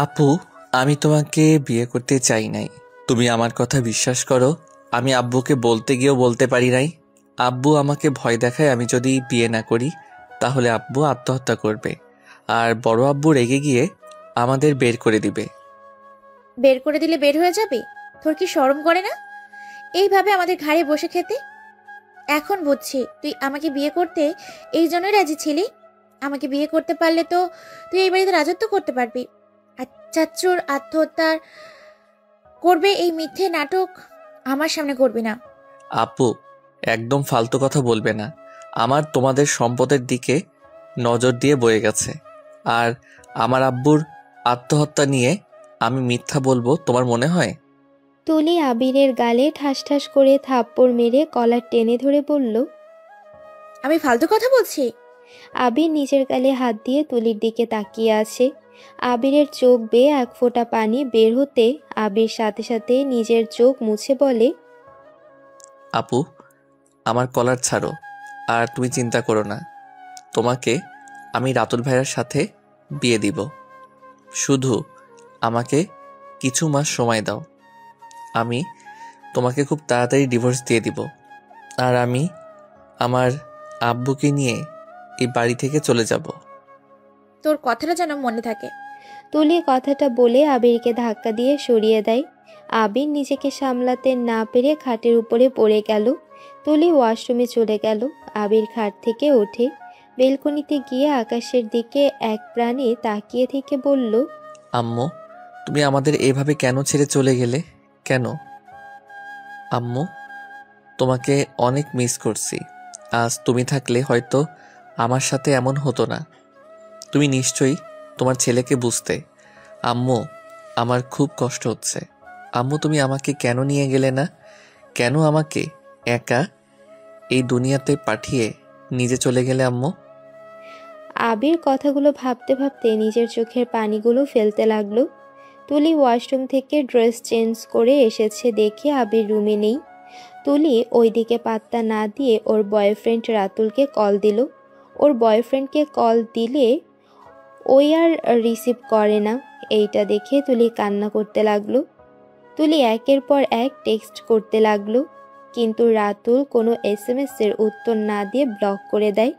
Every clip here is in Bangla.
আপু, আমি তোমাকে বিয়ে করতে চাই নাই। তুমি আমার কথা বিশ্বাস করো, আমি আব্বুকে বলতে গিয়েও বলতে পারি নাই। আব্বু আমাকে ভয় দেখায় আমি যদি বিয়ে না করি তাহলে আব্বু আত্মহত্যা করবে, আর বড় আব্বু রেগে গিয়ে আমাদের বের করে দিবে। বের করে দিলে বের হয়ে যাবে? তোর কি শরম করে না এইভাবে আমাদের ঘাড়ে বসে খেতে? এখন বুঝছি তুই আমাকে বিয়ে করতে এই জন্যই রাজি ছিলি। আমাকে বিয়ে করতে পারলে তো তুই এই বাড়িতে রাজত্ব করতে পারবি। আর চাচ্চুর আত্মহত্যার করবে এই মিথ্যে নাটক আমার সামনে করবি না। আপু, একদম ফালতু কথা বলবে না। আমার তোমাদের সম্পদের দিকে নজর দিয়ে বয়ে গেছে, আর আমার আব্বুর আত্মহত্যা নিয়ে আমি মিথ্যা বলবো তোমার মনে হয়? তুলি আবিরের গালে ঠাস ঠাস করে থাপ্পড় মেরে কলার টেনে ধরে বলল। আমি ফালতু কথা বলছি? আবির নিজের গালে হাত দিয়ে তুলির দিকে তাকিয়ে আছে। আবিরের চোখ বেয়ে এক ফোঁটা পানি বের হতে আবির সাথে সাথে নিজের চোখ মুছে বলে, আপু, আমার কলার ছাড়ো, আর তুমি চিন্তা করো না। তোমাকে আমি রাতুল ভাইয়ের সাথে বিয়ে দিব। শুধু আমাকে কিছু মাস সময় দাও, আমি তোমাকে খুব তাড়াতাড়ি ডিভোর্স দিয়ে দিব, আর আমি আমার আব্বুকে নিয়ে এই বাড়ি থেকে চলে যাব। তোর কথাটা যেন মনে থাকে। তুলি কথাটা বলে আবিরকে ধাক্কা দিয়ে সরিয়ে দেয়। আবির নিজেকে সামলাতে না পেরে খাটের উপরে পড়ে গেল। তুলি ওয়াশরুমে চলে গেল। আবির খাট থেকে ওঠে, বেলকনিতে গিয়ে আকাশের দিকে এক প্রাণে তাকিয়ে থেকে বলল, আম্মু, তুমি আমাদের এভাবে কেন ছেড়ে চলে গেলে? কেন? আম্মু, তোমাকে অনেক মিস করছি। আজ তুমি থাকলে হয়তো আমার সাথে এমন হতো না। তুমি নিশ্চয়ই তোমার ছেলেকে বুঝতে। আম্মু, আমার খুব কষ্ট হচ্ছে। আম্মু, তুমি আমাকে কেন নিয়ে গেলে না? কেন আমাকে একা এই দুনিয়াতে পাঠিয়ে নিজে চলে গেলে আম্মু? আবির কথাগুলো ভাবতে ভাবতে নিজের চোখের পানিগুলো ফেলতে লাগলো। তুলি ওয়াশরুম থেকে ড্রেস চেঞ্জ করে এসেছে দেখে আবির রুমে নেই। তুলি ওইদিকে পাত্তা না দিয়ে ওর বয়ফ্রেন্ড রাতুলকে কল দিল। ওর বয়ফ্রেন্ডকে কল দিলে ওই আর রিসিভ করে না। এইটা দেখে তুলি কান্না করতে লাগলো। তুলি একের পর এক টেক্সট করতে লাগলো, কিন্তু রাতুল কোনো এসএমএস এর উত্তর না দিয়ে ব্লক করে দেয়।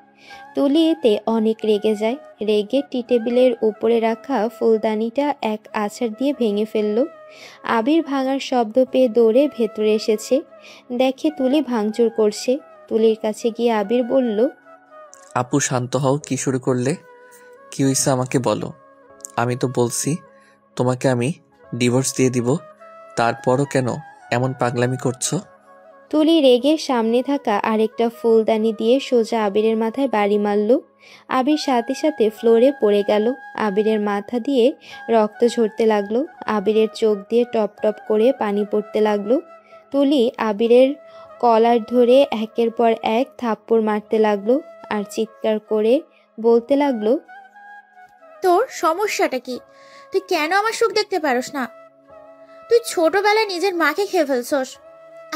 তুলি এতে অনেক রেগে যায়। রেগে টি টেবিলের উপরে রাখা ফুলদানিটা এক আছাড় দিয়ে ভেঙে ফেলল। আবির ভাঙার শব্দ পেয়ে দৌড়ে ভেতরে এসেছে, দেখে তুলি ভাঙচুর করছে। তুলির কাছে গিয়ে আবির বলল, আপু, শান্ত হও। কি শুরু করলে? কি হয়েছে আমাকে বলো। আমি তো বলছি তোমাকে আমি ডিভোর্স দিয়ে দিব, তারপরও কেন এমন পাগলামি করছো? তুলি রেগে সামনে থাকা আরেকটা ফুলদানি দিয়ে সোজা আবিরের মাথায় বাড়ি মারল। আবির সাথে সাথে ফ্লোরে পড়ে গেল। আবিরের মাথা দিয়ে রক্ত ঝরতে লাগলো। আবিরের চোখ দিয়ে টপ টপ করে পানি পড়তে লাগলো। তুলি আবিরের কলার ধরে একের পর এক থাপ্পড় মারতে লাগলো আর চিৎকার করে বলতে লাগলো, তোর সমস্যাটা কি? তুই কেন আমার সুখ দেখতে পারোস না? তুই ছোটবেলায় নিজের মাকে খেয়ে ফেলছস,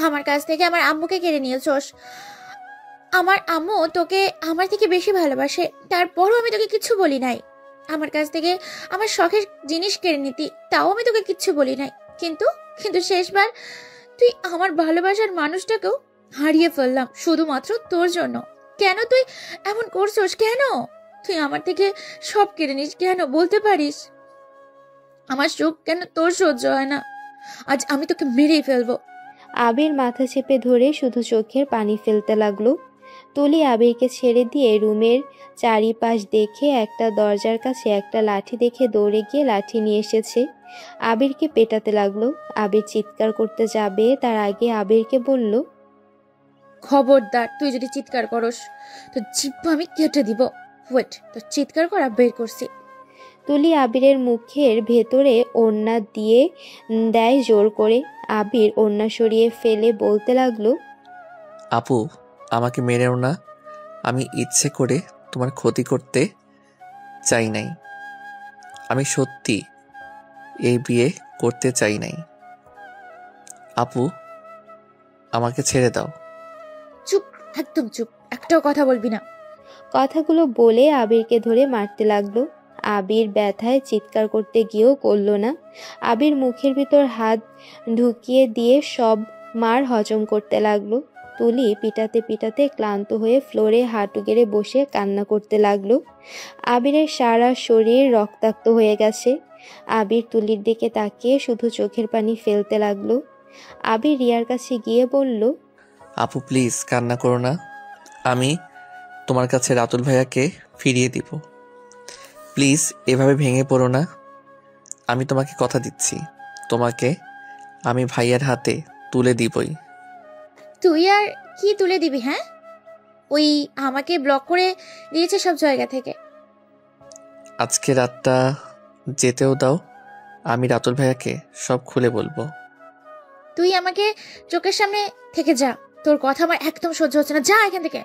আমার কাছ থেকে আমার আম্মুকে কেড়ে নিয়েছস। আমার আম্মু তোকে আমার থেকে বেশি ভালোবাসে, তারপরও আমি তোকে কিচ্ছু বলি নাই। আমার কাছ থেকে আমার শখের জিনিস কেড়ে নিতি, তাও আমি তোকে কিচ্ছু বলি নাই। কিন্তু কিন্তু শেষবার তুই আমার ভালোবাসার মানুষটাকেও হারিয়ে ফেললাম শুধুমাত্র তোর জন্য। কেন তুই এমন করছস? কেন তুই আমার থেকে সব কেড়ে নিস? কেন বলতে পারিস? আমার সুখ কেন তোর সহ্য হয় না? আজ আমি তোকে মেরেই ফেলবো। আবির মাথা চেপে ধরে শুধু চোখের পানি ফেলতে লাগলো। তুলি আবিরকে ছেড়ে দিয়ে রুমের চারিপাশ দেখে একটা দরজার কাছে একটা লাঠি দেখে দৌড়ে গিয়ে লাঠি নিয়ে এসেছে। আবিরকে পেটাতে লাগলো। আবির চিৎকার করতে যাবে তার আগে আবিরকে বলল, খবরদার, তুই যদি চিৎকার করস তো জিহ্বা আমি কেটে দিব। ওয়েট, তোর চিৎকার করা বের করছি। তুলি আবিরের মুখের ভেতরে ওড়না দিয়ে দেয় জোর করে। আবির ওড়না সরিয়ে ফেলে বলতে লাগলো, আপু, আমাকে মেরেও না। আমি ইচ্ছে করে তোমার ক্ষতি করতে চাই নাই। আমি সত্যি এই বিয়ে করতে চাই নাই। আপু, আমাকে ছেড়ে দাও। চুপ, একদম চুপ, একটাও কথা বলবি না। কথাগুলো বলে আবিরকে ধরে মারতে লাগলো। আবির ব্যথায় চিৎকার করতে গিয়েও করল না। আবির মুখের ভিতর হাত ঢুকিয়ে দিয়ে সব মার হজম করতে লাগলো। তুলি পিটাতে পিটাতে ক্লান্ত হয়ে ফ্লোরে হাঁটু গেড়ে বসে কান্না করতে লাগলো। আবিরের সারা শরীর রক্তাক্ত হয়ে গেছে। আবির তুলির দিকে তাকিয়ে শুধু চোখের পানি ফেলতে লাগলো। আবির রিয়ার কাছে গিয়ে বলল, আপু প্লিজ কান্না করো না, আমি তোমার কাছে রাতুল ভাইয়াকে ফিরিয়ে দিব। প্লিজ এভাবে ভেঙে পড়ো না, আমি তোমাকে কথা দিচ্ছি, তোমাকে আমি ভাইয়ার হাতে তুলে দিবই। তুই আর কি তুলে দিবি? হ্যাঁ, ওই আমাকে ব্লক করে দিয়েছে সব জায়গা থেকে। আজকে রাতটা যেতেও দাও, আমি রাতুল ভাইয়াকে সব খুলে বলবো। তুই আমাকে চোখের সামনে থেকে যা, তোর কথা আমার একদম সহ্য হচ্ছে না, যা এখান থেকে।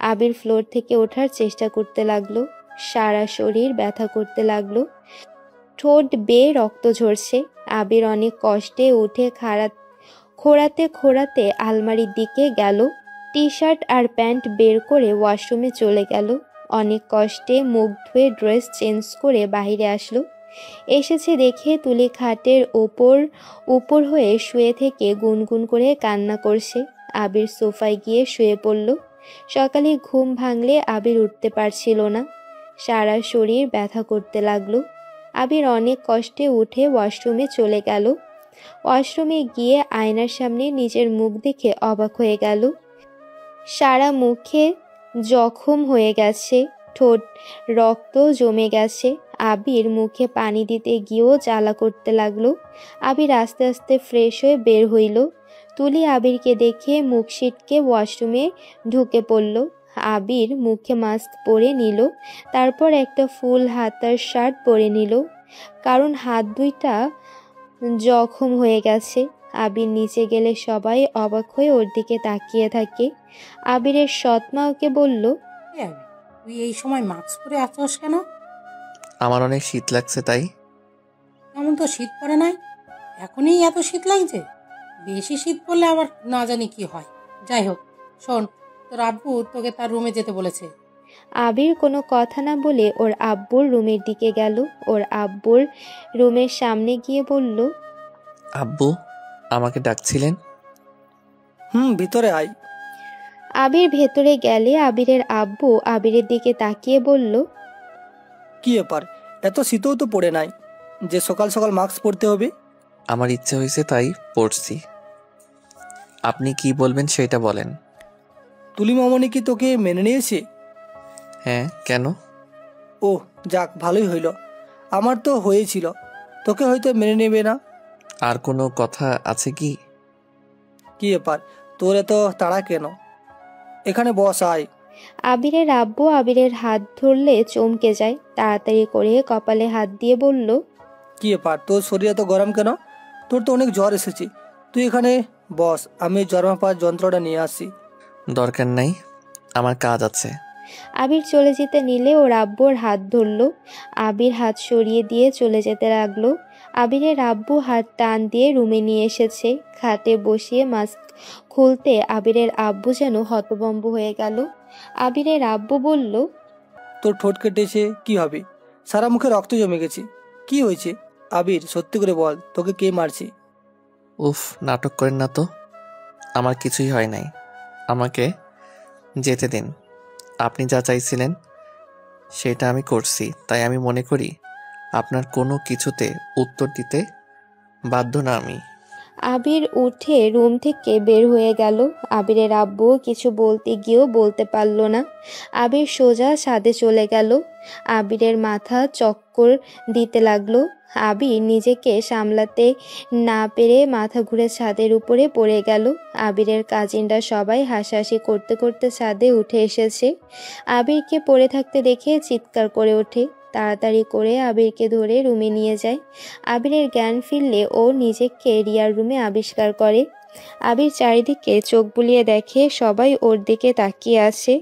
আবির ফ্লোর থেকে ওঠার চেষ্টা করতে লাগলো। সারা শরীর ব্যথা করতে লাগলো। ঠোঁট বেয়ে রক্ত ঝরছে। আবির অনেক কষ্টে উঠে খোঁড়াতে খোঁড়াতে আলমারির দিকে গেল। টি শার্ট আর প্যান্ট বের করে ওয়াশরুমে চলে গেল। অনেক কষ্টে মুখ ধুয়ে ড্রেস চেঞ্জ করে বাইরে আসলো। এসেছে দেখে তুলি খাটের উপর হয়ে শুয়ে থেকে গুনগুন করে কান্না করছে। আবির সোফায় গিয়ে শুয়ে পড়ল। সকালে ঘুম ভাঙলে আবির উঠতে পারছিল না। সারা শরীর ব্যথা করতে লাগলো। আবির অনেক কষ্টে উঠে ওয়াশরুমে চলে গেল। ওয়াশরুমে গিয়ে আয়নার সামনে নিজের মুখ দেখে অবাক হয়ে গেল। সারা মুখে জখম হয়ে গেছে, ঠোঁট রক্ত জমে গেছে। আবির মুখে পানি দিতে গিয়েও জ্বালা করতে লাগলো। আবির আস্তে আস্তে ফ্রেশ হয়ে বের হইল। তুলি আবিরকে দেখে মুখ সিটকে ওয়াশরুমে ঢুকে পড়ল। আবির মুখে মাস্ক পরে নিল, তারপর একটা ফুল হাতার শার্ট পরে নিল, কারণ হাত দুইটা জখম হয়ে গেছে। আবির নিচে গেলে সবাই অবাক হয়ে ওর দিকে তাকিয়ে থাকে। আবিরের সৎমা ওকে বলল, তুই এই সময় মাস্ক পরে আছিস কেন? আমার অনেক শীত লাগছে তাই। এমন তো শীত পড়ে নাই, এখনই এত শীত লাগছে। বেশি শীত পড়লে আবার না জানি কি হয়। যাই হোক, শোন, তোর আব্বু তোকে তার রুমে যেতে বলেছে। আবির কোনো কথা না বলে ওর আব্বুর রুমের দিকে গেল। ওর আব্বুর রুমের সামনে গিয়ে বলল, আব্বু আমাকে ডাকছিলেন? ভিতরে আয়। আবির ভেতরে গেলে আবিরের আব্বু আবিরের দিকে তাকিয়ে বলল, কি ব্যাপার, এত শীতও তো পড়ে নাই যে সকাল সকাল মাস্ক পরতে হবে? আমার ইচ্ছে হয়েছে তাই পড়ছি। আপনি কি বলবেন সেটা বলেন। তুলি মামনি কি তোকে মেনে নিয়েছে? হ্যাঁ, কেন? ও যাক, ভালোই হইল। আমার তো হয়েছিল, তোকে হয়তো মেনে নেবে না। আর কোনো কথা আছে কি? কি ব্যাপার, তোর এত তাড়া কেন? এখানে বস, আয়। আবিরের আব্বু আবিরের হাত ধরলে চমকে যায়। তাড়াতাড়ি করে কপালে হাত দিয়ে বলল, কি ব্যাপার, তোর শরীর এত গরম কেন? তোর তো অনেক জ্বর এসেছে। তুই এখানে বস, আমি জ্বর মাপার যন্ত্রটা নিয়ে আসি। দরকার নাই, আমার কাজ আছে। আবির চলে যেতে নিলে ওর আব্বুর হাত ধরল। আবির হাত সরিয়ে দিয়ে চলে যেতে লাগলো। আবিরের আব্বু হাত টান দিয়ে রুমে নিয়ে এসেছে। খাটে বসিয়ে মাস্ক খুলতে আবিরের আব্বু যেন হতভম্ব হয়ে গেল। আবিরের আব্বু বলল, তোর ঠোঁট কেটেছে, কি হবে? সারা মুখে রক্ত জমে গেছে, কি হয়েছে? আবির, সত্যি করে বল, তোকে কে মারছে? উফ, নাটক করেন না তো, আমার কিছুই হয় নাই, আমাকে যেতে দিন। আপনি যা চাইছিলেন সেটা আমি করছি, তাই আমি মনে করি আপনার কোনো কিছুতে উত্তর দিতে বাধ্য না আমি। আবির উঠে রুম থেকে বের হয়ে গেল। আবিরের আব্বু কিছু বলতে গিয়েও বলতে পারল না। আবির সোজা ছাদে চলে গেল। আবিরের মাথা চক্কর দিতে লাগলো। আবির নিজেকে সামলাতে না পেরে মাথা ঘুরে ছাদের উপরে পড়ে গেল। আবিরের কাজিনরা সবাই হাসাহাসি করতে করতে ছাদে উঠে এসেছে। আবিরকে পড়ে থাকতে দেখে চিৎকার করে ওঠে। তাড়াতাড়ি করে আবিরকে ধরে রুমে নিয়ে যায়। আবিরের জ্ঞান ফিরলে ও নিজেকে রিয়ার রুমে আবিষ্কার করে। আবির চারিদিকে চোখ বুলিয়ে দেখে সবাই ওর দিকে তাকিয়ে আছে।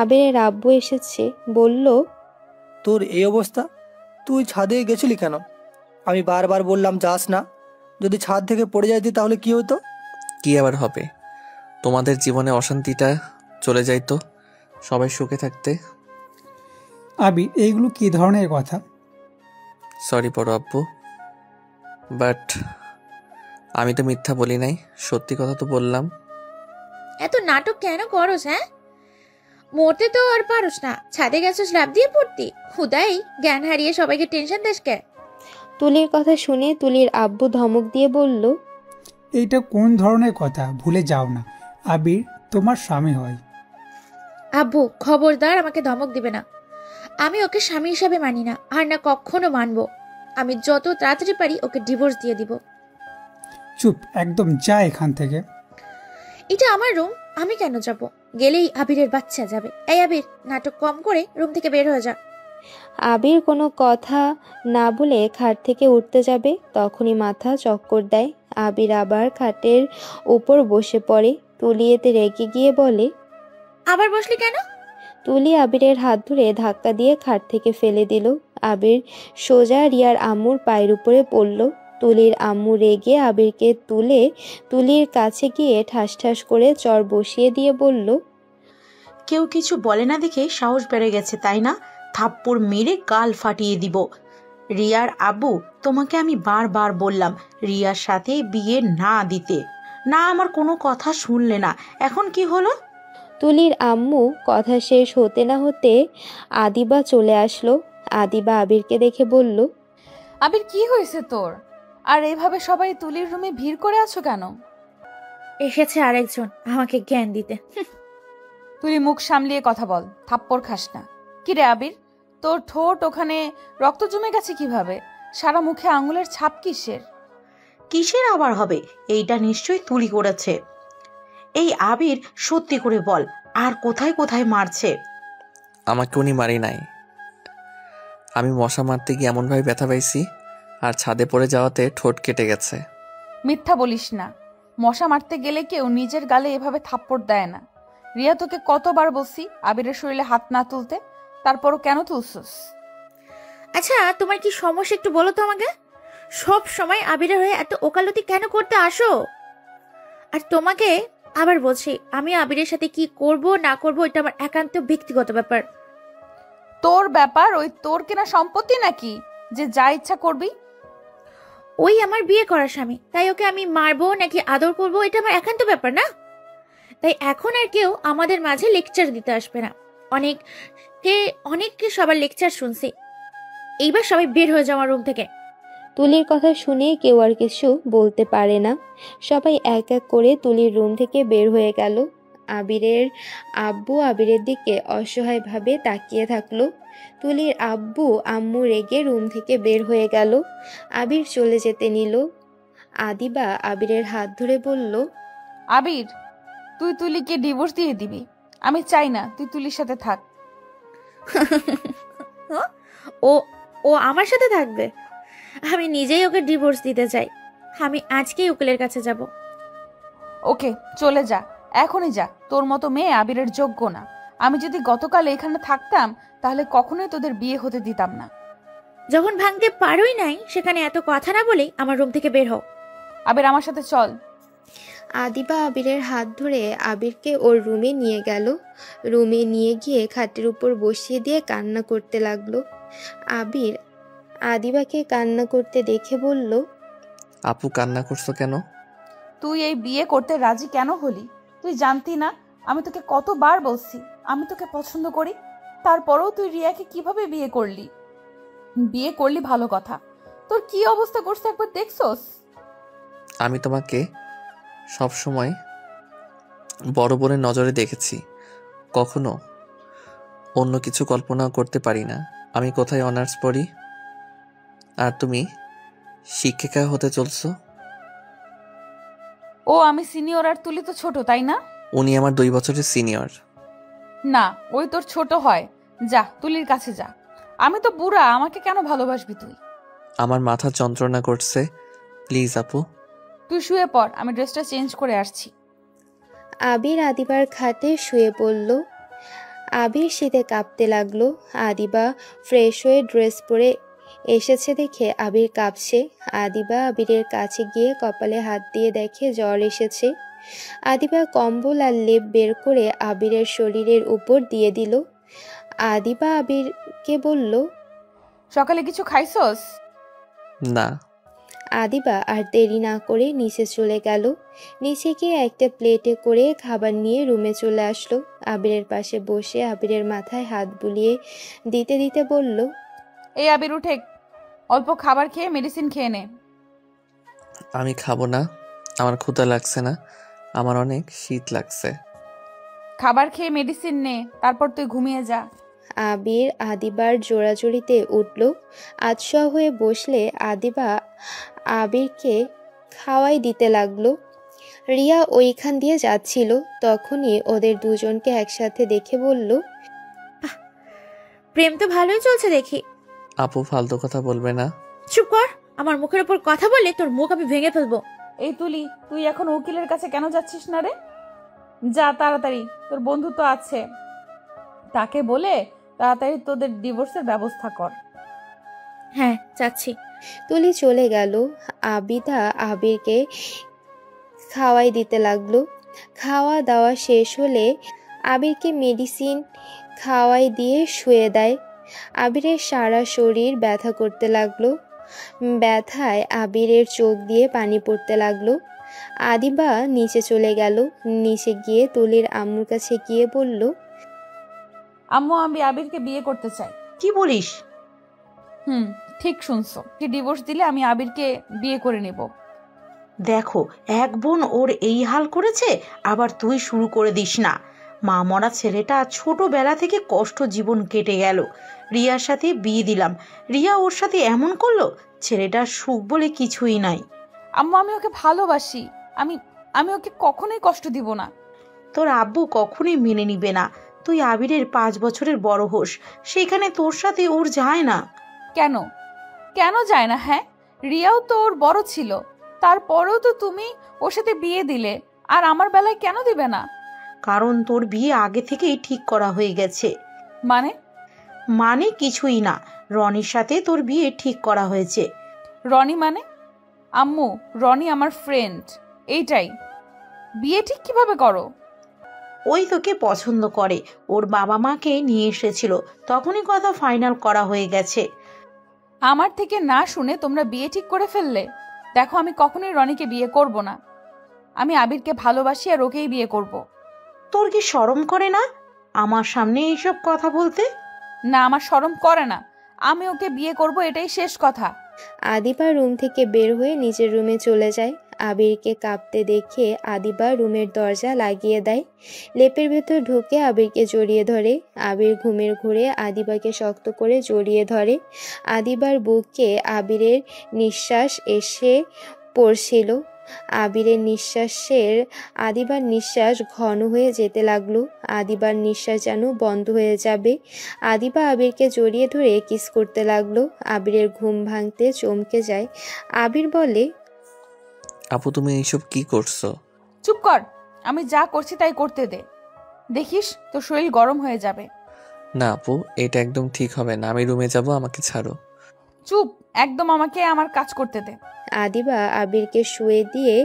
আবিরের আব্বু এসেছে, বলল, তোর এই অবস্থা, তুই ছাদে গেছিলি কেন? আমি বারবার বললাম যাস না। যদি ছাদ থেকে পড়ে যাইতি তাহলে কি হতো? কি আবার হবে, তোমাদের জীবনে অশান্তিটা চলে যাইতো, সবাই সুখে থাকতে। আবির, এইগুলো কি ধরনের কথা? সরি বড় আব্বু, বাট আমি তো মিথ্যা বলি নাই, সত্যি কথা তো বললাম। এত নাটক কেন করস? হ্যাঁ, মরতে তো আর পারস না, ছাদে গেছিস লাফ দিয়ে পড়তি, হুদাই জ্ঞান হারিয়ে সবাইকে টেনশন দিস কে? তুলির কথা শুনে তুলির আব্বু ধমক দিয়ে বলল, এইটা কোন ধরনের কথা? ভুলে যাও না, আবির তোমার স্বামী হয়। আব্বু খবরদার আমাকে ধমক দিবে না। আমি ওকে স্বামী হিসাবে মানি না, আর না কখনো মানবো। আমি যত তাড়াতাড়ি পারি ওকে ডিভোর্স দিয়ে দিব। চুপ, একদম যা এখান থেকে। এটা আমার রুম, আমি কেন যাব? গেলেই আবিরের বাচ্চা যাবে। এই আবির, নাটক কম করে রুম থেকে বের হয়ে যা। আবির কোনো কথা না বলে খাট থেকে উঠতে যাবে, তখনই মাথা চক্কর দেয়। আবির আবার খাটের উপর বসে পড়ে। তুলি এতে রেগে গিয়ে বলে, আবার বসলি কেন? তুলি আবিরের হাত ধরে ধাক্কা দিয়ে খাট থেকে ফেলে দিল। আবির সোজা রিয়ার আম্মুর পায়ের উপরে পড়ল। তুলির আম্মু রেগে আবিরকে তুলে তুলির কাছে গিয়ে ঠাস ঠাস করে চর বসিয়ে দিয়ে বলল, কেউ কিছু বলে না দেখে সাহস বেড়ে গেছে তাই না? থাপ্পড় মেরে গাল ফাটিয়ে দিব। রিয়ার আব্বু, তোমাকে আমি বারবার বললাম রিয়ার সাথে বিয়ে না দিতে, না আমার কোনো কথা শুনলে না, এখন কি হলো? তুলির আম্মু কথা শেষ হতে না হতে আদিবা চলে আসলো। আদিবা আবিরকে দেখে বলল, আবির কি হয়েছে তোর? আর এইভাবে সবাই তুলির রুমে ভিড় করে আছো কেন? এসেছে আরেকজন আমাকে জ্ঞান দিতে। তুলি মুখ সামলিয়ে কথা বল, থাপ্পড় খাস না। কি রে আবির, তোর ঠোঁট ওখানে রক্ত জমে গেছে কিভাবে? সারা মুখে আঙুলের ছাপ কিসের? কিসের আবার হবে? এইটা নিশ্চয়ই তুলি করেছে। এই আবির, সত্যি করে বল, আর কোথায় কোথায় মারছে? আমাকে উনি মারি নাই, আমি মশা মারতে গিয়ে এমনভাবে ব্যথা পাইছি, আর ছাদে পড়ে যাওয়াতে ঠোঁট কেটে গেছে। মিথ্যা বলিস না, মশা মারতে গেলে কেউ নিজের গালে এভাবে থাপ্পড় দেয় না। রিয়া তোকে কতবার বলছি আবিরের শরীরে হাত না তুলতে, তারপরও কেন তুলছস? আচ্ছা, তোমার কি সমস্যা একটু বলো তো আমাকে। সব সময় আবিরের হয়ে এত ওকালতি কেন করতে আসো? আর তোমাকে আবার বলছি, আমি আবিরের সাথে কি করব না করব এটা আমার একান্ত ব্যক্তিগত ব্যাপার। তোর ব্যাপার? ওই তোর কেনা সম্পত্তি নাকি যে যা ইচ্ছা করবি? ওই আমার বিয়ে করার স্বামী, তাই ওকে আমি মারবো নাকি আদর করব এটা আমার একান্ত ব্যাপার না। তাই এখন আর কেউ আমাদের মাঝে লেকচার দিতে আসবে না। অনেককে সবার লেকচার শুনছি, এইবার সবাই বের হয়ে যাও আমার রুম থেকে। তুলির কথা শুনে কেউ আর কিছু বলতে পারে না। সবাই এক এক করে তুলির রুম থেকে বের হয়ে গেল। আবিরের আব্বু আবিরের দিকে অসহায়ভাবে তাকিয়ে থাকলো। তুলির আব্বু আম্মু রেগে রুম থেকে বের হয়ে গেল। আবির চলে যেতে নিল। আদিবা আবিরের হাত ধরে বলল, আবির, তুই তুলিকে ডিভোর্স দিয়ে দিবি। আমি চাই না তুই তুলির সাথে থাক। ও ও আমার সাথে থাকবে? আমি নিজেই ওকে ডিভোর্স দিতে চাই। আমি আজকেই উকিলের কাছে যাব। ওকে, চলে যা, এখনই যা। তোর মতো মেয়ে আবিরের যোগ্য না। আমি যদি গতকাল এখানে থাকতাম তাহলে কখনোই তোদের বিয়ে হতে দিতাম না। যখন ভাঙতে পারোই নাই, সেখানে এত কথা না বলেই আমার রুম থেকে বের হও। আবির, আমার সাথে চল। আদিবা আবিরের হাত ধরে আবিরকে ওর রুমে নিয়ে গেল। রুমে নিয়ে গিয়ে খাটের উপর বসিয়ে দিয়ে কান্না করতে লাগলো। আবির আদিবাকে কান্না করতে দেখে বলল, আপু কান্না করছো কেন? তুই এই বিয়ে করতে রাজি কেন হলি? তুই জানতি না আমি তোকে কতবার বলছি আমি তোকে পছন্দ করি? তারপরেও তুই রিয়াকে কিভাবে বিয়ে করলি? বিয়ে করলি ভালো কথা, তোর কি অবস্থা করছে একবার দেখছস? আমি তোমাকে সব সময় বড় বোনের নজরে দেখেছি, কখনো অন্য কিছু কল্পনা করতে পারি না। আমি কোথায় অনার্স পড়ি, আর তুমি শিক্ষিকা হতে চলছো। ও আমি সিনিয়র আর তুলি তো ছোট, তাই না? উনি আমার 2 বছরের সিনিয়র। না, ওই তোর ছোট হয়। যা তুলির কাছে যা। আমি তো বুড়া, আমাকে কেন ভালোবাসবি তুই? আমার মাথা যন্ত্রণা করছে, প্লিজ আপু। তুই শুয়ে পড়, আমি ড্রেসটা চেঞ্জ করে আসছি। আবির আদিবার খাটে শুয়ে পড়ল। আবির শীতে কাঁপতে লাগলো। আদিবা ফ্রেশ হয়ে ড্রেস পরে এসেছে দেখে আবির কাঁপছে। আদিবা আবিরের কাছে গিয়ে কপালে হাত দিয়ে দেখে জ্বর এসেছে। আদিবা কম্বল আর লেপ বের করে আবিরের শরীরের উপর দিয়ে দিল। আদিবা আবিরকে বলল, সকালে কিছু খাইছস? না। আদিবা আর দেরি না করে নিচে চলে গেল। নিচে গিয়ে একটা প্লেটে করে খাবার নিয়ে রুমে চলে আসলো। আবিরের পাশে বসে আবিরের মাথায় হাত বুলিয়ে দিতে দিতে বলল, এই আবির উঠে অল্প খাবার খেয়ে মেডিসিন খেয়ে নে। আমি খাবো না, আমার ক্ষুধা লাগছে না, আমার অনেক শীত লাগছে। খাবার খেয়ে মেডিসিন নে, তারপর তুই ঘুমিয়ে যা। আবির আদিবার জোড়াজুড়িতে উঠল। আতশোয়া হয়ে বসলে আদিবা আবিরকে খাওয়াই দিতে লাগলো। রিয়া ওইখান দিয়ে যাচ্ছিল, তখনই ওদের দুজনকে একসাথে দেখে বলল, প্রেম তো ভালোই চলছে দেখি। আপু ফালতু কথা বলবে না। চুপ কর, আমার মুখের উপর কথা বললে তোর মুখ আমি ভেঙে ফেলবো। এই তুলি, তুই এখন উকিলের কাছে কেন যাচ্ছিস না রে? যা তাড়াতাড়ি, তোর বন্ধু তো আছে, তাকে বলে তাড়াতাড়ি তোদের ডিভোর্সের ব্যবস্থা কর। হ্যাঁ যাচ্ছি। তুলি চলে গেল। আবিদা আবিরকে খাওয়াই দিতে লাগলো। খাওয়া দাওয়া শেষ হলে আবিরকে মেডিসিন খাওয়াই দিয়ে শুয়ে দেয়। আবিরের সারা শরীর ব্যথা করতে লাগলো। ব্যথায় আবিরের চোখ দিয়ে পানি পড়তে লাগলো। আদিবা নিচে চলে গেল। নিচে গিয়ে তুলির আম্মুর কাছে গিয়ে বলল, আম্মু, আমি আবিরকে বিয়ে করতে চাই। কি বলিস? ঠিক শুনছো, কি ডিভোর্স দিলে আমি আবিরকে বিয়ে করে নেব। দেখো, এক বোন ওর এই হাল করেছে, আবার তুই শুরু করে দিস না। মা মরা ছেলেটা ছোটবেলা থেকে কষ্ট জীবন কেটে গেল। রিয়ার সাথে বিয়ে দিলাম, রিয়া ওর সাথে এমন করলো। ছেলেটার সুখ বলে কিছুই নাই। আম্মু, আমি ওকে ভালোবাসি, আমি আমি ওকে কখনোই কষ্ট দিব না। তোর আব্বু কখনোই মেনে নিবে না। তুই আবিরের 5 বছরের বড় হোস, সেখানে তোর সাথে ওর যায় না। কেন কেন যায় না? হ্যাঁ, রিয়াও তো ওর বড় ছিল, তারপরেও তো তুমি ওর সাথে বিয়ে দিলে, আর আমার বেলায় কেন দিবে না? কারণ তোর বিয়ে আগে থেকেই ঠিক করা হয়ে গেছে। মানে কিছুই না, রনির সাথে তোর বিয়ে ঠিক করা হয়েছে। রনি মানে? আম্মু, রনি আমার ফ্রেন্ড, এইটাই। বিয়ে ঠিক কিভাবে করো? ওই তোকে পছন্দ করে, ওর বাবা মাকে নিয়ে এসেছিল, তখনই কথা ফাইনাল করা হয়ে গেছে। আমার থেকে না শুনে তোমরা বিয়ে ঠিক করে ফেললে। দেখো, আমি কখনোই রনিকে বিয়ে করব না। আমি আবিরকে ভালোবাসি আর ওকেই বিয়ে করব। তোর কি শরম করে না আমার সামনে এইসব কথা বলতে? না, আমার শরম করে না। আমি ওকে বিয়ে করব, এটাই শেষ কথা। আদিবা রুম থেকে বের হয়ে নিজের রুমে চলে যায়। আবিরকে কাঁপতে দেখে আদিবা রুমের দরজা লাগিয়ে দেয়। লেপের ভেতর ঢুকে আবিরকে জড়িয়ে ধরে। আবির ঘুমের ঘোরে আদিবাকে শক্ত করে জড়িয়ে ধরে। আদিবার বুকে আবিরের নিঃশ্বাস এসে পড়ছিল। আবিরের নিঃশ্বাসের আদিবার নিঃশ্বাস ঘন হয়ে যেতে লাগলো। আদিবার নিঃশ্বাস যেন বন্ধ হয়ে যাবে। আদিবা আবিরকে জড়িয়ে ধরে কিস করতে লাগলো। আবিরের ঘুম ভাঙতে চমকে যায়। আবির বলে, আপু তুমি এইসব কি করছো? চুপ কর, আমি যা করছি তাই করতে দে। দেখিস তোর শরীর গরম হয়ে যাবে। না আপু, এটা একদম ঠিক হবে না, আমি রুমে যাব, আমাকে ছাড়ো। চুপ, একদম আমাকে আমার কাজ করতে দে। আদিবা আবিরকে শুয়ে দিয়ে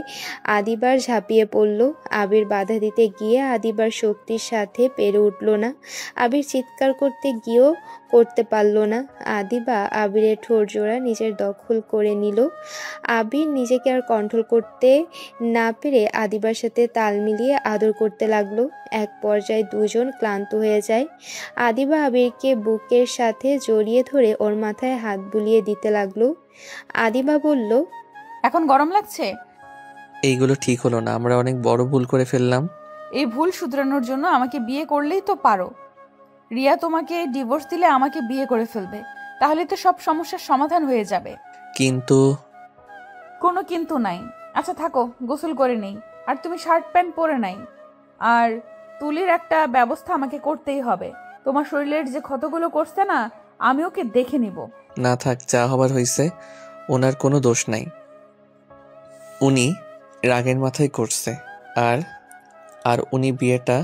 আদিবার ঝাঁপিয়ে পড়ল। আবির বাধা দিতে গিয়ে আদিবার শক্তির সাথে পেরে উঠল না। আবির চিৎকার করতে গিয়েও করতে পারল না। আদিবা আবিরের ঠোঁট জোড়া নিজের দখল করে নিল। আবির নিজেকে আর কন্ট্রোল করতে না পেরে আদিবার সাথে তাল মিলিয়ে আদর করতে লাগলো। এক পর্যায়ে দুজন ক্লান্ত হয়ে যায়। আদিবা আবিরকে বুকের সাথে জড়িয়ে ধরে ওর মাথায় হাত বুলিয়ে দিতে লাগলো। আদিবা বলল, এখন গরম লাগছে? এইগুলো ঠিক হলো না, আমরা অনেক বড় ভুল করে ফেললাম। এই ভুল শুধরানোর জন্য আমাকে বিয়ে করলেই তো পারো। রিয়া তোমাকে ডিভোর্স দিলে আমাকে বিয়ে করে ফেলবে, তাহলে তো সব সমস্যার সমাধান হয়ে যাবে। কিন্তু কোনো কিন্তু নাই। আচ্ছা থাকো, গোসল করে নেই। আর তুমি শার্ট প্যান্ট পরে নাই। আর তুলির একটা ব্যবস্থা আমাকে করতেই হবে। তোমার শরীরের যে ক্ষতগুলো করছে না, আমি ওকে দেখে নিব। না থাক, যা হবার হয়েছে, ওনার কোনো দোষ নাই, উনি রাগের মাথায় করছে। আর আর উনি বিয়েটা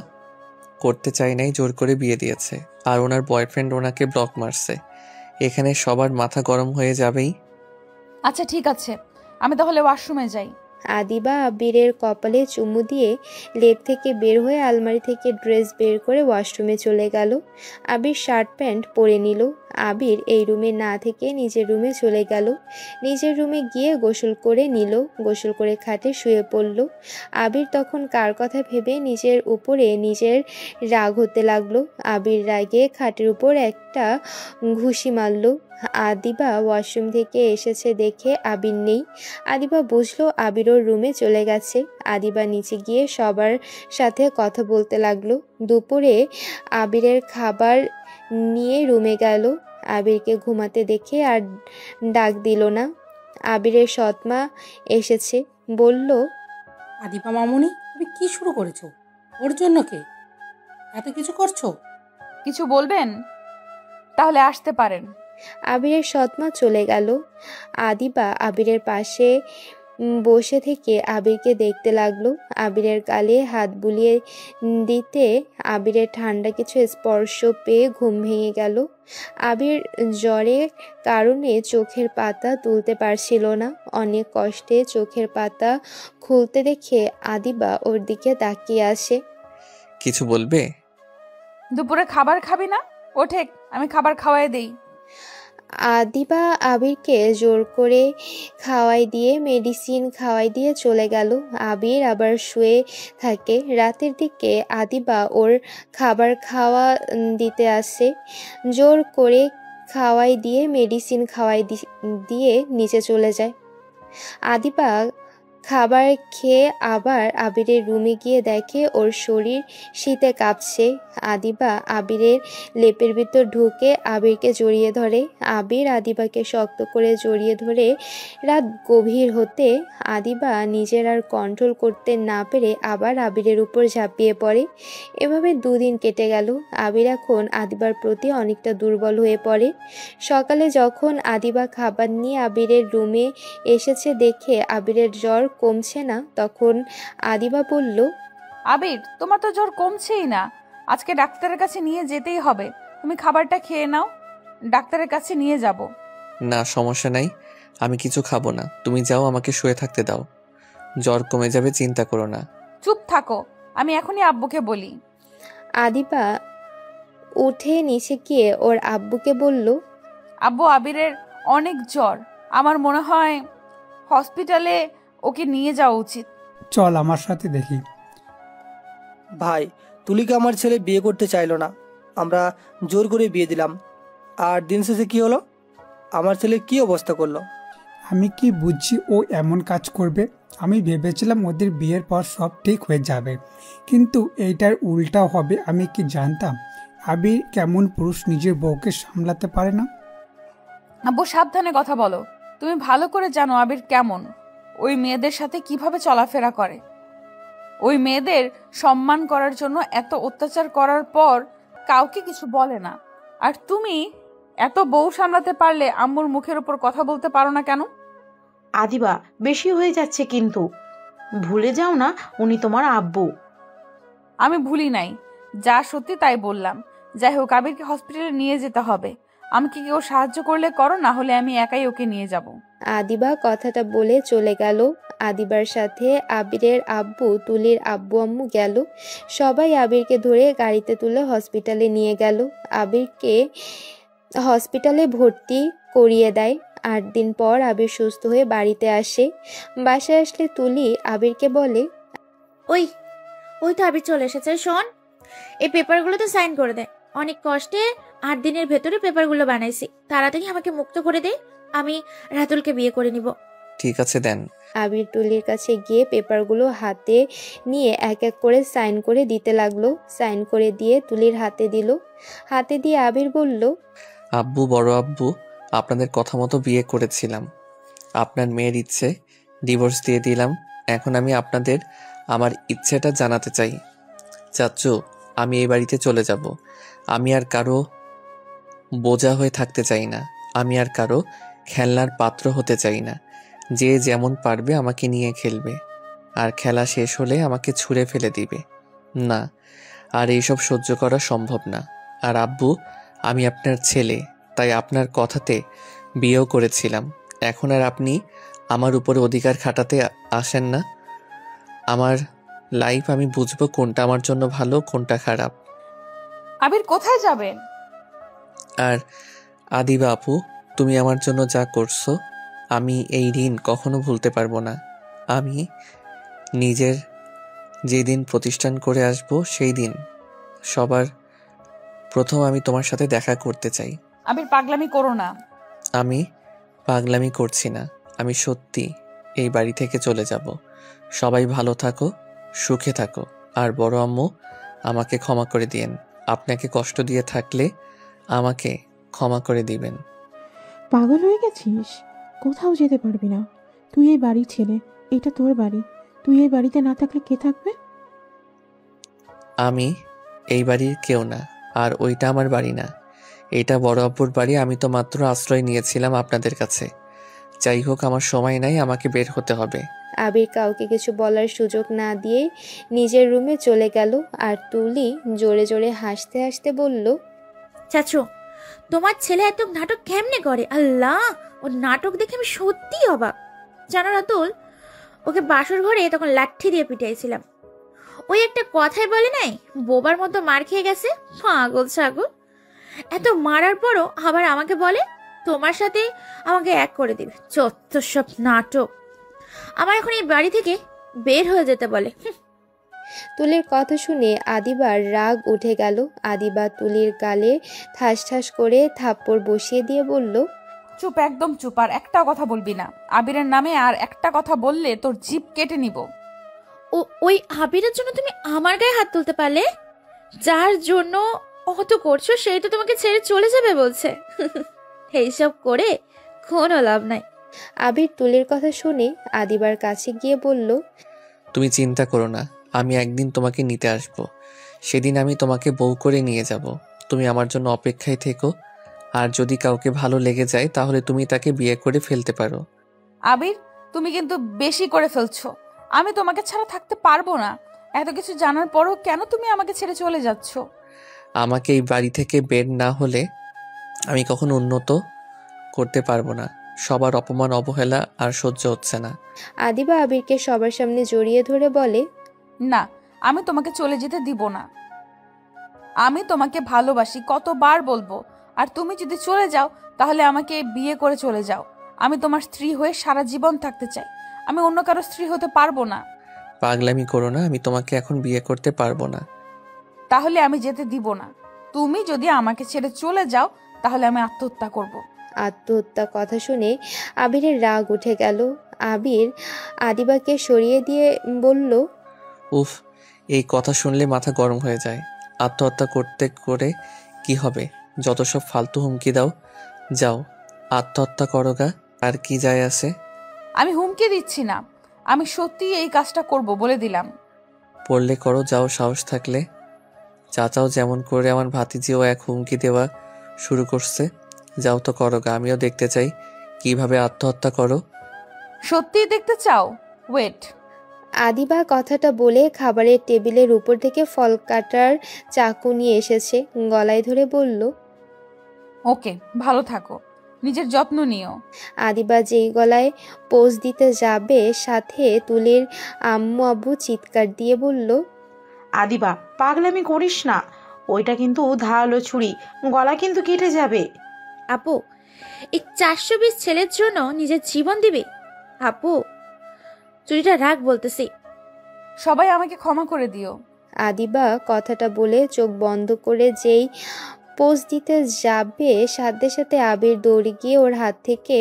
করতে চায় নাই, জোর করে বিয়ে দিয়েছে। আর ওনার বয়ফ্রেন্ড ওনাকে ব্লক মারছে। এখানে সবার মাথা গরম হয়ে যাবেই। আচ্ছা ঠিক আছে, আমি তাহলে ওয়াশরুমে যাই। আদিবা আবিরের কপালে চুমু দিয়ে লেপ থেকে বের হয়ে আলমারি থেকে ড্রেস বের করে ওয়াশরুমে চলে গেল। আবির শার্ট প্যান্ট পরে নিল। আবির এই রুমে না থেকে নিজের রুমে চলে গেল। নিজের রুমে গিয়ে গোসল করে নিল। গোসল করে খাটে শুয়ে পড়ল। আবির তখন কার কথা ভেবে নিজের উপরে নিজের রাগ হতে লাগলো। আবির রাগে খাটের উপর একটা ঘুষি মারল। আদিবা ওয়াশরুম থেকে এসেছে দেখে আবির নেই। আদিবা বুঝলো আবির ওর রুমে চলে গেছে। আদিবা নিচে গিয়ে সবার সাথে কথা বলতে লাগলো। দুপুরে আবিরের খাবার নিয়ে রুমে গেল। আবিরকে ঘুমাতে দেখে আর ডাক দিল না। আবিরের সৎমা এসেছে, বলল, আদিবা মামুনি, তুমি কি শুরু করেছো? ওর জন্য কে এত কিছু করছো? কিছু বলবেন? তাহলে আসতে পারেন। আবিরের সৎমা চলে গেল। আদিবা আবিরের পাশে বসে থেকে আবিরকে দেখতে লাগলো। আবিরের গালে হাত বুলিয়ে দিতে আবিরের ঠান্ডা কিছু স্পর্শ পেয়ে ঘুম ভেঙে গেল। আবির জ্বরের কারণে চোখের পাতা তুলতে পারছিল না। অনেক কষ্টে চোখের পাতা খুলতে দেখে আদিবা ওর দিকে তাকিয়ে আসে। কিছু বলবে? দুপুরে খাবার খাবি না? ওঠে, আমি খাবার খাওয়াই দেই। আদিবা আবিরকে জোর করে খাওয়াই দিয়ে মেডিসিন খাওয়াই দিয়ে চলে গেল। আবির আবার শুয়ে থাকে। রাতের দিকে আদিবা ওর খাবার খাওয়া দিতে আসে। জোর করে খাওয়াই দিয়ে মেডিসিন খাওয়াই দিয়ে নিচে চলে যায়। আদিবা খাবার খেয়ে আবার আবিরের রুমে গিয়ে দেখে ওর শরীর শীতে কাঁপছে। আদিবা আবিরের লেপের ভিতর ঢুকে আবিরকে জড়িয়ে ধরে। আবির আদিবাকে শক্ত করে জড়িয়ে ধরে। রাত গভীর হতে আদিবা নিজের আর কন্ট্রোল করতে না পেরে আবার আবিরের উপর ঝাঁপিয়ে পড়ে। এভাবে দুদিন কেটে গেল। আবির এখন আদিবার প্রতি অনেকটা দুর্বল হয়ে পড়ে। সকালে যখন আদিবা খাবার নিয়ে আবিরের রুমে এসেছে দেখে আবিরের জ্বর কমছে না, তখন আদিবা বলল, আবির, তোমার তো জ্বর কমছেই না। আজকে ডাক্তারের কাছে নিয়ে যেতেই হবে। তুমি খাবারটা খেয়ে নাও, ডাক্তারের কাছে নিয়ে যাব। না, সমস্যা নাই, আমি কিছু খাবো না। তুমি যাও, আমাকে শুয়ে থাকতে দাও। জ্বর কমে যাবে, চিন্তা করো না। চুপ থাকো, আমি এখনই আব্বুকে বলি। আদিবা উঠে নিচে গিয়ে ওর আব্বুকে বলল, আব্বু, আবিরের অনেক জ্বর। আমার মনে হয় হসপিটালে ওকে নিয়ে যাওয়া উচিত। চল আমার সাথে দেখি। ভাই, তুলিকে আমার ছেলে বিয়ে করতে চাইলো না, আমরা জোর করে বিয়ে দিলাম। আর দিন শেষে কী হলো? আমার ছেলে কী অবস্থা করলো। আমি কি বুঝছি ও এমন কাজ করবে? আমি ভেবেছিলাম ওদের বিয়ের পর সব ঠিক হয়ে যাবে, কিন্তু এইটার উল্টা হবে আমি কি জানতাম? আবির কেমন পুরুষ নিজের বউকে সামলাতে পারে না। আব্বু, সাবধানে কথা বলো। তুমি ভালো করে জানো আবির কেমন, ওই মেয়েদের সাথে কিভাবে চলাফেরা করে। ওই মেয়েদের সম্মান করার জন্য এত অত্যাচার করার পর কাউকে কিছু বলে না। আর তুমি এত বউ সামলাতে পারলে আম্মুর মুখের উপর কথা বলতে পারো না কেন? আদিবা, বেশি হয়ে যাচ্ছে কিন্তু। ভুলে যাও না উনি তোমার আব্বু। আমি ভুলি নাই, যা সত্যি তাই বললাম। যাই হোক, আবিরকে হসপিটালে নিয়ে যেতে হবে। আমাকে কেউ সাহায্য করলে করো, না হলে আমি একাই ওকে নিয়ে যাব। আদিবা কথাটা বলে চলে গেল। আদিবার সাথে আবিরের আব্বু, তুলির আব্বু আম্মু গেল। সবাই আবিরকে ধরে গাড়িতে তুলে হসপিটালে নিয়ে গেল। আবিরকে হসপিটালে ভর্তি করিয়ে দেয়। 8 দিন পর আবির সুস্থ হয়ে বাড়িতে আসে। বাসায় আসলে তুলি আবিরকে বলে, ওই ওই তো আবির চলে এসেছে। শোন, এই পেপারগুলোতে সাইন করে দে। অনেক কষ্টে 8 দিনের ভেতরে পেপারগুলো বানাইছি। তাড়াতাড়ি আমাকে মুক্ত করে দে, আমি রাতুলকে বিয়ে করে নিব। ঠিক আছে, দেন। আবির তুলির কাছে গিয়ে পেপারগুলো হাতে নিয়ে এক এক করে সাইন করে দিতে লাগলো। সাইন করে দিয়ে তুলির হাতে দিল। হাতে দিয়ে আবির বলল, আব্বু, বড় আব্বু, আপনাদের কথা মতো বিয়ে করেছিলাম। আপনার মেয়ের ইচ্ছে ডিভোর্স দিয়ে দিলাম। এখন আমি আপনাদের আমার ইচ্ছেটা জানাতে চাই। চাচ্চু, আমি এই বাড়িতে চলে যাব। আমি আর কারো বোঝা হয়ে থাকতে চাই না। আমি আর কারো খেলনার পাত্র হতে চাই না। যে যেমন পারবে আমাকে নিয়ে খেলবে, আর খেলা শেষ হলে আমাকে ছুঁড়ে ফেলে দিবে। না, আর এইসব সহ্য করা সম্ভব না। আর আব্বু, আমি আপনার ছেলে, তাই আপনার কথাতে বিয়েও করেছিলাম। এখন আর আপনি আমার উপরে অধিকার খাটাতে আসেন না। আমার লাইফ আমি বুঝবো কোনটা আমার জন্য ভালো, কোনটা খারাপ। আবির কোথায় যাবেন? আর আদিবা আপু, তুমি আমার জন্য যা করছো, আমি এই ঋণ কখনো ভুলতে পারবো না। আমি নিজের যেদিন প্রতিষ্ঠান করে আসব, সেই দিন সবার প্রথম আমি তোমার সাথে দেখা করতে চাই। আবির পাগলামি করো না। আমি পাগলামি করছি না, আমি সত্যি এই বাড়ি থেকে চলে যাব। সবাই ভালো থাকো, সুখে থাকো। আর বড় আম্মু, আমাকে ক্ষমা করে দিয়েন। আপনাকে কষ্ট দিয়ে থাকলে আমাকে ক্ষমা করে দিবেন। পাগল হয়ে গেছিস? কোথাও যেতে পারবি না। তুই এই বাড়ির ছেলে, এটা তোর বাড়ি। তুই এই বাড়িতে না থাকলে কে থাকবে? আমি এই বাড়ির কেউ না, আর ওইটা আমার বাড়ি না। এটা বড় আব্বুর বাড়ি। আমি তো মাত্র আশ্রয় নিয়েছিলাম আপনাদের কাছে। যাই হোক, আমার সময় নাই, আমাকে বের হতে হবে। আবির কাউকে কিছু বলার সুযোগ না দিয়ে নিজের রুমে চলে গেল। আর তুলি জোরে জোরে হাসতে হাসতে বলল, চাচু, তোমার ছেলে এত নাটক কেমনে করে? আল্লাহ, ওর নাটক দেখে আমি সত্যি অবাক। জানো রাতুল, ওকে বাসর ঘরে তখন লাঠি দিয়ে পিটাইছিলাম। ওই একটা কথাই বলে নাই, বোবার মতো মার খেয়ে গেছে। পাগল ছাগল। এত মারার পরও আবার আমাকে বলে তোমার সাথে আমাকে এক করে দিবে। যত সব নাটক। আমার এখন এই বাড়ি থেকে বের হয়ে যেতে বলে। তুলির কথা শুনে আদিবার রাগ উঠে গেল। আদিবা তুলির গালে ঠাস ঠাস করে থাপ্পড় বসিয়ে দিয়ে বলল, চুপ, একদম চুপ। আর একটা কথা বলবি না। আবিরের নামে আর একটা কথা বললে তোর জিভ কেটে নিব। ওই আবিরের জন্য তুমি আমার গায়ে হাত তুলতে পারলে? যার জন্য অত করছো সেই তো তোমাকে ছেড়ে চলে যাবে বলছে। এইসব করে কোনো লাভ নাই। আবির তুলির কথা শুনে আদিবার কাছে গিয়ে বলল, তুমি চিন্তা করো না, আমি একদিন তোমাকে নিতে আসব। সেদিন আমি তোমাকে বউ করে নিয়ে যাব। তুমি আমার জন্য অপেক্ষায় থেকো। আর যদি কাউকে ভালো লেগে যায় তাহলে তুমি তাকে বিয়ে করে ফেলতে পারো। আবির, তুমি কিন্তু বেশি করে ফেলছো। আমি তোমাকে ছাড়া থাকতে পারবো না। এত কিছু জানার পরও কেন তুমি আমাকে ছেড়ে চলে যাচ্ছ? আমাকে এই বাড়ি থেকে বের না হলে আমি কখনো উন্নত করতে পারবো না। সবার অপমান অবহেলা আর সহ্য হচ্ছে না। আদিবা আবিরকে সবার সামনে জড়িয়ে ধরে বলে, না, আমি তোমাকে চলে যেতে দিব না। আমি তোমাকে ভালোবাসি, কতবার বলবো। আর তুমি যদি চলে যাও তাহলে আমাকে বিয়ে করে চলে যাও। আমি তোমার স্ত্রী হয়ে সারা জীবন থাকতে চাই। আমি অন্য কারো স্ত্রী হতে পারবো না। পাগলামি করো না, আমি তোমাকে এখন বিয়ে করতে পারবো না। তাহলে আমি যেতে দিব না। তুমি যদি আমাকে ছেড়ে চলে যাও তাহলে আমি আত্মহত্যা করব। আত্মহত্যা কথা শুনে আবিরের রাগ উঠে গেল। আবির আদিবাকে সরিয়ে দিয়ে বলল, উফ, এই কথা শুনলে মাথা গরম হয়ে যায়। আত্মহত্যা করতে করে কি হবে? যত সব ফালতু হুমকি দাও। যাও আত্মহত্যা করো গা, আর কি যায় আছে? আমি হুমকি দিচ্ছি না, আমি সত্যি এই কাজটা করব বলে দিলাম। পড়লে করো, যাও সাহস থাকলে। চাচাও যেমন করে আমার ভাতিজিও এক হুমকি দেওয়া শুরু করছে। যাও তো করো গা, আমিও দেখতে চাই কিভাবে আত্মহত্যা করো। সত্যিই দেখতে চাও? ওয়েট। আদিবা কথাটা বলে খাবারের টেবিলের উপর থেকে ফল কাটার চাকু নিয়ে এসেছে, গলায় ধরে বলল, ওকে, ভালো থাকো, নিজের যত্ন নিও। আদিবা যেই গলায় পোজ দিতে যাবে, সাথে তুলির আম্মু আব্বু চিৎকার দিয়ে বলল, আদিবা, পাগলামি করিস না। ওইটা কিন্তু ধারালো ছুরি, গলা কিন্তু কেটে যাবে। আপু, এই 420 ছেলের জন্য নিজের জীবন দিবে? আপু, চুরিটা রাখ বলতেছি। সবাই আমাকে ক্ষমা করে দিও। আদিবা কথাটা বলে চোখ বন্ধ করে যেই পোজ দিতে যাবে, সাথে সাথে আবির দৌড়ে গিয়ে ওর হাত থেকে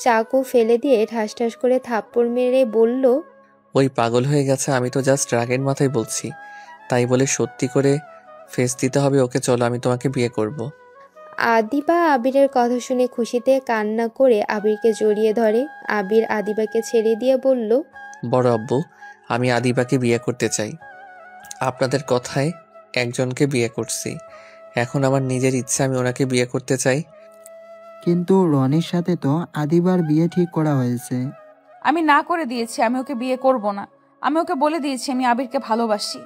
চাকু ফেলে দিয়ে ঠাস ঠাস করে থাপ্পড় মেরে বলল, ওই পাগল হয়ে গেছে, আমি তো জাস্ট রাগের মাথায় বলছি। তাই বলে সত্যি করে ফেস দিতে হবে ওকে? চলো, আমি তোমাকে বিয়ে করব। আদিবা আবিরের কথা শুনে খুশিতে কান্না করে আবিরকে জড়িয়ে ধরে। আবির আদিবাকে ছেড়ে দিয়ে বলল, বড় আব্বু, আমি আদিবাকে বিয়ে করতে চাই। আপনাদের কথায় একজনকে বিয়ে করছি, এখন আমার নিজের ইচ্ছা আমি ওনাকে বিয়ে করতে চাই। কিন্তু রনির সাথে তো আদিবার বিয়ে ঠিক করা হয়েছে। আমি না করে দিয়েছি, আমি ওকে বিয়ে করব না। আমি ওকে বলে দিয়েছি আমি আবিরকে ভালোবাসি।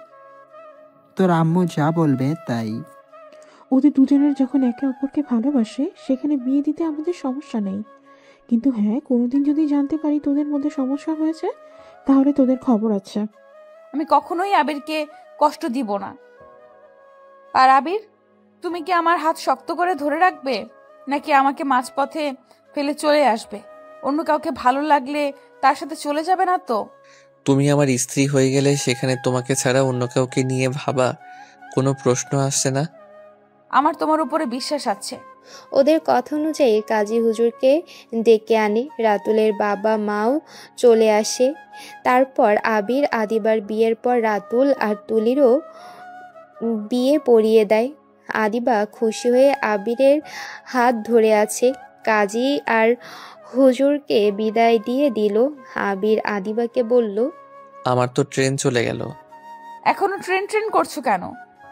তোর আম্মু যা বলবে তাই। ওদের দুজনের যখন একে অপরকে ভালোবাসে, সেখানে বিয়ে দিতে আমাদের সমস্যা নেই। কিন্তু হ্যাঁ, কোনোদিন যদি জানতে পারি তোদের মধ্যে সমস্যা হয়েছে, তাহলে তোদের খবর আছে। আমি কখনোই আবিরকে কষ্ট দিব না। আর আবির, তুমি কি আমার হাত শক্ত করে ধরে রাখবে, নাকি আমাকে মাঝপথে ফেলে চলে আসবে? অন্য কাউকে ভালো লাগলে তার সাথে চলে যাবে না তো? তুমি আমার স্ত্রী হয়ে গেলে সেখানে তোমাকে ছাড়া অন্য কাউকে নিয়ে ভাবা কোনো প্রশ্ন আসছে না। আমার তোমার উপরে বিশ্বাস আছে। ওদের কথা অনুযায়ী কাজী হুজুরকে ডেকে আনে। রাতুলের বাবা মাও চলে আসে। তারপর আবির আদিবার বিয়ের পর রাতুল আর তুলিরও বিয়ে পড়িয়ে দেয়। আদিবা খুশি হয়ে আবিরের হাত ধরে আছে। কাজী আর হুজুরকে বিদায় দিয়ে দিল। আবির আদিবাকে বলল, আমার তো ট্রেন চলে গেল। এখনো ট্রেন ট্রেন করছো কেন?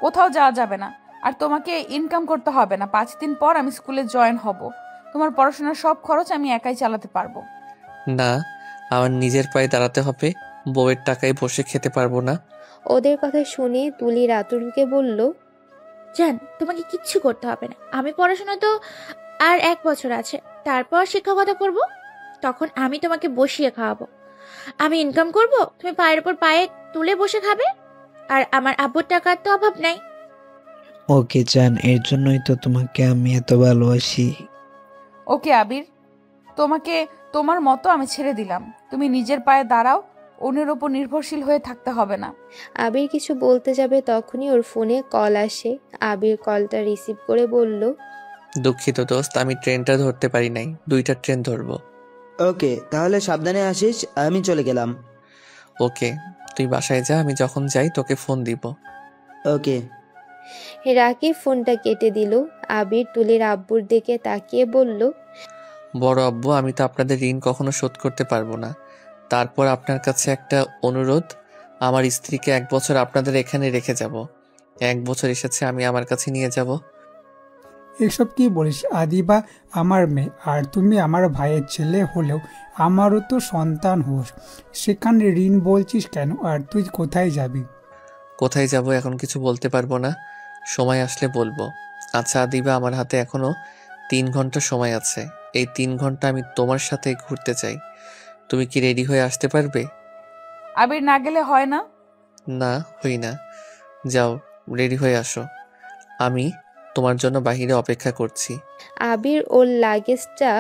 কোথাও যাওয়া যাবে না, আর তোমাকে ইনকাম করতে হবে না। 5 দিন পর আমি স্কুলে জয়েন হব। তোমার পড়াশোনার সব খরচ আমি একাই চালাতে পারবো। না, আমার নিজের পায়ে দাঁড়াতে হবে। বউয়ের টাকায় বসে খেতে পারবো না। ওদের কথা শুনে তুলি রাতুলকে বলল, জান, তোমাকে কিচ্ছু করতে হবে না। আমি পড়াশোনা তো আর 1 বছর আছে, তারপর শিক্ষকতা করব। তখন আমি তোমাকে বসিয়ে খাওয়াবো। আমি ইনকাম করব, তুমি পায়ের উপর পায়ে তুলে বসে খাবে। আর আমার আব্বুর টাকার তো অভাব নাই। ওকে জান, এর জন্যই তো তোমাকে আমি এত ভালোবাসি। ওকে আবির, তোমাকে তোমার মতো আমি ছেড়ে দিলাম। তুমি নিজের পায়ে দাঁড়াও, অন্যের ওপর নির্ভরশীল হয়ে থাকতে হবে না। আবির কিছু বলতে যাবে তখনই ওর ফোনে কল আসে। আবির কলটা রিসিভ করে বলল, দুঃখিত দোস্ত, আমি ট্রেনটা ধরতে পারি নাই। 2টা ট্রেন ধরবো। ওকে, তাহলে সাবধানে আসিস, আমি চলে গেলাম। ওকে, তুই বাসায় যা, আমি যখন যাই তোকে ফোন দিব। ওকে। রাকিব ফোনটা কেটে দিল। আবির তুলির আব্বুর দিকে তাকিয়ে বলল, বড় আব্বু, আমি তো আপনাদের ঋণ কখনো শোধ করতে পারবো না। তারপর আপনার কাছে একটা অনুরোধ, আমার স্ত্রীকে 1 বছর আপনাদের এখানে রেখে যাব। 1 বছর এসেছে, আমি আমার কাছে নিয়ে যাব। এসব কি বলিস? আদিবা আমার মেয়ে, আর তুমি আমার ভাইয়ের ছেলে হলেও আমারও তো সন্তান হোস। সেখানে ঋণ বলছিস কেন? আর তুই কোথায় যাবি? কোথায় যাব এখন কিছু বলতে পারবো না, সময় আসলে বলবো। আচ্ছা আদিবা, আমার হাতে এখনো 3 ঘন্টা সময় আছে। এই 3 ঘন্টা আমি তোমার সাথে ঘুরতে চাই। তুমি কি রেডি হয়ে আসতে পারবে? আবির, না গেলে হয় না? না, হই না। যাও, রেডি হয়ে আসো। আমি তোমার জন্য বাহিরে অপেক্ষা করছি। আবির ওর লাগেজটা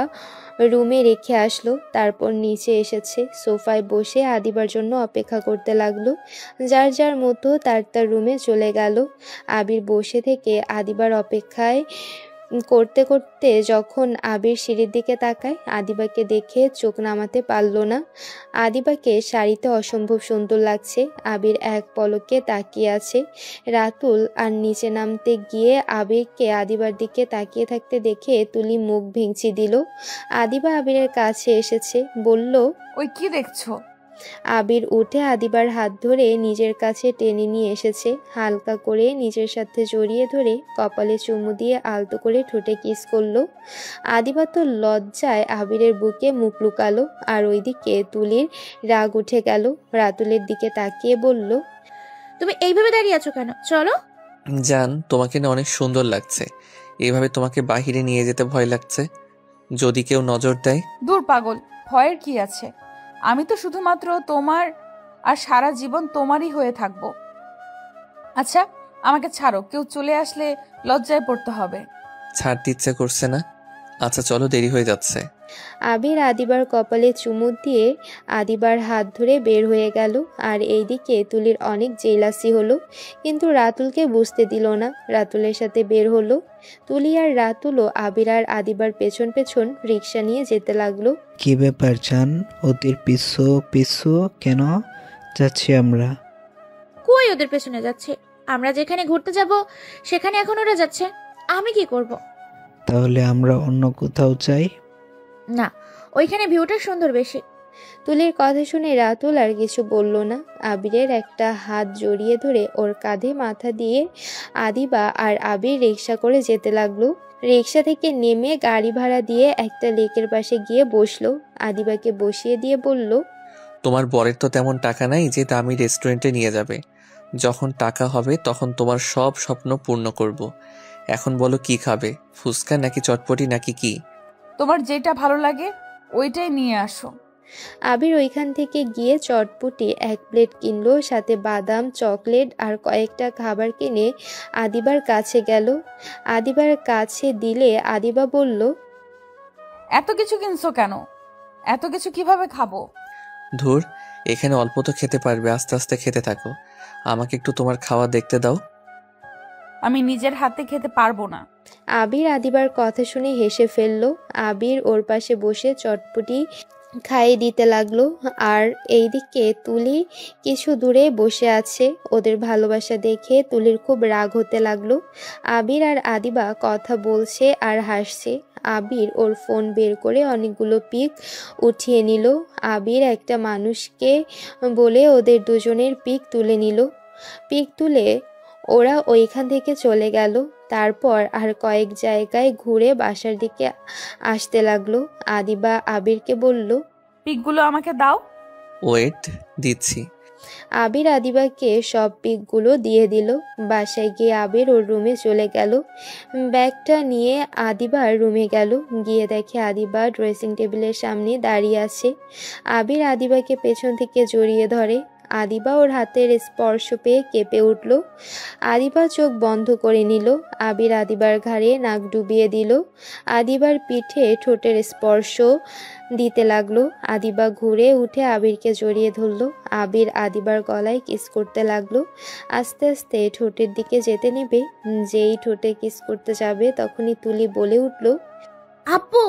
রুমে রেখে আসলো। তারপর নিচে এসেছে, সোফায় বসে আদিবার জন্য অপেক্ষা করতে লাগলো। যার যার মতো তার তার রুমে চলে গেল। আবির বসে থেকে আদিবার অপেক্ষায় করতে করতে যখন আবির সিঁড়ির দিকে তাকায়, আদিবাকে দেখে চোখ নামাতে পারল না। আদিবাকে শাড়িতে অসম্ভব সুন্দর লাগছে। আবির এক পলকে তাকিয়ে আছে। রাতুল আর নিচে নামতে গিয়ে আবিরকে আদিবার দিকে তাকিয়ে থাকতে দেখে তুলি মুখ ভেঙচি দিল। আদিবা আবিরের কাছে এসেছে, বলল, ওই কি দেখছো? আবির উঠে আদিবার হাত ধরে নিজের কাছে টেনে নিয়ে এসেছে। হালকা করে নিজের সাথে জড়িয়ে ধরে কপালে চুমু দিয়ে আলতো করে ঠোঁটে কিস করলো। আদিবা তো লজ্জায় আবিরের বুকে মুখ লুকালো। আর ওইদিকে তুলির রাগ উঠে গেল। রাতুলের দিকে তাকিয়ে বলল, তুমি এইভাবে দাঁড়িয়ে আছো কেন? চলো। জান, তোমাকে না অনেক সুন্দর লাগছে। এইভাবে তোমাকে বাহিরে নিয়ে যেতে ভয় লাগছে, যদি কেউ নজর দেয়। দূর পাগল, ভয়ের কি আছে? আমি তো শুধুমাত্র তোমার, আর সারা জীবন তোমারই হয়ে থাকবো। আচ্ছা, আমাকে ছাড়ো। কেউ চলে আসলে লজ্জায় পড়তে হবে। ছাড়তে ইচ্ছে করছে না। আচ্ছা চলো, দেরি হয়ে যাচ্ছে। আবির আদিবার কপালে চুমু দিয়ে আদিবার হাত ধরে বের হয়ে গেল। আর এইদিকে তুলির অনেক জেলাসি হলো, কিন্তু রাতুলকে বুঝতে দিল না। রাতুলের সাথে বের হলো। তুলি আর রাতুলও আবির আর আদিবার পেছন পেছন রিক্সা নিয়ে যেতে লাগলো। কি ব্যাপার জান, ওদের পিছু পিছু কেন যাচ্ছি আমরা? কই ওদের পেছনে যাচ্ছে? আমরা যেখানে ঘুরতে যাব সেখানে এখন ওরা যাচ্ছে। আমি কি করব? তাহলে আমরা অন্য কোথাও যাই। না, ওইখানে ভিউটা সুন্দর বেশি। তুলির কথা শুনে রাতুল আর কিছু বলল না। আবিরের একটা হাত জড়িয়ে ধরে ওর কাঁধে মাথা দিয়ে আদিবা আর আবির রিক্সা করে যেতে লাগলো। রিক্সা থেকে নেমে গাড়ি ভাড়া দিয়ে একটা লেকের পাশে গিয়ে বসলো। আদিবাকে বসিয়ে দিয়ে বলল, তোমার বরের তো তেমন টাকা নাই যে দামি রেস্টুরেন্টে নিয়ে যাবে। যখন টাকা হবে তখন তোমার সব স্বপ্ন পূর্ণ করব। এখন বলো কি খাবে? ফুচকা নাকি চটপটি নাকি কি? তোমার যেটা ভালো লাগে ওইটাই নিয়ে আসো। আবির ওইখান থেকে গিয়ে চটপটি 1 প্লেট কিনলো, সাথে বাদাম, চকলেট আর কয়েকটা খাবার কিনে আদিবার কাছে গেল। আদিবার কাছে দিলে আদিবা বলল, এত কিছু কিনছো কেন? এত কিছু কিভাবে খাবো? ধুর, এখানে অল্প তো খেতে পারবে, আস্তে আস্তে খেতে থাকো। আমাকে একটু তোমার খাওয়া দেখতে দাও। আমি নিজের হাতে খেতে পারবো না। আবির আদিবার কথা শুনে হেসে ফেলল। আবির ওর পাশে বসে চটপটি খাইয়ে দিতে লাগলো। আর এইদিকে তুলি কিছু দূরে বসে আছে। ওদের ভালোবাসা দেখে তুলির খুব রাগ হতে লাগলো। আবির আর আদিবা কথা বলছে আর হাসছে। আবির ওর ফোন বের করে অনেকগুলো পিক উঠিয়ে নিল। আবির একটা মানুষকে বলে ওদের দুজনের পিক তুলে নিল। পিক তুলে ওরা ওইখান থেকে চলে গেল। তারপর আর কয়েক জায়গায় ঘুরে বাসার দিকে আসতে লাগলো। আদিবা আবিরকে বলল, পিকগুলো আমাকে দাও। ওয়েট, দিচ্ছি। আবির আদিবাকে সব পিকগুলো দিয়ে দিল। বাসায় গিয়ে আবির ওর রুমে চলে গেল। ব্যাগটা নিয়ে আদিবার রুমে গেল। গিয়ে দেখে আদিবা ড্রেসিং টেবিলের সামনে দাঁড়িয়ে আছে। আবির আদিবাকে পেছন থেকে জড়িয়ে ধরে। আদিবা ওর হাতের স্পর্শ পেয়ে কেঁপে উঠল। আদিবা চোখ বন্ধ করে নিল। আবির আদিবার ঘাড়ে নাক ডুবিয়ে দিল। আদিবার পিঠে ঠোঁটের স্পর্শ দিতে লাগলো। আদিবা ঘুরে উঠে আবিরকে জড়িয়ে ধরল। আবির আদিবার গলায় কিস করতে লাগলো। আস্তে আস্তে ঠোঁটের দিকে যেতে নেবে। যেই ঠোঁটে কিস করতে যাবে তখনই তুলি বলে উঠল, আপু।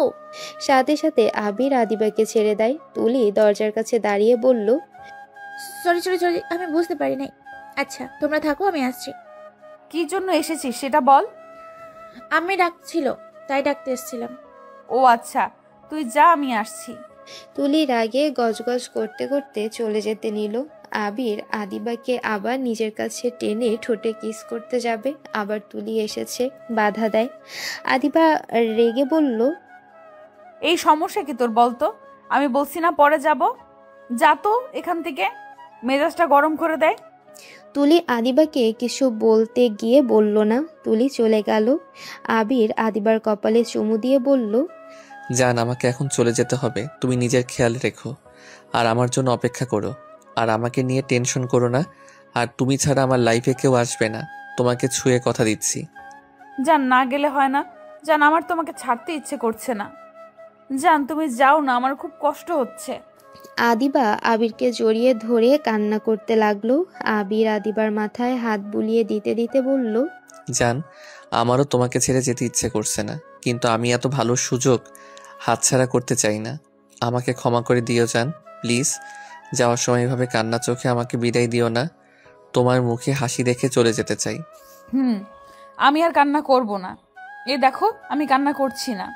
সাথে সাথে আবির আদিবাকে ছেড়ে দেয়। তুলি দরজার কাছে দাঁড়িয়ে বলল, সরি সরি সরি, আমি বুঝতে পারি নাই। আচ্ছা তোমরা থাকো, আমি আসছি। কি জন্য এসেছিস সেটা বল। আমি ডাকছিল, তাই ডাকতে এসেছিলাম। ও আচ্ছা, তুই যা, আমি আসছি। তুলি রাগে গজগজ করতে করতে চলে যেতে নিল। আবির আদিবাকে আবার নিজের কাছে টেনে ঠোঁটে কিস করতে যাবে, আবার তুলি এসেছে, বাধা দেয়। আদিবা রেগে বলল, এই সমস্যা কি তোর বলতো? আমি বলছি না পরে যাব। যা তো এখান থেকে, মেজাজটা গরম করে দেয়। তুলি আদিবাকে কিছু বলতে গিয়ে বলল না। তুলি চলে গেল। আবির আদিবার কপালে চুমু দিয়ে বলল, জান, আমাকে এখন চলে যেতে হবে। তুমি নিজের খেয়াল রেখো আর আমার জন্য অপেক্ষা করো। আর আমাকে নিয়ে টেনশন করো না। আর তুমি ছাড়া আমার লাইফে কেউ আসবে না, তোমাকে ছুঁয়ে কথা দিচ্ছি। জান, না গেলে হয় না। জান, আমার তোমাকে ছাড়তে ইচ্ছে করছে না। জান, তুমি যাও না, আমার খুব কষ্ট হচ্ছে। আদিবা আবিরকে জড়িয়ে ধরে কান্না করতে লাগলো। আবির আদিবার মাথায় হাত বুলিয়ে দিতে দিতে বলল, জান, আমারও তোমাকে ছেড়ে যেতে ইচ্ছে করছে না, কিন্তু আমি এত ভালো সুযোগ হাতছাড়া করতে চাই না। আমাকে ক্ষমা করে দিও জান, প্লিজ। যাওয়ার সময় এভাবে কান্না চোখে আমাকে বিদায় দিও না। তোমার মুখে হাসি দেখে চলে যেতে চাই। আমি আর কান্না করব না। এ দেখো, আমি কান্না করছি না।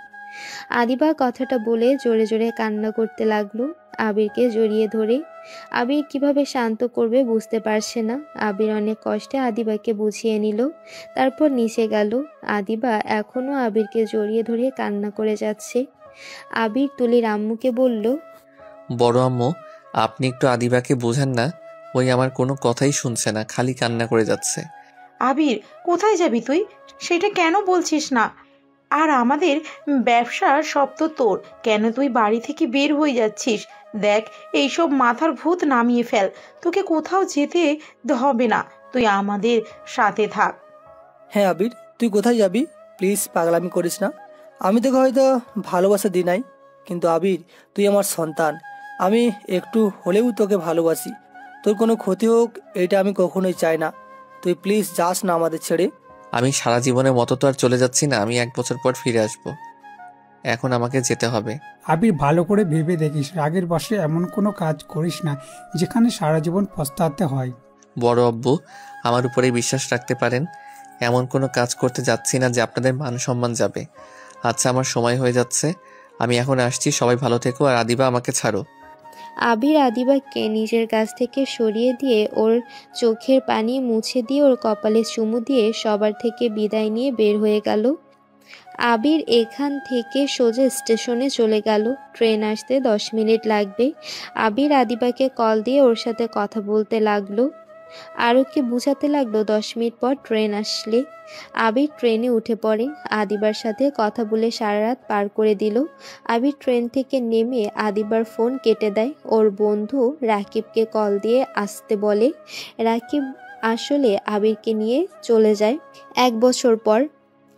আদিবা কথাটা বলে জোরে জোরে কান্না করতে লাগলো আবিরকে জড়িয়ে ধরে। আবির কিভাবে শান্ত করবে বুঝতে পারছে না। আবির অনেক কষ্টে আদিবাকে বুঝিয়ে নিল, তারপর নিচে গেল। আদিবা এখনো আবিরকে জড়িয়ে ধরে কান্না করে যাচ্ছে। আবির তুলির আম্মুকে বলল, বড় আম্মু, আপনি একটু আদিবাকে বোঝান না। ওই আমার কোনো কথাই শুনছে না, খালি কান্না করে যাচ্ছে। আবির, কোথায় যাবি তুই? সেটা কেন বলছিস না? আর আমাদের ব্যবসা সব তো তোর, কেন তুই বাড়ি থেকে বের হয়ে যাচ্ছিস? দেখ, এইসব মাথার ভূত নামিয়ে ফেল। তোকে কোথাও যেতে হবে না, তুই আমাদের সাথে থাক। হ্যাঁ আবির, তুই কোথায় যাবি? প্লিজ পাগলামি করিস না। আমি তোকে হয়তো ভালোবাসা দিই নাই, কিন্তু আবির, তুই আমার সন্তান। আমি একটু হলেও তোকে ভালোবাসি। তোর কোনো ক্ষতি হোক এটা আমি কখনোই চাই না। তুই প্লিজ যাস না আমাদের ছেড়ে। আমি সারা জীবনের মতো তো আর চলে যাচ্ছি না। আমি 1 বছর পর ফিরে আসব। এখন আমাকে যেতে হবে। আবির, ভালো করে ভেবে দেখিস, রাগের বশে এমন কোনো কাজ করিস না যেখানে সারা জীবন পস্তাতে হয়। বড় আব্বু, আমার উপরে বিশ্বাস রাখতে পারেন। এমন কোনো কাজ করতে যাচ্ছি না যে আপনাদের মান সম্মান যাবে। আচ্ছা, আমার সময় হয়ে যাচ্ছে, আমি এখন আসছি। সবাই ভালো থেকো। আর আদিবা, আমাকে ছাড়ো। আবির আদিবাকে নিজের কাছ থেকে সরিয়ে দিয়ে ওর চোখের পানি মুছে দিয়ে ওর কপালে চুমু দিয়ে সবার থেকে বিদায় নিয়ে বের হয়ে গেল। আবির এখান থেকে সোজা স্টেশনে চলে গেল। ট্রেন আসতে 10 মিনিট লাগবে। আবির আদিবাকে কল দিয়ে ওর সাথে কথা বলতে লাগলো। আরুকে বুঝাতে লাগলো 10 মিনিট পর ট্রেন আসলে। আবির ট্রেনে উঠে পড়ে। আদিবার সাথে কথা বলে সারা রাত পার করে দিল। আবির ট্রেন থেকে নেমে আদিবার ফোন কেটে দেয়। ওর বন্ধু রাকিবকে কল দিয়ে আসতে বলে। রাকিব আসলে আবিরকে নিয়ে চলে যায়। 1 বছর পর।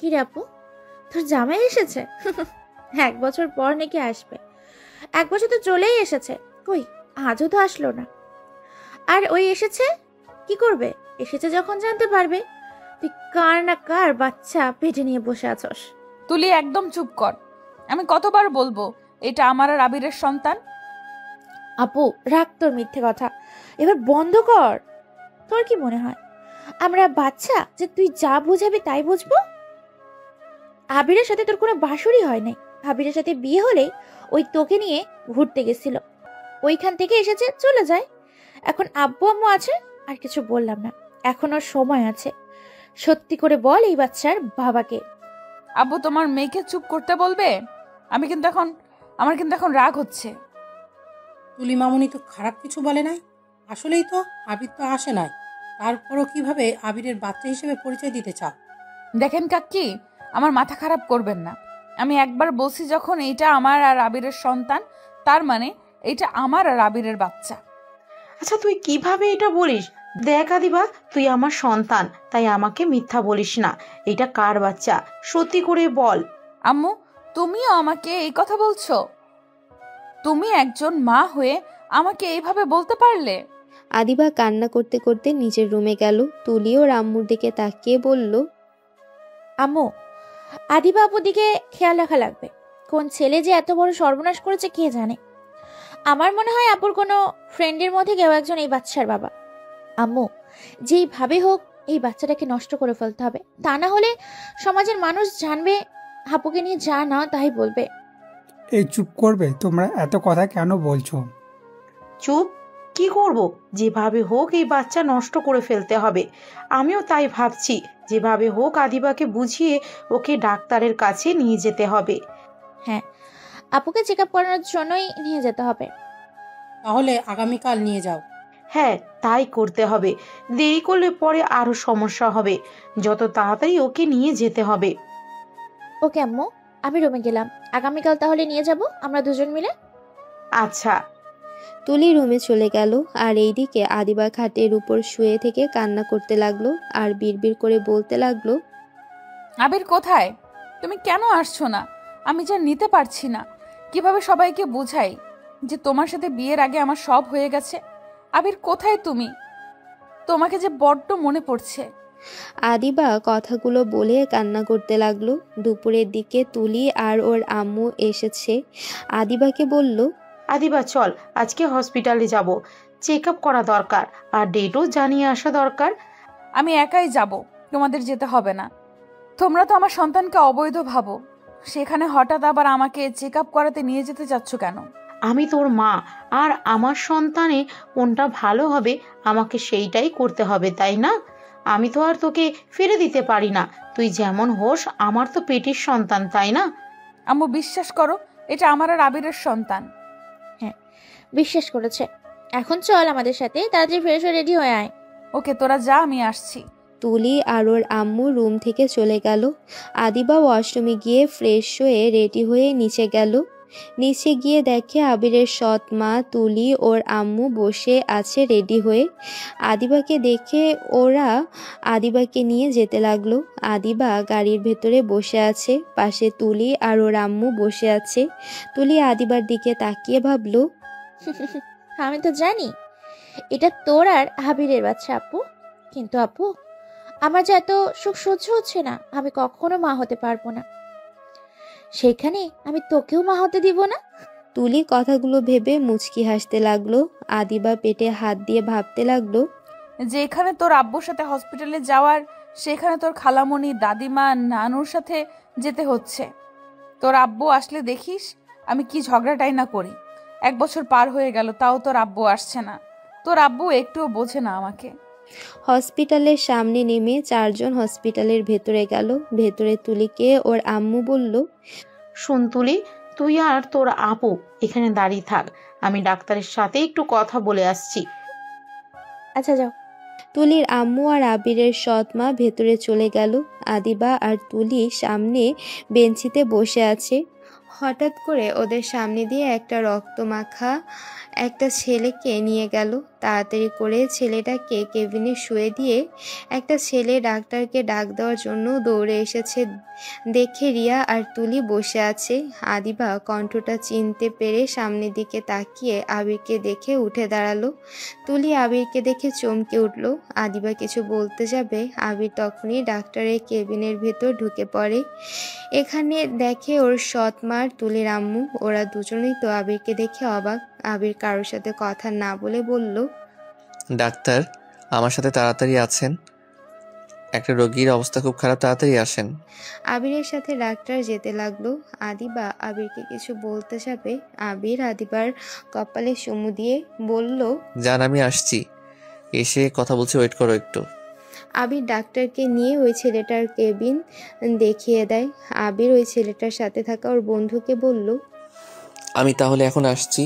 কি রে আপু, তোর জামাই এসেছে? 1 বছর পর নাকি আসবে? 1 বছর তো চলেই এসেছে, কই আজও তো আসলো না। আর ওই এসেছে কি করবে? এসেছে যখন জানতে পারবে তুই কার না কার বাচ্চা পেটে নিয়ে বসে আছস। তুলি একদম চুপ কর। আমি কতবার বলবো এটা আমার আর আবিরের সন্তান? আপু রাখ তোর মিথ্যে কথা, এবার বন্ধ কর। তোর কি মনে হয় আমরা বাচ্চা যে তুই যা বুঝাবি তাই বুঝবো? আবিরের সাথে তোর কোনো বাসুরই হয় নাই। আবিরের সাথে বিয়ে হলে ওই তোকে নিয়ে ঘুরতে গেছিল, ওইখান থেকে এসেছে চলে যায়। এখন আব্বু আম্মু আছে, আর কিছু বললাম না, এখনো সময় আছে। সত্যি করে বল এই বাচ্চার বাবাকে। আব্বু তোমার মেয়েকে চুপ করতে বলবে? আমার কিন্তু এখন রাগ হচ্ছে। তুলি মামুনি তো খারাপ কিছু বলে নাই। আসলেই তো আবির তো আসে নাই, তারপরও কিভাবে আবিরের বাচ্চা হিসেবে পরিচয় দিতে চাও? দেখেন কাকি, আমার মাথা খারাপ করবেন না। আমি একবার বলছি যখন এইটা আমার আর আবিরের সন্তান, তার মানে এইটা আমার আর আবিরের বাচ্চা। আচ্ছা তুই কিভাবে এটা বলিস? দেখ আদিবা, তুই আমার সন্তান, তাই আমাকে মিথ্যা বলিস না। এটা কার বাচ্চা সত্যি করে বল। আম্মু, তুমিও আমাকে এই কথা বলছো? তুমি একজন মা হয়ে আমাকে এইভাবে বলতে পারলে? আদিবা কান্না করতে করতে নিজের রুমে গেল। তুলি ওর আম্মুর দিকে তাকিয়ে বলল, আম্মু, আদিবা আপুর দিকে খেয়াল রাখা লাগবে। কোন ছেলে যে এত বড় সর্বনাশ করেছে কে জানে। আমার মনে হয় আপুর কোনো ফ্রেন্ডের মধ্যে কেউ একজন এই বাচ্চার বাবা। আম্মু, যেইভাবে হোক এই বাচ্চাটাকে নষ্ট করে ফেলতে হবে, তা না হলে সমাজের মানুষ জানবে আপুকে নিয়ে যা না তাই বলবে। এই চুপ করবে? তোমরা এত কথা কেন বলছো? চুপ কি করব? যেভাবে হোক এই বাচ্চা নষ্ট করে ফেলতে হবে। আমিও তাই ভাবছি, যেভাবে হোক আদিবাকে বুঝিয়ে ওকে ডাক্তারের কাছে নিয়ে যেতে হবে। হ্যাঁ, আপুকে চেক আপ করানোর জন্যই নিয়ে যেতে হবে। তাহলে আগামীকাল নিয়ে যাও। হ্যাঁ, তাই করতে হবে। দেরি করলে পরে আরো সমস্যা হবে। যত তাড়াতাড়ি ওকে নিয়ে যেতে হবে। ওকে আম্মু, আমি রুমে গেলাম। আগামীকাল তাহলে নিয়ে যাব আমরা দুজন মিলে। আচ্ছা। তুলি রুমে চলে গেল। আর এইদিকে আদিবা খাটের উপর শুয়ে থেকে কান্না করতে লাগলো আর বিড়বিড় করে বলতে লাগলো, আবির কোথায়? তুমি কেন আসছো না? আমি যা নিতে পারছি না। কিভাবে সবাইকে বোঝাই যে তোমার সাথে বিয়ের আগে আমার সব হয়ে গেছে? আবির কোথায় তুমি? তোমাকে যে বড্ড মনে পড়ছে। আদিবা কথাগুলো বলে কান্না করতে লাগলো। দুপুরের দিকে তুলি আর ওর আম্মু এসেছে। আদিবাকে বলল, আদিবা চল, আজকে হসপিটালে যাব, চেক আপ করা দরকার, আর ডেটও জানিয়ে আসা দরকার। আমি একাই যাব, তোমাদের যেতে হবে না। তোমরা তো আমার সন্তানকে অবৈধ ভাবো, সেখানে হঠাৎ আবার আমাকে চেক আপ করাতে নিয়ে যেতে চাচ্ছ কেন? আমি তোর মা, আর আমার সন্তানে কোনটা ভালো হবে আমাকে সেইটাই করতে হবে, তাই না? আমি তো আর তোকে ফিরে দিতে পারি না। তুই যেমন হোস আমার তো পেটের সন্তান, তাই না? আম্মু বিশ্বাস করো, এটা আমার আর আবিরের সন্তান। হ্যাঁ, বিশ্বাস করেছে। এখন চল আমাদের সাথে, তাড়াতাড়ি ফ্রেশ হয়ে রেডি হয়ে আয়। ওকে, তোরা যা, আমি আসছি। তুলি আর ওর আম্মু রুম থেকে চলে গেল। আদিবা ওয়াশরুমে গিয়ে ফ্রেশ হয়ে রেডি হয়ে নিচে গেল। নিচে গিয়ে দেখে আবিরের সৎ মা তুলি ওর আম্মু বসে আছে রেডি হয়ে। আদিবাকে দেখে ওরা আদিবাকে নিয়ে যেতে লাগলো। আদিবা গাড়ির ভেতরে বসে আছে, পাশে তুলি আর ওর আম্মু বসে আছে। তুলি আদিবার দিকে তাকিয়ে ভাবলো, আমি তো জানি এটা তোর আর আবিরের বাচ্চা আপু, কিন্তু আপু আমার যে এত সুখ সহ্য হচ্ছে না, আমি কখনো মা হতে পারবো না। সেখানে আমি তোকেও মা হতে দিব না। তুলি কথাগুলো ভেবে মুচকি হাসতে লাগলো। আদিবা পেটে হাত দিয়ে ভাবতে লাগলো, যেখানে তোর আব্বুর সাথে হসপিটালে যাওয়ার, সেখানে তোর খালামণি, দাদিমা, নানুর সাথে যেতে হচ্ছে। তোর আব্বু আসলে দেখিস আমি কি ঝগড়াটাই না করি। 1 বছর পার হয়ে গেল, তাও তোর আব্বু আসছে না। তোর আব্বু একটুও বোঝে না আমাকে। হসপিটালের সামনে নেমে 4 জন হসপিটালের ভেতরে গেল। ভেতরে তুলিকে ওর আম্মু বলল, শোন তুলি, তুই আর তোর আপু এখানে দাঁড়িয়ে থাক, আমি ডাক্তারের সাথে একটু কথা বলে আসছি। আচ্ছা যাও। তুলির আম্মু আর আবিরের সৎ মা ভেতরে চলে গেল। আদিবা আর তুলি সামনে বেঞ্চিতে বসে আছে। হঠাৎ করে ওদের সামনে দিয়ে একটা রক্তমাখা একটা ছেলেকে নিয়ে গেল। তাড়াতাড়ি করে ছেলেটাকে কেবিনে শুয়ে দিয়ে একটা ছেলে ডাক্তারকে ডাক দেওয়ার জন্য দৌড়ে এসেছে। দেখে রিয়া আর তুলি বসে আছে। আদিবা কণ্ঠটা চিনতে পেরে সামনের দিকে তাকিয়ে আবিরকে দেখে উঠে দাঁড়ালো। তুলি আবিরকে দেখে চমকে উঠল। আদিবা কিছু বলতে যাবে, আবির তখনই ডাক্তারের কেবিনের ভেতর ঢুকে পড়ে। এখানে দেখে ওর সৎ মার তুলির আম্মু। ওরা দুজনেই তো আবিরকে দেখে অবাক। আবির কারোর সাথে কথা না বলে বলল, ডাক্তার আমার সাথে তাড়াতাড়ি আছেন, একটা রোগীর অবস্থা খুব খারাপ, তাড়াতাড়ি আসেন। আবিরের সাথে ডাক্তার যেতে লাগলো। আদিবা আবিরকে কিছু বলতে যাবে, আবির আদিবার কপালে চুমু দিয়ে বলল, যান আমি আসছি, এসে কথা বলছি, ওয়েট করো একটু। আবির ডাক্তারকে নিয়ে ওই ছেলেটার কেবিন দেখিয়ে দেয়। আবির ওই ছেলেটার সাথে থাকা ওর বন্ধুকে বলল, আমি তাহলে এখন আসছি,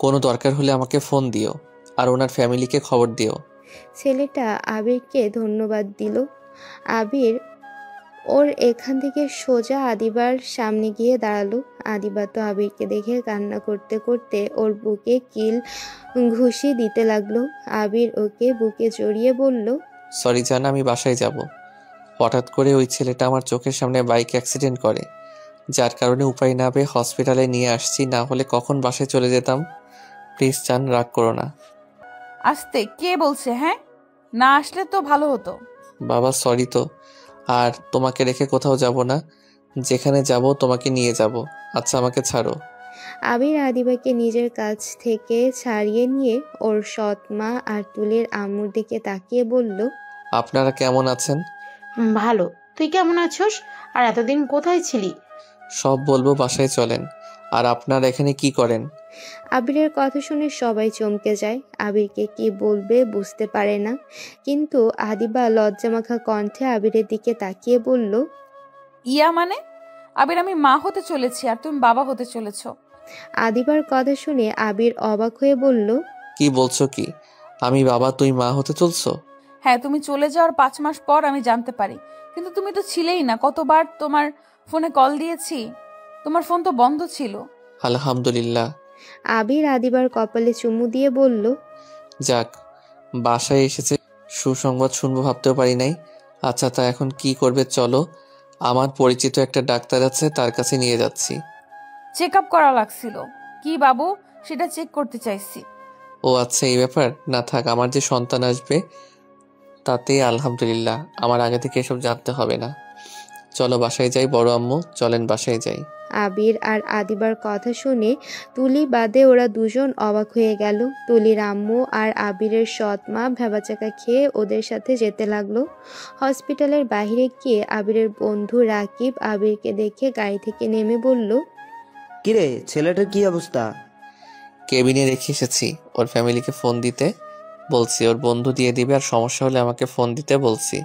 কোনো দরকার হলে আমাকে ফোন দিও আর ওনার ফ্যামিলিকে খবর দিও। ছেলেটা আবিরকে ধন্যবাদ দিল। আবির ওর এখান থেকে সোজা আদিবার সামনে গিয়ে দাঁড়ালো। আদিবা তো আবিরকে দেখে কান্না করতে করতে ওর বুকে কিল ঘুষি দিতে লাগলো। আবির ওকে বুকে জড়িয়ে বলল, সরি জান, আমি বাসায় যাব। হঠাৎ করে ওই ছেলেটা আমার চোখের সামনে বাইক অ্যাক্সিডেন্ট করে, যার কারণে উপায় না পেয়ে হসপিটালে নিয়ে আসছি, না হলে কখন বাসায় চলে যেতাম। প্লিজ জান, রাগ করো না। আসতে কে বলছে? হ্যাঁ, না আসলে তো ভালো হতো। বাবা সরি তো, আর তোমাকে রেখে কোথাও যাব না, যেখানে যাব তোমাকে নিয়ে যাব। আচ্ছা আমাকে ছাড়ো। আবির আদিবাকে নিজের কাছ থেকে ছাড়িয়ে নিয়ে ওর সৎ মা আর তুলির আম্মুর দিকে তাকিয়ে বলল, আপনারা কেমন আছেন? ভালো, তুই কেমন আছোস? আর এতদিন কোথায় ছিলি? সব বলবো, বাসায় চলেন। আর আপনারা এখানে কি করেন? আবিরের কথা শুনে সবাই চমকে যায়। আবিরকে কি বলবে বুঝতে পারে না, কিন্তু আদিবা লজ্জামাখা কণ্ঠে আবিরের দিকে তাকিয়ে বলল, ইয়া মানে? আবির, আমি মা হতে চলেছি আর তুমি বাবা হতে চলেছ। আদিবার কথা শুনে আবির অবাক হয়ে বলল, কি বলছো কি? আমি বাবা, তুই মা হতে চলছো? হ্যাঁ, তুমি চলে যাওয়ার 5 মাস পর আমি জানতে পারি, কিন্তু তুমি তো ছিলেই না। কতবার তোমার ফোনে কল দিয়েছি, তোমার ফোন তো বন্ধ ছিল। আলহামদুলিল্লাহ। আবির আদিবার কপালে চুমু দিয়ে বলল, যাক, বাসায় এসেছে, সুসংবাদ শুনবো ভাবতেও পারি নাই। আচ্ছা তা এখন কি করবে চলো, আমার পরিচিত একটা ডাক্তার আছে, তার কাছে নিয়ে যাচ্ছি। চেক আপ করা লাগছিল। কি বাবু, সেটা চেক করতে চাইছি। ও আচ্ছা এই ব্যাপার, না থাক, আমার যে সন্তান আসবে তাতে আলহামদুলিল্লাহ, আমার আগে থেকে এসব জানতে হবে না। চলো বাসায় যাই, বড় আম্মু চলেন বাসায় যাই। আবির আর আদিবার কথা শুনে তুলি বাদে ওরা দুজন অবাক হয়ে গেল। তুলির আম্মু আর আবিরের সৎ মা ভেবাচাকা খেয়ে ওদের সাথে যেতে লাগলো। হসপিটালের বাইরে গিয়ে আবিরের বন্ধু রাকিব আবিরকে দেখে গাড়ি থেকে নেমে বলল, কিরে ছেলেটার কি অবস্থা? কেবিনে রেখে এসেছি, ওর ফ্যামিলিকে ফোন দিতে বলছি, ওর বন্ধু দিয়ে দিবে, আর সমস্যা হলে আমাকে ফোন দিতে বলছি।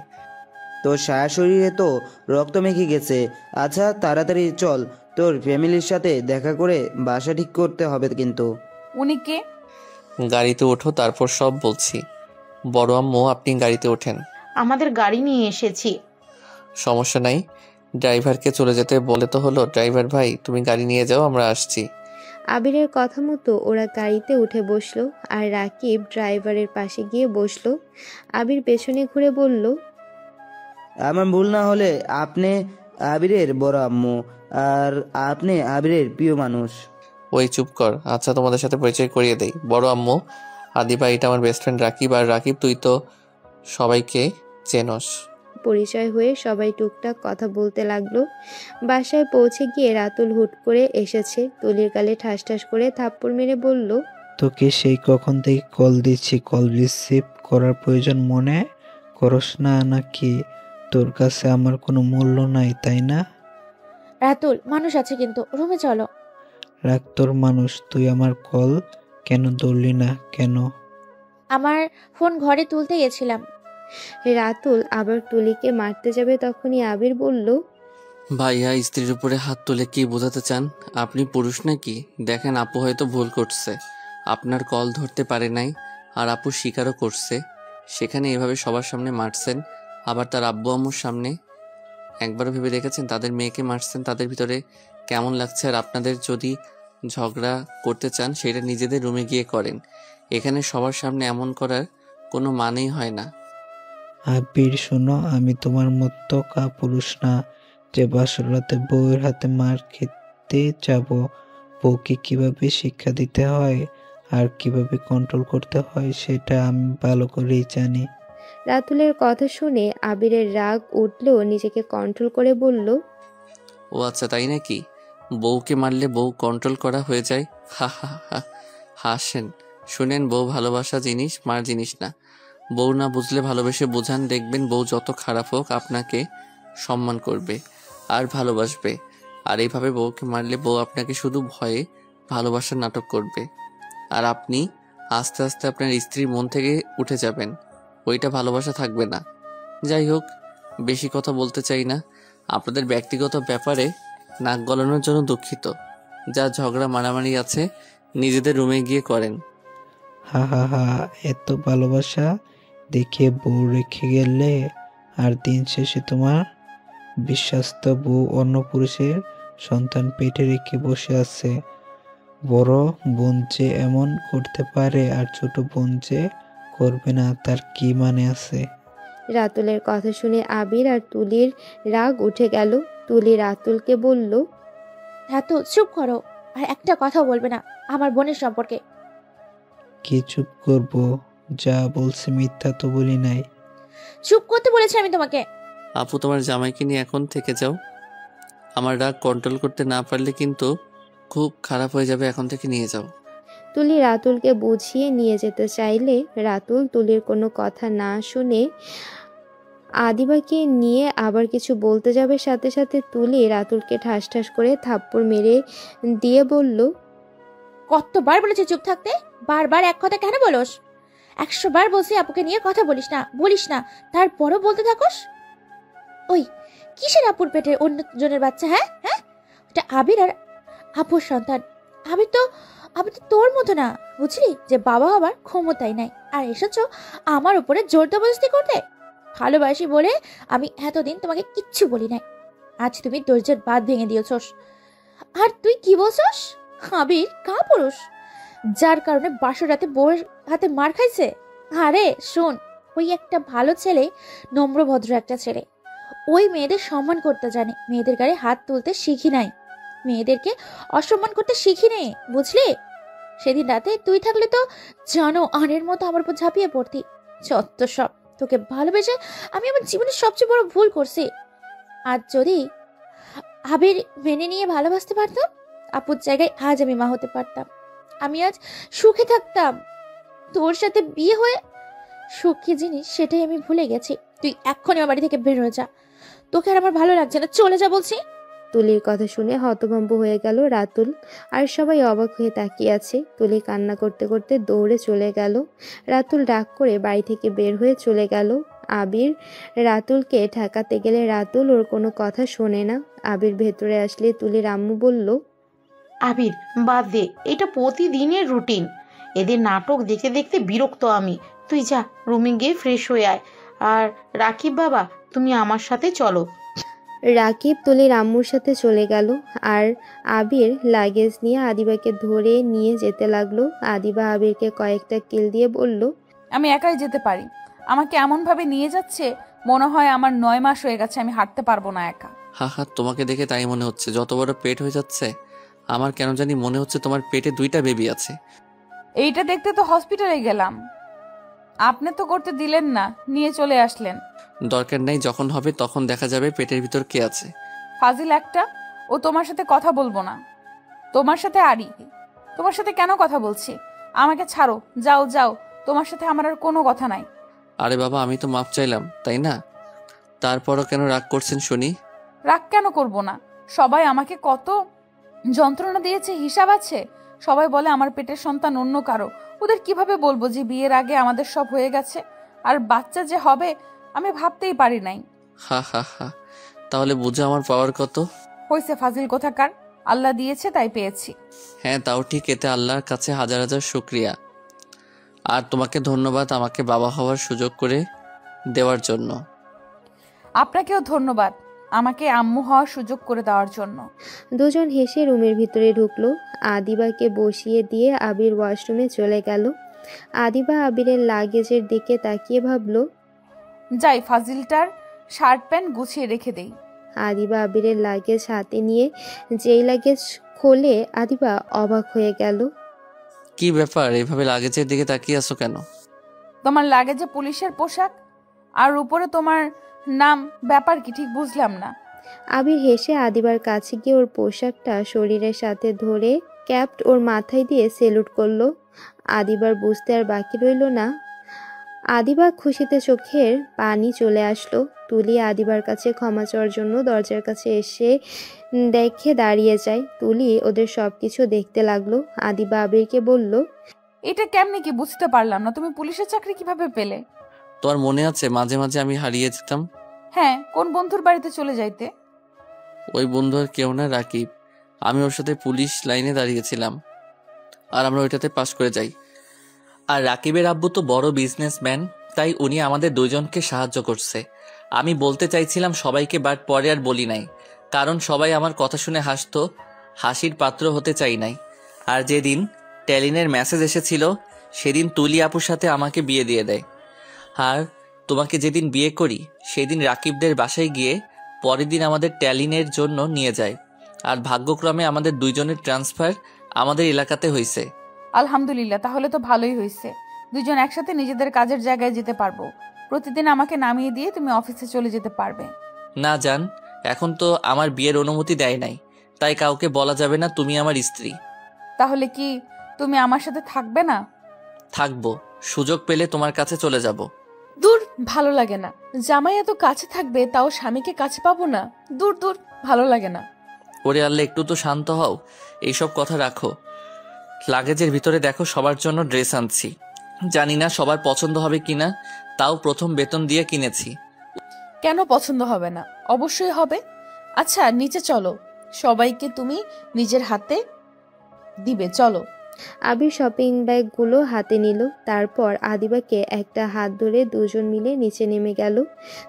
তোর সায়া শরীরে তো রক্ত মেখে গেছে। আচ্ছা তাড়াতাড়ি চল, তোর ফ্যামিলির সাথে দেখা করে বাসা ঠিক করতে হবে কিন্তু। উনি কে? গাড়িতে ওঠো, তারপর সব বলছি। বড় আম্মু আপনি গাড়িতে ওঠেন। আমাদের গাড়ি নিয়ে এসেছি। সমস্যা নাই, ড্রাইভারকে চলে যেতে বলে তো হলো। ড্রাইভার ভাই তুমি গাড়ি নিয়ে যাও, আমরা আসছি। আবিরের কথা মতো ওরা গাড়িতে উঠে বসলো আর রাকিব ড্রাইভারের পাশে গিয়ে বসলো। আবির পেছনে ঘুরে বলল, আমার ভুল না হলে আপনি আবিরের বড় আম্মু, আর আপনি আবিরের প্রিয় মানুষ। ওই চুপ কর। আচ্ছা তোমাদের সাথে পরিচয় করিয়ে দেই, বড় আম্মু আদিবা, এটা আমার বেস্ট ফ্রেন্ড রাকিব। আর রাকিব তুই তো সবাইকে চেনস। পরিচয় হয়ে সবাই টুকটাক কথা বলতে লাগলো। বাসায় পৌঁছে গিয়ে রাতুল হুট করে এসেছে। তুলির গালে ঠাস ঠাস করে থাপ্পড় মেরে বলল, তোকে সেই কখন থেকে কল দিচ্ছি, কল রিসিভ করার প্রয়োজন মনে করস না নাকি? তোর কাছে আমার কোনো মূল্য নাই তাই না? রাতুল, মানুষ আছে কিন্তু, রুমে চলো। রাখ তোর মানুষ, তুই আমার কল কেন ধরলি না কেন? আমার ফোন ঘরে তুলতে গেছিলাম। রাতুল আবার তুলিকে মারতে যাবে, তখনই আবির বলল, ভাইয়া স্ত্রীর উপরে হাত তুলে কি বোঝাতে চান? আপনি পুরুষ নাকি? দেখেন আপু হয়তো ভুল করছে, আপনার কল ধরতে পারে নাই, আর আপু স্বীকারও করছে। সেখানে এভাবে সবার সামনে মারছেন, আবার তার আব্বু আম্মুর সামনে। একবারও ভেবে দেখেছেন তাদের মেয়েকে মারছেন তাদের ভিতরে কেমন লাগছে? আর আপনাদের যদি ঝগড়া করতে চান সেটা নিজেদের রুমে গিয়ে করেন, এখানে সবার সামনে এমন করার কোনো মানেই হয় না। আবির শোনো, আমি তোমার মতো কাপুরুষ না যে বাসরাতে বউয়ের হাতে মার খেতে যাব। বউকে কিভাবে শিক্ষা দিতে হয় আর কিভাবে কন্ট্রোল করতে হয় সেটা আমি ভালো করেই জানি। রাতুলের কথা শুনে আবিরের রাগ উঠলেও নিজেকে কন্ট্রোল করে বলল, ও আচ্ছা, তাই নাকি? বউকে মারলে বউ কন্ট্রোল করা হয়ে যায়? হা হা হা। হাসেন। শুনেন, বউ ভালোবাসা জিনিস, মার জিনিস না। বউ না বুঝলে ভালোবেসে বোঝান, দেখবেন বউ যত খারাপ হোক আপনাকে সম্মান করবে আর ভালোবাসবে। আর এইভাবে বউকে মারলে বউ আপনাকে শুধু ভয়ে ভালোবাসার নাটক করবে, আর আপনি আস্তে আস্তে আপনার স্ত্রীর মন থেকে উঠে যাবেন, ওইটা ভালোবাসা থাকবে না। যাই হোক, বেশি কথা বলতে চাই না। আপনাদের ব্যক্তিগত ব্যাপারে নাক গলানোর জন্য দুঃখিত। যা ঝগড়া মারামারি আছে নিজেদের রুমে গিয়ে করেন। হা হা হা, এত ভালোবাসা দেখিয়ে বউ রেখে গেলে, আর দিন শেষে তোমার বিশ্বাস্ত বউ অন্য পুরুষের সন্তান পেটে রেখে বসে আছে। বড় বোন যে এমন করতে পারে আর ছোট বোন যে করবে না, তার কি মানে আছে? রাতুলের কথা শুনে আবির আর তুলির রাগ উঠে গেল। তুলি রাতুলকে বলল, রাতুল চুপ করো, আর একটা কথা বলবে না আমার বোনের সম্পর্কে। কি চুপ করবো? যা বলছে মিথ্যা তো বলি নাই। চুপ করতে বলেছি আমি তোমাকে। আপু, তোমার জামাইকে নিয়ে এখন থেকে যাও। আমার রাগ কন্ট্রোল করতে না পারলে কিন্তু খুব খারাপ হয়ে যাবে, এখন থেকে নিয়ে যাও। তুলি রাতুলকে বুঝিয়ে নিয়ে যেতে চাইলে রাতুল তুলির কোনো কথা না শুনে আদিবাকে নিয়ে আবার কিছু বলতে যাবে, সাথে সাথে তুলি রাতুলকে ঠাস ঠাস করে থাপ্পড় মেরে দিয়ে বলল, কতবার বলেছি চুপ থাকতে, বারবার এক কথা কেন বলোস? 100 বার বলছি আপুকে নিয়ে কথা বলিস না, তারপরও বলতে থাকোস। ওই কিসের আপুর পেটের অন্য জনের বাচ্চা? হ্যাঁ হ্যাঁ, এটা আবির আর আপুর সন্তান। আবির তো তোর মতো না, বুঝলি, যে বাবা হবার ক্ষমতাই নাই, আর এসেছো আমার উপরে জোর জবরদস্তি করতে। ভালোবাসি বলে আমি এতদিন তোমাকে কিচ্ছু বলি নাই, আজ তুমি ধৈর্যের বাঁধ ভেঙে দিয়েছস। আর তুই কি বলছস? আবির কাপুরুষ, যার কারণে বাসর রাতে বউয়ের হাতে মার খাইছে। আরে শোন, ওই একটা ভালো ছেলে, নম্র ভদ্র একটা ছেলে, ওই মেয়েদের সম্মান করতে জানে, মেয়েদের গায়ে হাত তুলতে শিখি নাই, মেয়েদেরকে অসম্মান করতে শিখি নেই, বুঝলি? সেদিন রাতে তুই থাকলে তো জানো আনের মতো আমার উপর ঝাঁপিয়ে পড়তি। যত সব, তোকে ভালোবেসে আমি আমার জীবনের সবচেয়ে বড় ভুল করছি। আর যদি আবির মেনে নিয়ে ভালোবাসতে পারতাম, আপুর জায়গায় আজ আমি মা হতে পারতাম, আমি আজ সুখে থাকতাম। তোর সাথে বিয়ে হয়ে সুখ কি জিনিস সেটাই আমি ভুলে গেছি। তুই এক্ষুনি আমার বাড়ি থেকে বের হয়ে যা, তোকে আর আমার ভালো লাগছে না, চলে যা বলছি। তুলির কথা শুনে হতভম্ব হয়ে গেল রাতুল, আর সবাই অবাক হয়ে তাকিয়ে আছে। তুলি কান্না করতে করতে দৌড়ে চলে গেল। রাতুল রাগ করে বাড়ি থেকে বের হয়ে চলে গেল। আবির রাতুলকে ঠেকাতে গেলে রাতুল ওর কোনো কথা শোনে না। আবির ভেতরে আসলে তুলির আম্মু বলল, আবির বাদ দে, এটা প্রতিদিনের রুটিন, এদের নাটক দেখতে দেখতে বিরক্ত আমি। তুই যা, রুমে গিয়ে ফ্রেশ হয়ে আয়। আর রাকিব বাবা, তুমি আমার সাথে চলো। রাকিব তুলির আম্মুর সাথে চলে গেল, আর আবির লাগেজ নিয়ে আদিবাকে ধরে নিয়ে যেতে লাগলো। আদিবা আবিরকে কয়েকটা কিল দিয়ে বলল, আমি একাই যেতে পারি। আমাকে এমনভাবে নিয়ে যাচ্ছে মনে হয় আমার 9 মাস হয়ে গেছে, আমি হাঁটতে পারবো না একা। হা হা, তোমাকে দেখে তাই মনে হচ্ছে। যত বড় পেট হয়ে যাচ্ছে, আমার কেন জানি মনে হচ্ছে তোমার পেটে 2টা বেবি আছে। এইটা দেখতে তো হসপিটালে গেলাম, আপনি তো করতে দিলেন না, নিয়ে চলে আসলেন। দরকার নাই, যখন হবে তখন দেখা যাবে পেটের ভিতর কে আছে। ফাজিল একটা, ও তোমার সাথে কথা বলবো না। তোমার সাথে আরি, তোমার সাথে কেন কথা বলছি? আমাকে ছাড়ো, যাও যাও, তোমার সাথে আমার আর কোনো কথা নাই। আরে বাবা, আমি তো মাপ চাইলাম, তাই না? তারপরও কেন রাগ করছেন শুনি? রাগ কেন করব না? সবাই আমাকে কত যন্ত্রণা দিয়েছে হিসাব আছে। সবাই বলে আমার পেটের সন্তান অন্য কারো। ওদের কিভাবে বলবো যে বিয়ের আগে আমাদের সব হয়ে গেছে, আর বাচ্চা যে হবে আমি ভাবতেই পারি নাই। হা হা হা, তাহলে বুঝো আমার পাওয়ার কত। হইছে ফাজিল কোথাকার, আল্লাহ দিয়েছে তাই পেয়েছি। হ্যাঁ তাও ঠিক, এতে আল্লাহর কাছে হাজার হাজার শুকরিয়া। আর তোমাকে ধন্যবাদ আমাকে বাবা হওয়ার সুযোগ করে দেওয়ার জন্য। আপনাকেও ধন্যবাদ আমাকে আম্মু হওয়ার সুযোগ করে দেওয়ার জন্য। দুজন হেসে রুমের ভিতরে ঢুকলো। আদিবাকে বসিয়ে দিয়ে আবির ওয়াশরুমে চলে গেল। আদিবা আবিরের লাগেজের দিকে তাকিয়ে ভাবলো, যাই ফাজিলটার শার্ট প্যান্ট গুছিয়ে রেখে দেই। আদিবা আবিরের লাগেজ হাতে নিয়ে যেই লাগেজ খোলে আদিবা অবাক হয়ে গেল। কি ব্যাপার, এইভাবে লাগেজের দিকে তাকিয়ে আছো কেন? তোমার লাগেজে পুলিশের পোশাক আর উপরে তোমার নাম, ব্যাপার কি ঠিক বুঝলাম না। আবির হেসে আদিবার কাছে গিয়ে ওর পোশাকটা শরীরের সাথে ধরে ক্যাপ্ট ওর মাথায় দিয়ে সেলুট করলো। আদিবার বুঝতে আর বাকি রইল না। আদিবা খুশিতে চোখের পানি চলে আসলো। তুলি আদিবার কাছে ক্ষমা চাওয়ার জন্য দরজার কাছে এসে দেখে দাঁড়িয়ে যায়। তুলি ওদের সবকিছু দেখতে লাগলো। আদিবা আবিরকে বলল, এটা কেমনে কি বুঝতে পারলাম না, তুমি পুলিশের চাকরি কিভাবে পেলে? তোমার মনে আছে মাঝে মাঝে আমি হারিয়ে যেতাম? হ্যাঁ, কোন বন্ধুর বাড়িতে চলে যাইতে? ওই বন্ধু আর কেউ না, রাকিব। আমি ওর সাথে পুলিশ লাইনে দাঁড়িয়েছিলাম আর আমরা ওইটাতে পাশ করে যাই। আর রাকিবের আব্বু তো বড় বিজনেসম্যান, তাই উনি আমাদের দুজনকে সাহায্য করছে। আমি বলতে চাইছিলাম সবাইকে, বাট পরে আর বলি নাই, কারণ সবাই আমার কথা শুনে হাসতো, হাসির পাত্র হতে চাই নাই। আর যেদিন টেলিনের মেসেজ এসেছিল সেদিন তুলি আপুর সাথে আমাকে বিয়ে দিয়ে দেয়। আর তোমাকে যেদিন বিয়ে করি সেদিন রাকিবদের বাসায় গিয়ে পরের দিন আমাদের টেলিনের জন্য নিয়ে যায়। আর ভাগ্যক্রমে আমাদের দুইজনের ট্রান্সফার আমাদের এলাকাতে হয়েছে। আলহামদুলিল্লাহ, তাহলে তো ভালোই হয়েছে। দুজন একসাথে নিজেদের কাজের জায়গায় যেতে পারবো। প্রতিদিন আমাকে নামিয়ে দিয়ে তুমি অফিসে চলে যেতে পারবে। না জান, এখন তো আমার বিয়ের অনুমতি দেয় নাই, তাই কাউকে বলা যাবে না তুমি আমার স্ত্রী। তাহলে কি তুমি আমার সাথে থাকবে না? থাকবো, সুযোগ পেলে তোমার কাছে চলে যাব। দূর, ভালো লাগে না। জামাই এত কাছে থাকবে তাও স্বামীকে কাছে পাবো না। দূর দূর, ভালো লাগে না। ওরে আল্লাহ, একটু তো শান্ত হও, এইসব কথা রাখো। লাগেজের ভিতরে দেখো সবার জন্য ড্রেস আনছি, জানি না সবার পছন্দ হবে কিনা, তাও প্রথম বেতন দিয়ে কিনেছি। কেন পছন্দ হবে না? অবশ্যই হবে। আচ্ছা নিচে চলো, সবাইকে তুমি নিজের হাতে দিবে, চলো। আবির শপিং ব্যাগগুলো হাতে নিল। তারপর আদিবাকে একটা হাত ধরে দুজন মিলে নিচে নেমে গেল।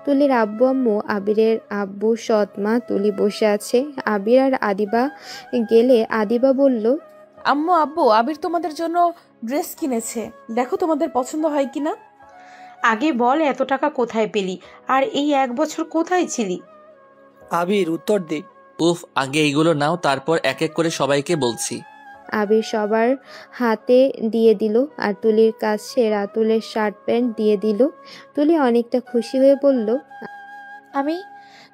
তুলির আব্বু আম্মু, আবিরের আব্বু, সৎ মা তুলি বসে আছে। আবির আর আদিবা গেলে আদিবা বলল, আম্মু আব্বু, আবির তোমাদের জন্য ড্রেস কিনেছে, দেখো তোমাদের পছন্দ হয় কিনা। আগে বল, এত টাকা কোথায় পেলি? আর এই 1 বছর কোথায় ছিলি? আবির উত্তর দে। উফ, আগে এইগুলো নাও, তারপর এক এক করে সবাইকে বলছি। আবির সবার হাতে দিয়ে দিল আর তুলির কাছে রাতুলের শার্ট প্যান্ট দিয়ে দিল। তুলি অনেকটা খুশি হয়ে বলল, আমি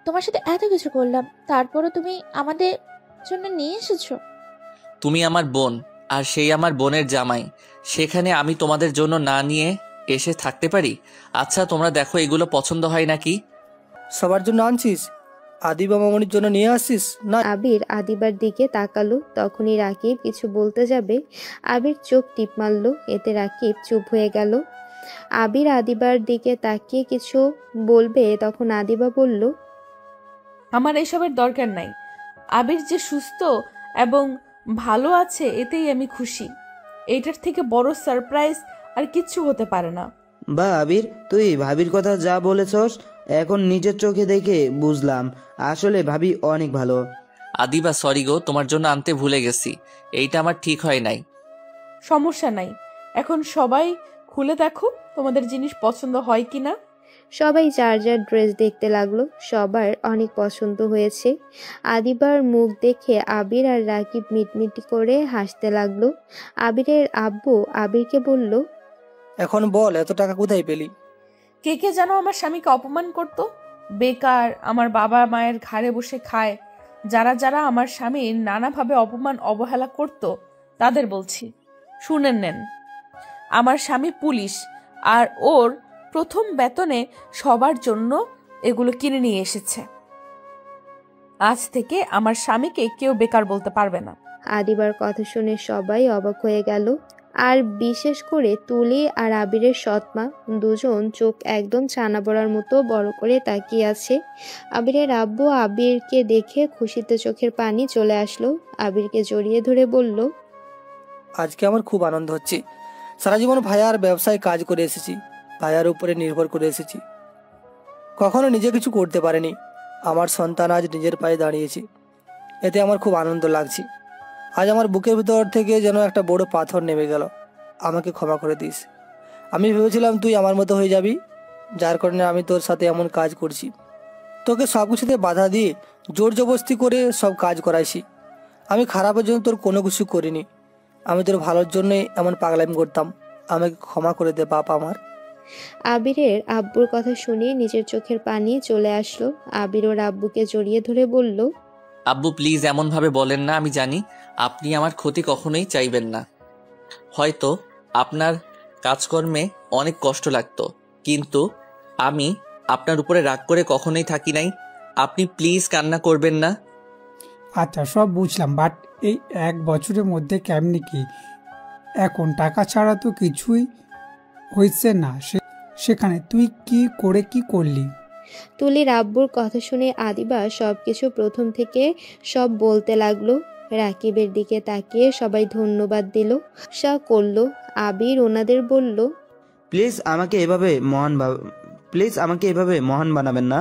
তোমার সাথে এত কিছু করলাম, তারপরও তুমি আমাদের জন্য নিয়ে এসেছো। তুমি আমার বোন আর সেই আমার বোনের জামাই, সেখানে আমি তোমাদের জন্য না নিয়ে এসে থাকতে পারি? আচ্ছা তোমরা দেখো এগুলো পছন্দ হয় নাকি? সবার জন্য আনছিস? আদিবা মামনির জন্য নিয়ে আসছিস না? আবির আদিবার দিকে তাকালো। তখনই রাকিব কিছু বলতে যাবে, আবির চোখ টিপ মারল। এতে রাকিব চুপ হয়ে গেল। আবির আদিবার দিকে তাকিয়ে কিছু বলবে, তখন আদিবা বলল, আমার এইসবের দরকার নাই। আবির যে সুস্থ এবং ভালো আছে এতেই আমি খুশি। এইটার থেকে বড় সারপ্রাইজ আর কিচ্ছু হতে পারে না। বা আবির, তুই ভাবির কথা যা বলেছস এখন নিজের চোখে দেখে বুঝলাম, আসলে ভাবি অনেক ভালো। আদিবা সরি গো, তোমার জন্য আনতে ভুলে গেছি, এইটা আমার ঠিক হয় নাই। সমস্যা নাই, এখন সবাই খুলে দেখো তোমাদের জিনিস পছন্দ হয় কিনা। সবাই যার যার ড্রেস দেখতে লাগলো। সবার অনেক পছন্দ হয়েছে। আদিবার মুখ দেখে আবির আর রাকিব মিটমিটি করে হাসতে লাগলো। আবিরের আব্বু আবিরকে বলল, এখন বল, এত টাকা কোথায় পেলি? কে কে যেন আমার স্বামীকে অপমান করত, বেকার আমার বাবা মায়ের ঘাড়ে বসে খায়, যারা যারা আমার স্বামীর নানাভাবে অপমান অবহেলা করত তাদের বলছি, শুনেন নেন। আমার স্বামী পুলিশ, আর ওর প্রথম বেতনে সবার জন্য এগুলো কিনে নিয়ে এসেছে। আজ থেকে আমার স্বামীকে কেউ বেকার বলতে পারবে না। আদিবার কথা শুনে সবাই অবাক হয়ে গেল। আর বিশেষ করে তুলি আর আবিরের সৎমা, দুজন চোখ একদম ছানা বড়ার মতো বড় করে তাকিয়ে আছে। আবিরের আব্বু আবিরকে দেখে খুশিতে চোখের পানি চলে আসলো। আবিরকে জড়িয়ে ধরে বলল, আজকে আমার খুব আনন্দ হচ্ছে। সারা জীবন ভাইয়ার ব্যবসায় কাজ করে এসেছি, ভাইয়ার উপরে নির্ভর করে এসেছি, কখনো নিজে কিছু করতে পারেনি। আমার সন্তান আজ নিজের পায়ে দাঁড়িয়েছে, এতে আমার খুব আনন্দ লাগছে। আজ আমার বুকের ভিতর থেকে যেন একটা বড় পাথর নেমে গেল। আমাকে ক্ষমা করে দিস। আমি ভেবেছিলাম তুই আমার মতো হয়ে যাবি, যার কারণে আমি তোর সাথে এমন কাজ করছি। তোকে সব কিছুতে বাধা দিয়ে জোর জবরদস্তি করে সব কাজ করাইছি। আমি খারাপের জন্য তোর কোনো কিছু করিনি, আমি তোর ভালোর জন্যই এমন পাগলামি করতাম। আমাকে ক্ষমা করে দে বাপ আমার। আবিরের আব্বুর কথা শুনে নিজের চোখের পানি চলে আসলো। আবির ওর আব্বুকে জড়িয়ে ধরে বলল, আব্বু প্লিজ এমনভাবে বলেন না। আমি জানি আপনি আমার ক্ষতি কখনোই চাইবেন না। হয়তো আপনার কাজকর্মে অনেক কষ্ট লাগতো, কিন্তু আমি আপনার উপরে রাগ করে কখনোই থাকি নাই। আপনি প্লিজ কান্না করবেন না। আচ্ছা সব বুঝলাম, বাট এই 1 বছরের মধ্যে কেমনি কি? এখন টাকা ছাড়া তো কিছুই হয়েছে না, সেখানে তুই কি করে কি করলি? তুলির আব্বুর কথা শুনে আদিবা সবকিছু প্রথম থেকে সব বলতে লাগলো। রাকিবের দিকে তাকিয়ে সবাই ধন্যবাদ দিল, করলো। আবির ওনাদের বলল, প্লিজ আমাকে এভাবে মহান বানাবেন না।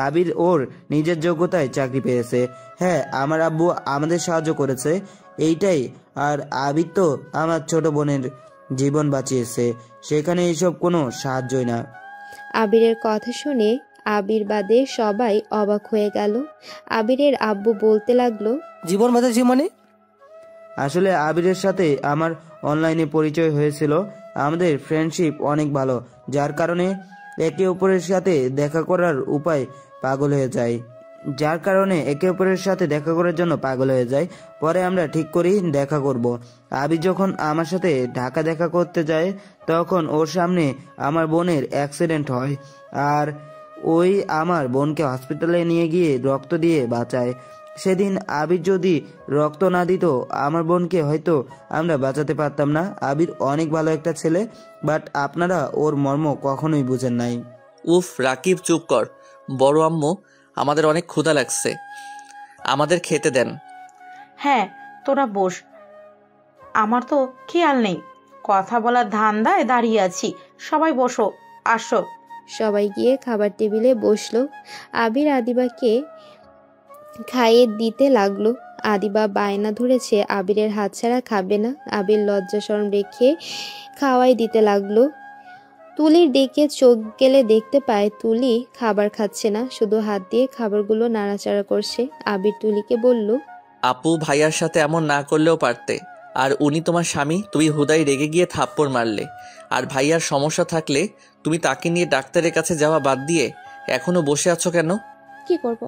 আবির ওর নিজের যোগ্যতায় চাকরি পেয়েছে। হ্যাঁ, আমার আব্বু আমাদের সাহায্য করেছে, এইটাই। আর আবির তো আমার ছোট বোনের জীবন বাঁচিয়েছে, সেখানে এইসব কোনো সাহায্যই না। আবিরের কথা শুনে আবির বাদে সবাই অবাক হয়ে গেল। আবিরের আব্বু বলতে লাগলো, জীবন বাঁচাচ্ছি মানে? আসলে আবিরের সাথে আমার অনলাইনে পরিচয় হয়েছিল। আমাদের ফ্রেন্ডশিপ অনেক ভালো, যার কারণে একে অপরের সাথে দেখা করার জন্য পাগল হয়ে যায়। পরে আমরা ঠিক করি দেখা করব। আবির যখন আমার সাথে ঢাকা দেখা করতে যায়, তখন ওর সামনে আমার বোনের অ্যাক্সিডেন্ট হয়, আর ওই আমার বোনকে হসপিটালে নিয়ে গিয়ে রক্ত দিয়ে বাঁচায়। সেদিন আবির যদি রক্ত না দিত, আমার বোনকে হয়তো আমরা বাঁচাতে পারতাম না। আবির অনেক ভালো একটা ছেলে, বাট আপনারা ওর মর্ম কখনোই বুঝেন নাই। উফ রাকিব চুপ কর। বড় আম্মু, আমাদের অনেক ক্ষুধা লাগছে, আমাদের খেতে দেন। হ্যাঁ, তোরা বস, আমার তো খেয়াল নেই, কথা বলার ধান্দায় দাঁড়িয়ে আছি। সবাই বসো, আসো। সবাই গিয়ে খাবার টেবিলে বসলো। আবির আদিবাকে খাইয়ে দিতে লাগলো। আদিবা বায়না ধরেছে আবিরের হাত ছাড়া খাবে না। আবির লজ্জা শরম রেখে খাওয়াই দিতে লাগলো। তুলির দিকে চোখ গেলে দেখতে পায় তুলি খাবার খাচ্ছে না, শুধু হাত দিয়ে খাবারগুলো নাড়াচাড়া করছে। আবির তুলিকে বলল, আপু ভাইয়ার সাথে এমন না করলেও পারতে, আর উনি তোমার স্বামী, তুমি হুদাই রেগে গিয়ে থাপ্পড় মারলে। আর ভাইয়ার সমস্যা থাকলে তুমি তাকে নিয়ে ডাক্তারের কাছে যাওয়া বাদ দিয়ে এখনো বসে আছো কেন? কি করব?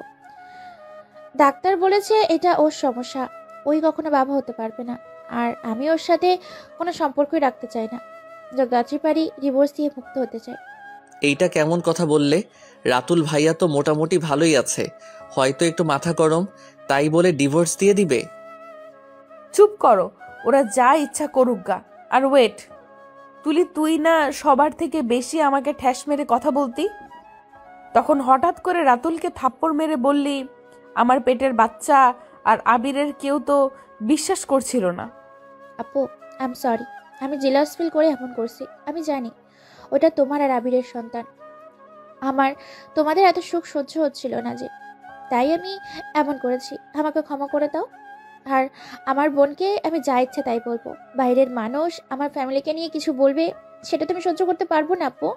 ডাক্তার বলেছে এটা ওর সমস্যা, ওই কখনো বাবা হতে পারবে না। আর আমি ওর সাথে কোনো সম্পর্কই রাখতে চাই না। যতই পারি ডিভোর্স দিয়ে মুক্ত হতে চাই। এইটা কেমন কথা বললে? রাতুল ভাইয়া তো মোটামুটি ভালোই আছে, হয়তো একটু মাথা গরম, তাই বলে ডিভোর্স দিয়ে দিবে? চুপ করো, ওরা যা ইচ্ছা করুক গা। আর ওয়েট, তুই না সবার থেকে বেশি আমাকে ঠ্যাস মেরে কথা বলতি? তখন হঠাৎ করে রাতুলকে থাপ্পড় মেরে বললি আমার পেটের বাচ্চা, আর আবিরের কেউ তো বিশ্বাস করছিল না। আপু আই এম সরি, আমি জেলাস ফিল করে এমন করছি। আমি জানি ওটা তোমার আর আবিরের সন্তান। আমার তোমাদের এত সুখ সহ্য হচ্ছিল না, যে তাই আমি এমন করেছি। আমাকে ক্ষমা করে দাও। আর আমার বোনকে আমি যা ইচ্ছা তাই বলবো। বাইরের মানুষ আমার ফ্যামিলিকে নিয়ে কিছু বলবে, সেটা তুমি সহ্য করতে পারবো না আপু।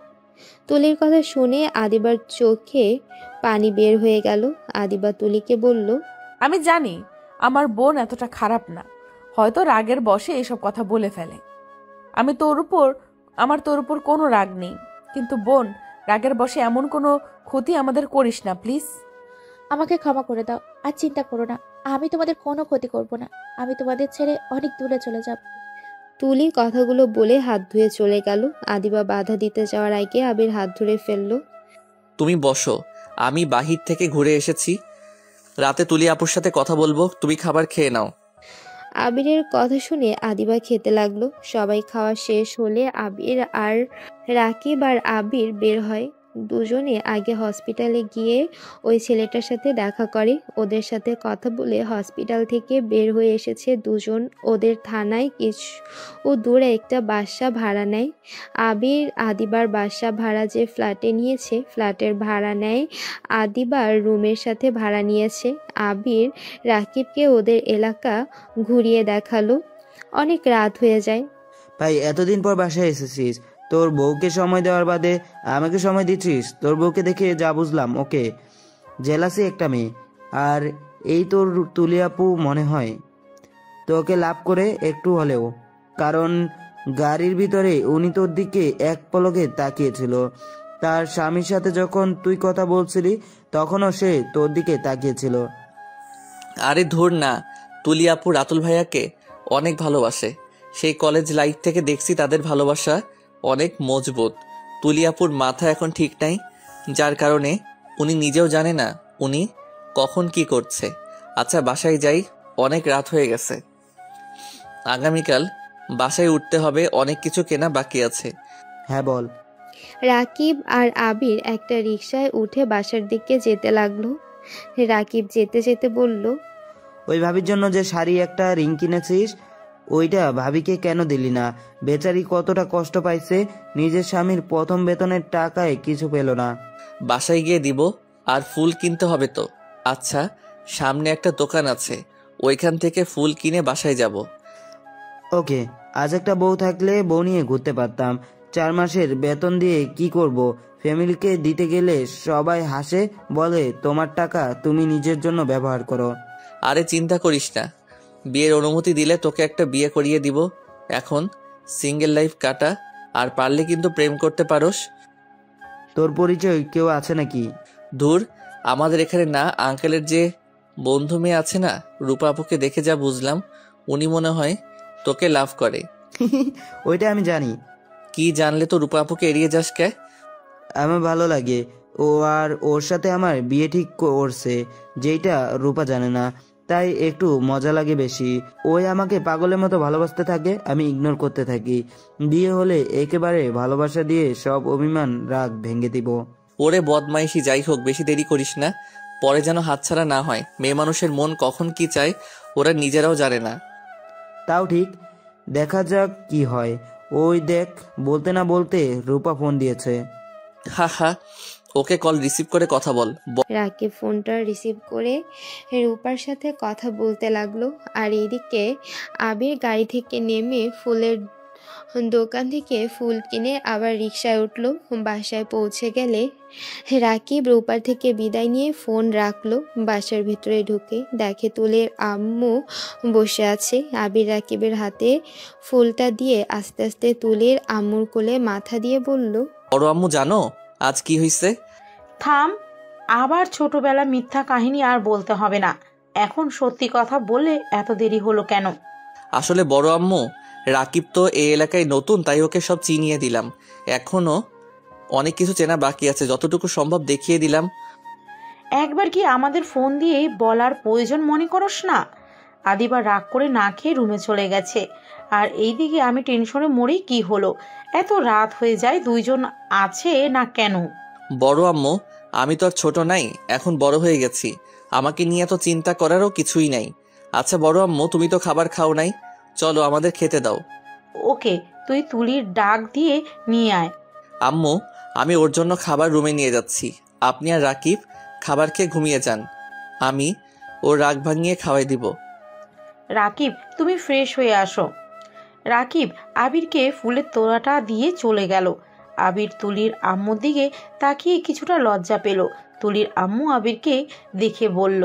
তুলির কথা শুনে আদিবার চোখে পানি বের হয়ে গেল। আদিবা তুলিকে বলল, আমি জানি আমার বোন এতটা খারাপ না, হয়তো রাগের বশে এসব কথা বলে ফেলে। আমার তোর উপর কোনো রাগ নেই, কিন্তু বোন, রাগের বশে এমন কোনো ক্ষতি আমাদের করিস না প্লিজ। আমাকে ক্ষমা করে দাও, আর চিন্তা করো না, আমি তোমাদের কোনো ক্ষতি করব না। আমি তোমাদের ছেড়ে অনেক দূরে চলে যাব। তুলি কথাগুলো বলে হাত ধুয়ে চলে গেল। আদিবা বাধা দিতে যাওয়ার আগে আবির হাত ধরে ফেললো। তুমি বসো, আমি বাহির থেকে ঘুরে এসেছি, রাতে তুলি আপুর সাথে কথা বলবো, তুমি খাবার খেয়ে নাও। আবিরের কথা শুনে আদিবা খেতে লাগলো। সবাই খাওয়া শেষ হলে আবির আর রাকিব আর আবির বের হয়। দুজনে আগে হসপিটালে গিয়ে ওই ছেলেটার সাথে দেখা করে, ওদের সাথে কথা বলে হসপিটাল থেকে বের হয়ে এসেছে দুজন। ওদের থানায় কিছু দূরে একটা বাসা ভাড়া নেয়। আবির আদিবার বাসা ভাড়া যে ফ্ল্যাটে নিয়েছে, ফ্ল্যাটের ভাড়া নেয় আদিবার রুমের সাথে ভাড়া নিয়েছে। আবির রাকিবকে ওদের এলাকা ঘুরিয়ে দেখালো। অনেক রাত হয়ে যায়। ভাই এতদিন পর বাসায় এসেছিস, তোর বউকে সময় দেওয়ার বাদে আমাকে সময় দিচ্ছিস। তোর বউকে দেখে যা বুঝলাম ওকে জেলাসি একটা মেয়ে। আর এই তোর তুলি আপু মনে হয় তোকে লাভ করে একটু হলেও, কারণ গাড়ির ভিতরে উনি তোর দিকে এক পলকে তাকিয়েছিল। তার স্বামীর সাথে যখন তুই কথা বলছিলি তখনও সে তোর দিকে তাকিয়েছিল। আরে ধুর না, তুলি আপু রাতুল ভাইয়াকে অনেক ভালোবাসে। সেই কলেজ লাইফ থেকে দেখছি তাদের ভালোবাসা অনেক মজবুত। তুলি আপুর মাথা এখন ঠিক নাই, যার কারণে উনি নিজেও জানে না উনি কখন কি করছে। আচ্ছা বাসায় যাই, অনেক রাত হয়ে গেছে। আগামীকাল বাসায় উঠতে হবে, অনেক কিছু কেনা বাকি আছে। হ্যাঁ বল। রাকিব আর আবির একটা রিকশায় উঠে বাসার দিকে যেতে লাগলো। রাকিব যেতে যেতে বলল, ওই ভাবির জন্য যে শাড়ি একটা রিং কিনেছিস ওইটা ভাবিকে কেন দিলি না? বেচারি কতটা কষ্ট পাইছে, নিজের স্বামীর প্রথম বেতনের টাকায় কিছু পেল না। বাসায় গিয়ে দিব। আর ফুল কিনতে হবে তো। আচ্ছা সামনে একটা দোকান আছে, ওইখান থেকে ফুল কিনে বাসায় যাব। ওকে, আজ একটা বউ থাকলে বউ নিয়ে ঘুরতে পারতাম। 4 মাসের বেতন দিয়ে কি করব? ফ্যামিলিকে দিতে গেলে সবাই হাসে, বলে তোমার টাকা তুমি নিজের জন্য ব্যবহার করো। আরে চিন্তা করিস না, বিয়ের অনুমতি দিলে তোকে একটা বিয়ে করিয়ে দিব। এখন সিঙ্গেল লাইফ কাটা, আর পারলে কিন্তু প্রেম করতে পারোস। তোর পরিচয় কেউ আছে নাকি? ধুর, আমাদের এখানে না, আঙ্কেলের যে বন্ধু মেয়ে আছে না, রূপা আপুকে দেখে যা বুঝলাম উনি মনে হয় তোকে লাভ করে। ওইটা আমি জানি। কি জানলে তো রূপা আপুকে এড়িয়ে যাস কে? আমার ভালো লাগে ও, আর ওর সাথে আমার বিয়ে ঠিক করছে, যেটা রূপা জানে না, তাই একটু মজা লাগে বেশি। ওই আমাকে পাগলের মতো ভালোবাসতে থাকে, আমি ইগনোর করতে থাকি। বিয়ে হলে একেবারে ভালোবাসা দিয়ে সব অভিমান রাগ ভেঙে দিব। ওরে বদমাইশি, যাই হোক বেশি দেরি করিস না, পরে যেন হাতছাড়া না হয়। মেয়ে মানুষের মন কখন কি চায় ওরা নিজেরাও জানে না। তাও ঠিক, দেখা যাক কি হয়। ওই দেখ, বলতে না বলতে রূপা ফোন দিয়েছে। হা হা, ওকে কল রিসিভ করে কথা বল। রাকিব ফোনটা রিসিভ করে রূপার সাথে কথা বলতে লাগলো। আর এদিকে আবির গাড়ি থেকে নেমে ফুলের দোকান থেকে ফুল কিনে আবার রিকশায় উঠলো। বাসায় পৌঁছে গেলে রাকিব রূপার থেকে বিদায় নিয়ে ফোন রাখলো। বাসার ভিতরে ঢুকে দেখে তুলির আম্মু বসে আছে। আবির রাকিবের হাতে ফুলটা দিয়ে আস্তে আস্তে তুলির আম্মুর কোলে মাথা দিয়ে বলল, বড় আম্মু জানো আজ কি হয়েছে? থাম, আবার ছোটবেলা মিথ্যা কাহিনী আর বলতে হবে না। এখন সত্যি কথা বললে এত দেরি হলো কেন? আসলে বড় আম্মু, রাকিব তো এই এলাকায় নতুন, তাই ওকে সব চিনিয়ে দিলাম। এখনো অনেক কিছু চেনা বাকি আছে, যতটুকু সম্ভব দেখিয়ে দিলাম। একবার কি আমাদের ফোন দিয়ে বলার প্রয়োজন মনে করস না? আদিবার রাগ করে না খেয়ে রুমে চলে গেছে, আর এইদিকে আমি টেনশনে মরেই কি হলো? এত রাত হয়ে যায়, দুইজন আছে না কেন? বড় আম্মু, আমি তো আর ছোট নাই, এখন বড় হয়ে গেছি, আমাকে নিয়ে এত চিন্তা করারও কিছুই নাই। আচ্ছা বড় আম্মু, তুমি তো খাবার খাও নাই, চলো আমাদের খেতে দাও। ওকে, তুই তুলির ডাক দিয়ে নিয়ে আয়। আম্মু, আমি ওর জন্য খাবার রুমে নিয়ে যাচ্ছি, আপনি আর রাকিব খাবার খেয়ে ঘুমিয়ে যান, আমি ওর রাগ ভাঙিয়ে খাওয়াই দিব। রাকিব, তুমি ফ্রেশ হয়ে আসো। রাকিব আবিরকে ফুলের তোড়াটা দিয়ে চলে গেল। আবির তুলির আম্মুর দিকে তাকিয়ে কিছুটা লজ্জা পেল। তুলির আম্মু আবিরকে দেখে বলল,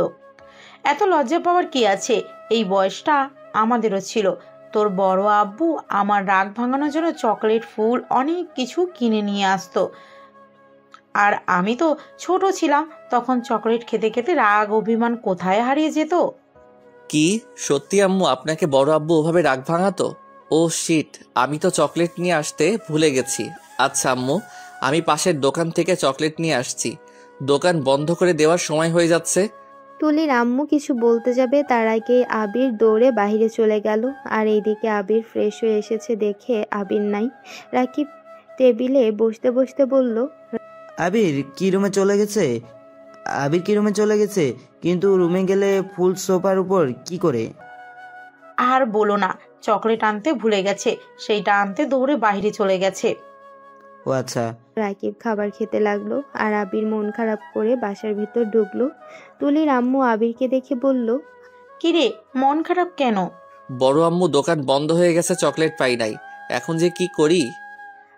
এত লজ্জা পাওয়ার কি আছে? এই বয়সটা আমাদেরও ছিল। তোর বড় আব্বু আমার রাগ ভাঙানোর জন্য চকলেট, ফুল, অনেক কিছু কিনে নিয়ে আসতো। আর আমি তো ছোট ছিলাম, তখন চকলেট খেতে খেতে রাগ অভিমান কোথায় হারিয়ে যেত। কি সত্যি আম্মু আপনাকে বড় আব্বু ওভাবে রাগ ভাঙাতো? ও শিট, আমি তো চকলেট নিয়ে আসতে ভুলে গেছি। আচ্ছা আম্মু, আমি পাশের দোকান থেকে চকলেট নিয়ে আসছি, দোকান বন্ধ করে দেওয়ার সময় হয়ে যাচ্ছে। তুলির আম্মু কিছু বলতে যাবে তার আগে আবির দৌড়ে বাইরে চলে গেল। আর এইদিকে আবির ফ্রেশ হয়ে এসেছে দেখে আবির নাই। রাকিব টেবিলে বসতে বসতে বলল, আবির কি রুমে চলে গেছে? কিন্তু রুমে গেলে ফুল সোফার উপর কি করে? আর বলো না, চকলেট আনতে ভুলে গেছে, সেইটা আনতে দৌড়ে বাইরে চলে গেছে। ও আচ্ছা। রাকিব খাবার খেতে লাগলো আর আবির মন খারাপ করে বাসার ভিতর ঢুকলো। তুলির আম্মু আবিরকে দেখে বলল, কিরে, মন খারাপ কেন? বড় আম্মু দোকান বন্ধ হয়ে গেছে, চকলেট পাই নাই, এখন যে কি করি।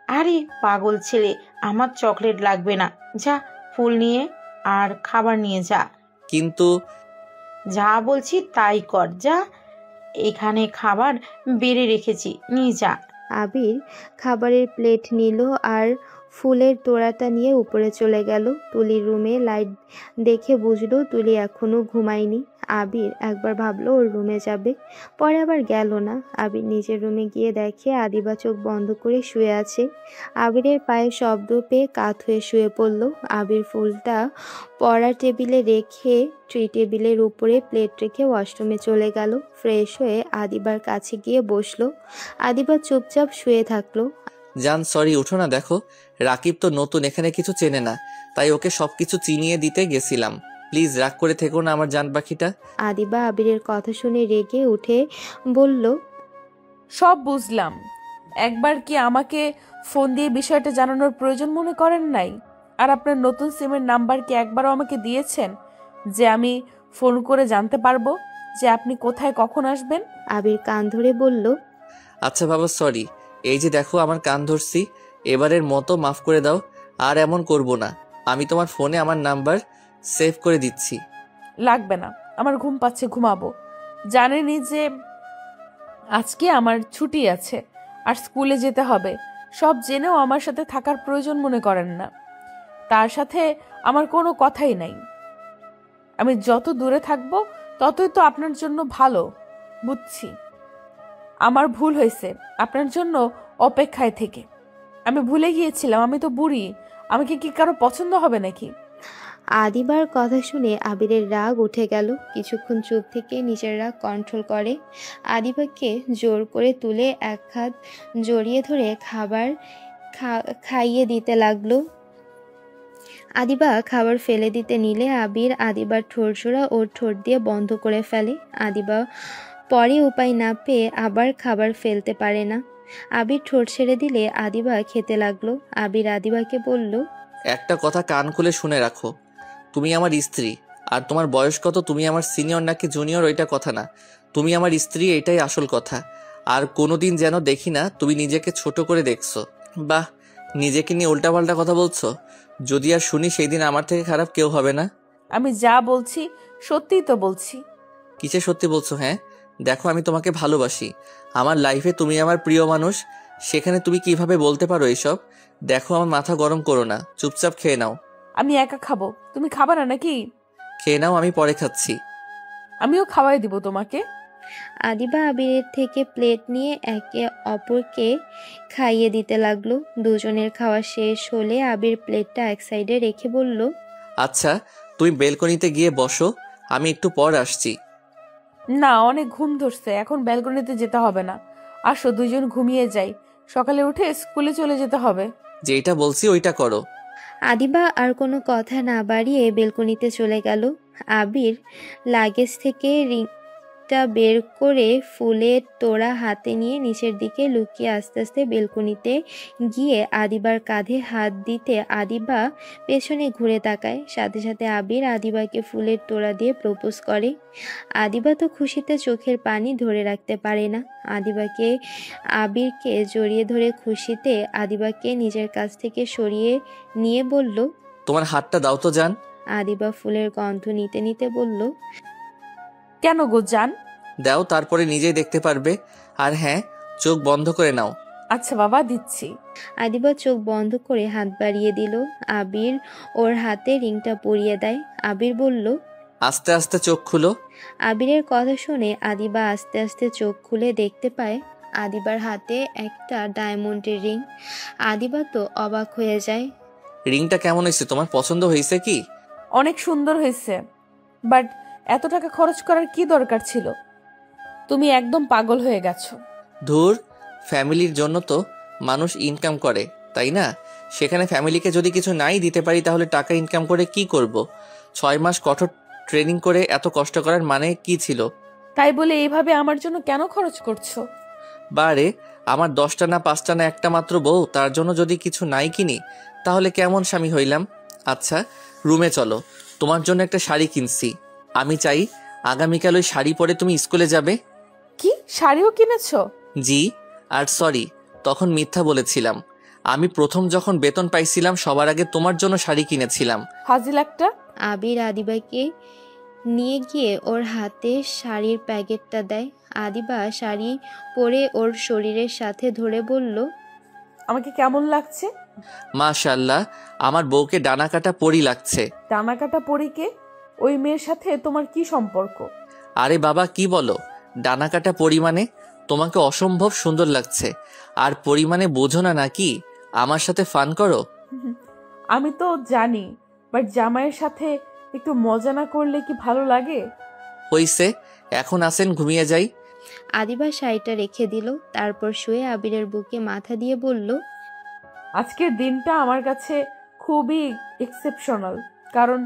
আরে পাগল ছেলে, আমার চকলেট লাগবে না, যা ফুল নিয়ে আর খাবার নিয়ে যা। কিন্তু যা বলছি তাই কর, যা। এখানে খাবার বেড়ে রেখেছি, নিয়ে যা। আবির খাবারের প্লেট নিল আর ফুলের তোড়াটা নিয়ে উপরে চলে গেল। তুলির রুমে লাইট দেখে বুঝলো তুলি এখনো ঘুমায়নি। আবির একবার ভাবলো ওর রুমে যাবে, পরে আবার গেল না। আবির নিজের রুমে গিয়ে দেখে আদিবা চোখ বন্ধ করে শুয়ে আছে। আবিরের পায়ে শব্দ পেয়ে কাত হয়ে শুয়ে পড়ল। আবির ফুলটা পড়ার টেবিলে রেখে ট্রি টেবিলের উপরে প্লেট রেখে ওয়াশরুমে চলে গেল। ফ্রেশ হয়ে আদিবার কাছে গিয়ে বসলো। আদিবা চুপচাপ শুয়ে থাকলো। জান সরি, উঠো না, দেখো রাকিব তো নতুন, এখানে কিছু চেনে না, তাই ওকে সবকিছু চিনিয়ে দিতে গেছিলাম। প্লিজ রাগ করে থেকো না আমার জান পাখিটা। আদিবা আবিরের কথা শুনে রেগে উঠে বলল, সব বুঝলাম, একবার কি আমাকে ফোন দিয়ে বিষয়টা জানানোর প্রয়োজন মনে করেন নাই? আর আপনার নতুন সিমের নাম্বার কি একবারও আমাকে দিয়েছেন যে আমি ফোন করে জানতে পারবো যে আপনি কোথায় কখন আসবেন? আবির কান ধরে বলল, আচ্ছা বাবা সরি, এই যে দেখো আমার কান ধরছি, এবারের মতো মাফ করে দাও, আর এমন করব না। আমি তোমার ফোনে আমার নাম্বার সেভ করে দিচ্ছি। লাগবে না, আমার ঘুম পাচ্ছে, ঘুমাবো। জানেনই যে আজকে আমার ছুটি আছে আর স্কুলে যেতে হবে, সব জেনেও আমার সাথে থাকার প্রয়োজন মনে করেন না। তার সাথে আমার কোনো কথাই নাই। আমি যত দূরে থাকবো ততই তো আপনার জন্য ভালো। বুঝছি আমার ভুল হয়েছে আপনার জন্য অপেক্ষায় থেকে। আমি ভুলে গিয়েছিলাম আমি তো বুড়ি, আমাকে কি কারো পছন্দ হবে নাকি? আদিবার কথা শুনে আবিরের রাগ উঠে গেল। কিছুক্ষণ চুপ থেকে নিজের রাগ কন্ট্রোল করে আদিবাকে জোর করে তুলে এক হাত জড়িয়ে ধরে খাবার খাইয়ে দিতে লাগলো। আদিবা খাবার ফেলে দিতে নিলে আবির আদিবার ঠোঁট জোড়া ওর ঠোঁট দিয়ে বন্ধ করে ফেলে। আদিবা পরে উপায় না পেয়ে আবার খাবার ফেলতে পারে না। আবির ঠোঁট ছেড়ে দিলে আদিবা খেতে লাগলো। আবির আদিবাকে বলল, একটা কথা কান খুলে শুনে রাখো, তুমি আমার স্ত্রী, আর তোমার বয়স কত, তুমি আমার সিনিয়র নাকি জুনিয়র ওইটা কথা না, তুমি আমার স্ত্রী, এটাই আসল কথা। আর কোনোদিন যেন দেখি না তুমি নিজেকে ছোট করে দেখছো, বাহ নিজেকে নিয়ে উল্টাপাল্টা কথা বলছো। যদি আর শুনি সেই দিন আমার থেকে খারাপ কেউ হবে না। আমি যা বলছি সত্যিই তো বলছি। কিসে সত্যি বলছো? হ্যাঁ দেখো আমি তোমাকে ভালোবাসি, আমার লাইফে তুমি আমার প্রিয় মানুষ, সেখানে তুমি কিভাবে বলতে পারো এসব? দেখো আমার মাথা গরম করো না, চুপচাপ খেয়ে নাও। আমি একা খাবো, তুমি খাবা না নাকি? খেয়ে নাও, আমি পরে খাচ্ছি। আমিও খাওয়াই দিব তোমাকে। আদিবা আবিরের থেকে প্লেট নিয়ে একে অপরকে খাইয়ে দিতে লাগলো। দুজনের খাওয়া শেষ হলে আবির প্লেটটা এক সাইডে রেখে বলল, আচ্ছা তুমি বেলকনিতে গিয়ে বসো, আমি একটু পর আসছি। না, অনেক ঘুম ধরছে, এখন ব্যালকনিতে যেতে হবে না। আসো দুজন ঘুমিয়ে যাই, সকালে উঠে স্কুলে চলে যেতে হবে। যেটা বলছি ওইটা করো। আদিবা আর কোনো কথা না বাড়িয়ে বেলকনিতে চলে গেল। আবির লাগেজ থেকে রিংটা বের করে ফুলের তোড়া হাতে নিয়ে নিচের দিকে লুকিয়ে আস্তে আস্তে বেলকনিতে গিয়ে আদিবার কাঁধে হাত দিতে আদিবা পেছনে ঘুরে তাকায়। সাথে সাথে আবির আদিবাকে ফুলের তোড়া দিয়ে প্রপোজ করে। আদিবা তো খুশিতে চোখের পানি ধরে রাখতে পারে না। আবিরকে জড়িয়ে ধরে খুশিতে আদিবাকে নিজের কাছ থেকে সরিয়ে নিয়ে বলল, তোমার হাতটা দাও তো জান। আদিবা ফুলের গন্ধ নিতে নিতে বলল, কেন গো জান? দাও, তারপরে নিজেই দেখতে পারবে। আর হ্যাঁ, চোখ বন্ধ করে নাও। আচ্ছা বাবা, দিচ্ছি। আদিবা চোখ বন্ধ করে হাত বাড়িয়ে দিল। আবির ওর হাতে রিংটা পরিয়ে দেয়। আবির বলল, আস্তে আস্তে চোখ খুলো। আবিরের কথা শুনে আদিবা আস্তে আস্তে চোখ খুলে দেখতে পায় আদিবার হাতে একটা ডায়মন্ডের রিং। আদিবা তো অবাক হয়ে যায়। রিংটা কেমন হয়েছে, তোমার পছন্দ হয়েছে কি? অনেক সুন্দর হয়েছে, বাট এত টাকা খরচ করার কি দরকার ছিল? তুমি একদম পাগল হয়ে গেছো। ধুর, ফ্যামিলির জন্য তো মানুষ ইনকাম করে, তাই না? সেখানে ফ্যামিলিকে যদি কিছু নাই দিতে পারি তাহলে টাকা ইনকাম করে কি করব? 6 মাস কঠোর ট্রেনিং করে এত কষ্ট করার মানে কি ছিল? তাই বলে এইভাবে আমার জন্য কেন খরচ করছো? বারে, আমার 10টা না 5টা না একটা মাত্র বউ, তার জন্য যদি কিছু নাই কিনি তাহলে কেমন স্বামী হইলাম? আচ্ছা রুমে চলো, তোমার জন্য একটা শাড়ি কিনছি। আমি চাই আগামীকাল ওই শাড়ি পরে তুমি স্কুলে যাবে। কি শাড়িও কিনেছো? জি, আর সরি, তখন মিথ্যা বলেছিলাম। আমি প্রথম যখন বেতন পাইছিলাম সবার আগে তোমার জন্য শাড়ি কিনেছিলাম। ফাজিল একটা। আবির আদিবাকে নিয়ে গিয়ে ওর হাতে শাড়ির প্যাকেটটা দেয়। আদিবা শাড়ি পরে ওর শরীরের সাথে ধরে বলল, আমাকে কেমন লাগছে? মাশাআল্লাহ, আমার বউকে ডানা কাটা পরি লাগছে। ডানা কাটা পরীকে? ওই মেয়ের সাথে তোমার কি সম্পর্ক? আরে বাবা কি বলো, ডানা কাটা পরিমাণে তোমাকে অসম্ভব সুন্দর লাগছে। আর পরিমাণে বোঝো না নাকি? আমার সাথে ফান করো। আমি তো জানি, বাট জামাইয়ের সাথে একটু মজা না করলে কি ভালো লাগে? হইছে, এখন আসেন ঘুমিয়ে যাই। আদিবা শাড়িটা রেখে দিল, তারপর শুয়ে আবিরের বুকে মাথা দিয়ে বলল, আজকের দিনটা আমার কাছে খুবই এক্সেপশনাল, কারণ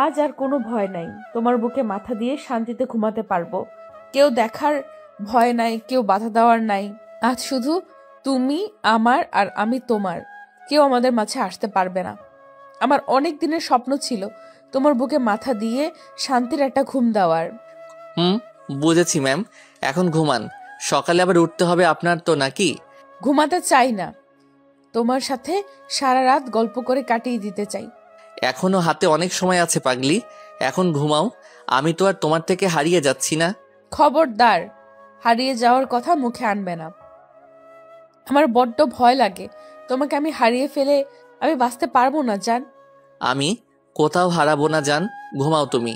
আজ আর কোনো ভয় নাই। তোমার বুকে মাথা দিয়ে শান্তিতে ঘুমাতে পারবো। কেউ দেখার ভয় নাই, কেউ বাধা দেওয়ার নাই। আজ শুধু তুমি আমার আর আমি তোমার, কেউ আমাদের মাঝে আসতে পারবে না। আমার অনেক দিনের স্বপ্ন ছিল তোমার বুকে মাথা দিয়ে শান্তির একটা ঘুম দেওয়ার। বুঝেছি ম্যাম, এখন ঘুমান, সকালে আবার উঠতে হবে আপনার তো নাকি? ঘুমাতে চাই না, তোমার সাথে সারা রাত গল্প করে কাটিয়ে দিতে চাই। এখনো হাতে অনেক সময় আছে পাগলি, এখন ঘুমাও। আমি তো আর তোমার থেকে হারিয়ে যাচ্ছি না। খবরদার, হারিয়ে যাওয়ার কথা মুখে আনবে না। আমার বড্ড ভয় লাগে, তোমাকে আমি হারিয়ে ফেলে আমি বাঁচতে পারবো না জান। আমি কোথাও হারাবো না জান, ঘুমাও তুমি।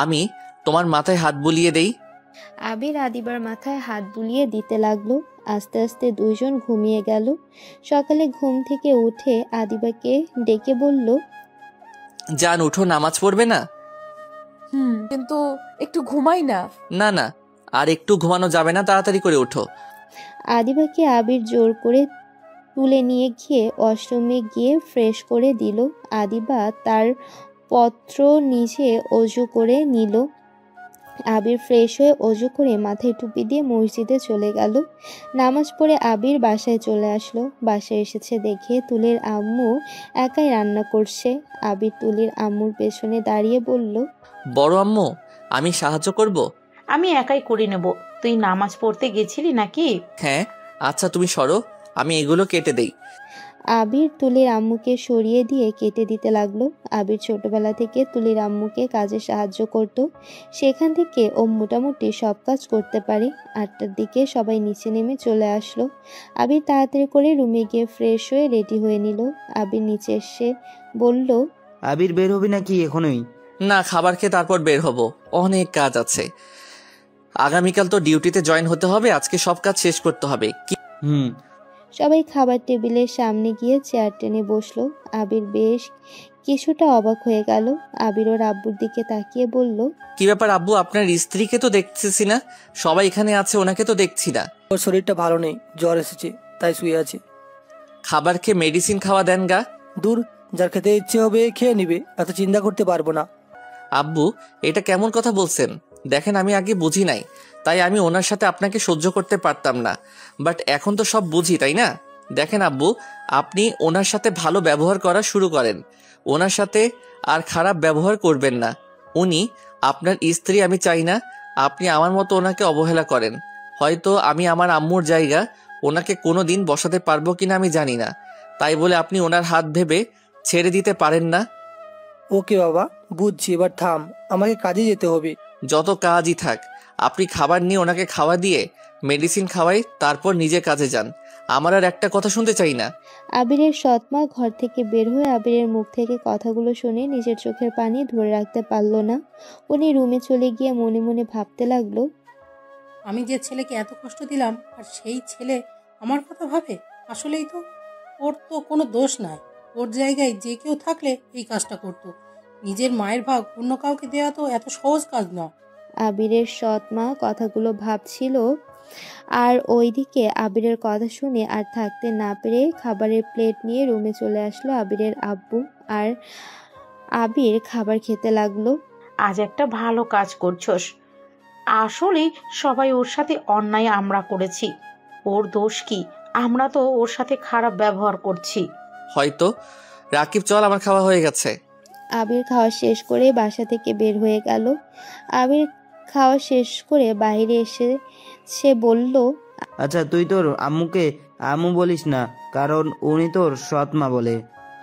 আমি তোমার মাথায় হাত বুলিয়ে দেই। আবির আদিবার মাথায় হাত বুলিয়ে দিতে লাগলো। আস্তে আস্তে দুইজন ঘুমিয়ে গেল। সকালে ঘুম থেকে উঠে আদিবাকে ডেকে বলল, জান উঠো, নামাজ পড়বে না? কিন্তু একটু ঘুমাই না। না না, আর একটু ঘুমানো যাবে না, তাড়াতাড়ি করে ওঠো। আদিবাকে আবির জোর করে তুলে নিয়ে গিয়ে ওয়াশরুমে গিয়ে ফ্রেশ করে দিল। আদিবা তার পত্র নিজে অজু করে নিল। আবির ফ্রেশ হয়ে অজু করে মাথায় টুপি দিয়ে মসজিদে চলে গেল। নামাজ পড়ে আবির বাসায় চলে আসলো। বাসায় এসেছে দেখে তুলির আম্মু একাই রান্না করছে। আবির তুলির আম্মুর পেছনে দাঁড়িয়ে বলল, বড় আম্মু, আমি সাহায্য করব? আমি একাই করে নেব। তুই নামাজ পড়তে গেছিলি নাকি? হ্যাঁ। আচ্ছা তুমি সরো, আমি এগুলো কেটে দেই। আবির তুলির আম্মুকে সরিয়ে দিয়ে কেটে দিতে লাগলো। আবির ছোটবেলা থেকে তুলির আম্মুকে কাজে সাহায্য করত। সেখান থেকে ও মোটামুটি সব কাজ করতে পারে। 8টার দিকে সবাই নিচে নেমে চলে আসলো। আবির তাড়াতাড়ি করে রুমে গিয়ে ফ্রেশ হয়ে রেডি হয়ে নিল। আবির নিচে এসে বলল, আবির বের হবি নাকি এখনই? না, খাবার খেয়ে তারপর বের হব, অনেক কাজ আছে। আগামীকাল তো ডিউটিতে জয়েন হতে হবে, আজকে সব কাজ শেষ করতে হবে। সবাই খাবার টেবিলের সামনে গিয়ে চেয়ার টেনে বসলো। আবির বেশ কিছুটা অবাক হয়ে গেল। আবির ওর আব্বুর দিকে তাকিয়ে বলল, কি ব্যাপার আব্বু, আপনার স্ত্রীকে তো দেখতেছি না, সবাই এখানে আছে, ওনাকে তো দেখছি না। ওর শরীরটা ভালো নেই, জ্বর এসেছে, তাই শুয়ে আছে। খাবার খেয়ে মেডিসিন খাওয়া দেন গা। দূর, যার খেতে ইচ্ছে হবে খেয়ে নিবে, এত চিন্তা করতে পারবো না। আব্বু এটা কেমন কথা বলছেন? দেখেন আমি আগে বুঝি নাই, তাই আমি ওনার সাথে আপনাকে সহ্য করতে পারতাম না, বাট এখন তো সব বুঝি, তাই না? দেখেন আব্বু, আপনি ওনার সাথে ভালো ব্যবহার করা শুরু করেন, ওনার সাথে আর খারাপ ব্যবহার করবেন না। উনি আপনার স্ত্রী, আমি চাই না আপনি আমার মতো ওনাকে অবহেলা করেন। হয়তো আমি আমার আম্মুর জায়গা ওনাকে কোনো দিন বসাতে পারবো কিনা আমি জানি না, তাই বলে আপনি ওনার হাত ভেবে ছেড়ে দিতে পারেন না। ওকে বাবা, বুঝছি, এবার থাম, আমাকে কাজে যেতে হবে। যত কাজই থাক, আপনি খাবার নিয়ে ওনাকে খাওয়া দিয়ে মেডিসিন খাওয়াই, তারপর নিজে কাজে যান। আমার আর একটা কথা শুনতে চাই না। আবিরের সৎমা ঘর থেকে বের হয়ে আবিরের মুখ থেকে কথাগুলো শুনে নিজের চোখের পানি ধরে রাখতে পারল না। উনি রুমে চলে গিয়ে মনে মনে ভাবতে লাগলো, আমি যে ছেলেকে এত কষ্ট দিলাম আর সেই ছেলে আমার কথা ভাবে। আসলেই তো ওর তো কোনো দোষ নাই। ওর জায়গায় যে কেউ থাকলে এই কাজটা করতো। নিজের মায়ের ভাগ অন্য কাউকে দেওয়া তো এত সহজ কাজ নয়। আবিরের সৎমা কথাগুলো ভাবছিল আর ওইদিকে আবিরের কথা শুনে আর থাকতে না পেরে খাবারের প্লেট নিয়ে রুমে চলে আসলো আবিরের আব্বু। আর আবির খাবার খেতে লাগলো। আজ একটা ভালো কাজ করছস। আসলে সবাই ওর সাথে অন্যায় আমরা করেছি। ওর দোষ কি? আমরা তো ওর সাথে খারাপ ব্যবহার করছি। হয়তো। রাকিব চল, আমার খাওয়া হয়ে গেছে। আবির খাওয়া শেষ করে বাসা থেকে বের হয়ে গেল। আবির খাওয়া শেষ করে বাইরে এসে সে বলল, আচ্ছা তুই তোর আম্মুকে আম্মু বলিস না, কারণ উনি তোর সৎ মা বলে।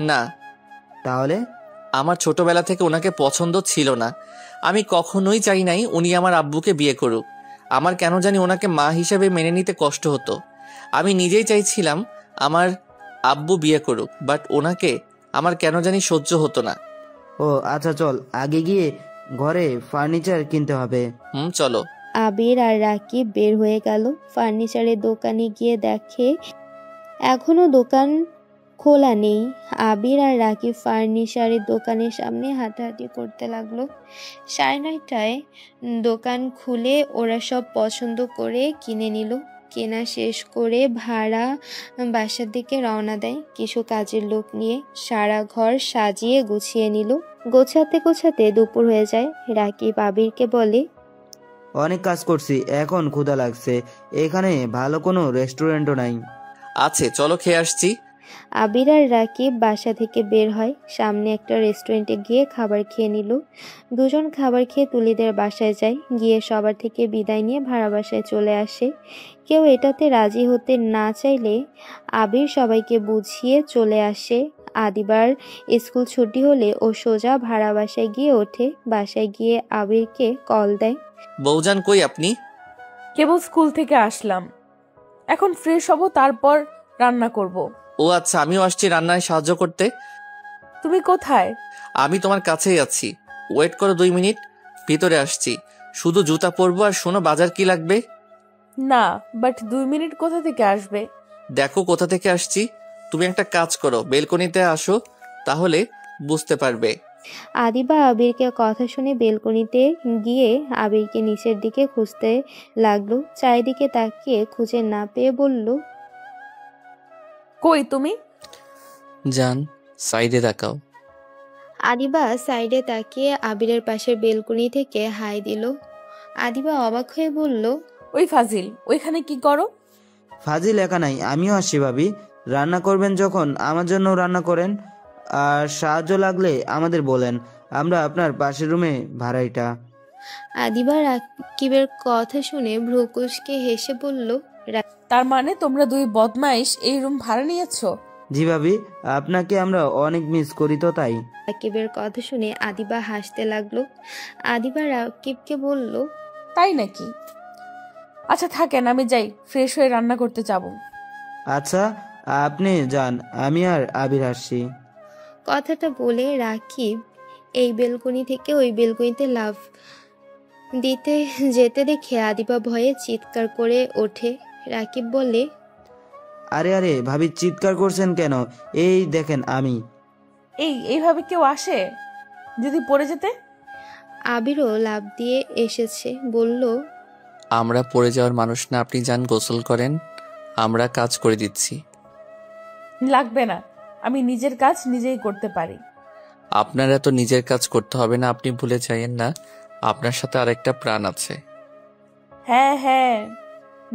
না, তাহলে? আমার ছোটবেলা থেকে ওনাকে পছন্দ ছিল না। আমি কখনোই চাই নাই উনি আমার আব্বুকে বিয়ে করুক। আমার কেন জানি ওনাকে মা হিসেবে মেনে নিতে কষ্ট হতো। আমি নিজেই চাইছিলাম আমার আব্বু বিয়ে করুক, বাট ওনাকে আমার কেন জানি সহ্য হতো না। ও আচ্ছা, চল আগে গিয়ে ঘরে ফার্নিচার কিনতে হবে। চলো। আবির আর রাকিব বের হয়ে গেল। ফার্নিচারের দোকানে গিয়ে দেখে এখনো দোকান খোলা নেই। আবির আর রাকিব ফার্নিচারের দোকানের সামনে হাঁটাহাঁটি করতে লাগলো। 9:30টায় দোকান খুলে ওরা সব পছন্দ করে কিনে নিল। কেনা শেষ করে ভাড়া বাসার দিকে রওনা দেয় কিছু কাজের লোক নিয়ে। সারা ঘর সাজিয়ে গুছিয়ে নিল। গোছাতে গোছাতে দুপুর হয়ে যায়। রাকিব আবিরকে বলে, অনেক কাজ করছি, এখন ক্ষুধা লাগছে। এখানে ভালো কোনো রেস্টুরেন্টও নাই। আছে, চলো খেয়ে আসছি। আবির আর রাকিব বাসা থেকে বের হয়। সামনে একটা রেস্টুরেন্টে গিয়ে খাবার খেয়ে নিল। দুজন খাবার খেয়ে তুলিদের বাসায় যায়। গিয়ে সবার থেকে বিদায় নিয়ে ভাড়া বাসায় চলে আসে। কেউ এটাতে রাজি হতে না চাইলে আবির সবাইকে বুঝিয়ে চলে আসে। আদিবার স্কুল ছুটি হলে ও সোজা ভাড়া বাসায় গিয়ে ওঠে। বাসায় গিয়ে আবিরকে কল দেয়। বৌজান কই আপনি? কেবল স্কুল থেকে আসলাম, এখন ফ্রেশ হব, তারপর রান্না করব। ও আচ্ছা, আমিও আসছি রান্নায় সাহায্য করতে। তুমি কোথায়? আমি তোমার কাছেই আছি, ওয়েট করো 2 মিনিট, ভিতরে আসছি। শুধু জুতা পরবো। আর শোনো, বাজার কি লাগবে? না, বাট 2 মিনিট কোথা থেকে আসবে? দেখো কোথা থেকে আসছি। তুমি একটা কাজ করো, বেলকনিতে আসো, তাহলে বুঝতে পারবে। আদিবা আবিরকে কথা শুনে বেলকনিতে গিয়ে আবিরকে নিচের দিকে খুঁজতে লাগলো। চারিদিকে তাকিয়ে খুঁজে না পেয়ে বলল, কই তুমি? জান, সাইডে তাকাও। আদিবা সাইডে তাকিয়ে আবিরের পাশের বেলকনি থেকে হাই দিল। আদিবা অবাক হয়ে বলল, ওই ফাজিল ওইখানে কি করো? ফাজিল একা নাই, আমিও আসছি ভাবি। রান্না করবেন যখন আমার জন্য রান্না করেন, আর সাহায্য লাগলে আমাদের বলেন, আমরা আপনার পাশের রুমে ভাড়াইটা। আদিবা রাকিবের কথা শুনে ভ্রুকুচকে হেসে বলল, তার মানে তোমরা 2 বদমাইশ এই রুম ভাড়া নিয়েছো? জি ভাবি, আপনাকে আমরা অনেক মিস করি তো তাই। রাকিবের কথা শুনে আদিবা হাসতে লাগলো। আদিবা রাকিবকে বলল, তাই নাকি? আচ্ছা থাকেন, আমি যাই, ফ্রেশ হয়ে রান্না করতে যাব। আচ্ছা আপনি যান, আমি আর আবির আসছি। কথাটা বলে রাকিব এই বেলকনি থেকে ওই বেলকনিতে লাফ দিতে যেতে দেখে আদিবা ভয়ে চিৎকার করে ওঠে। রাকিব বলে, আরে আরে ভাবি, চিৎকার করছেন কেন? এই দেখেন আমি। এইভাবে কেউ আসে? যদি পড়ে যেতে? আবিরও লাফ দিয়ে এসেছে, বলল, আমরা পড়ে যাওয়ার মানুষ না, আপনি যান গোসল করেন, আমরা কাজ করে দিচ্ছি। লাগবে না, আমি নিজের কাজ নিজেই করতে পারি। আপনারা তো নিজের কাজ করতে হবে না, আপনি ভুলে যাইয়েন না আপনার সাথে আরেকটা প্রাণ আছে। হ্যাঁ হ্যাঁ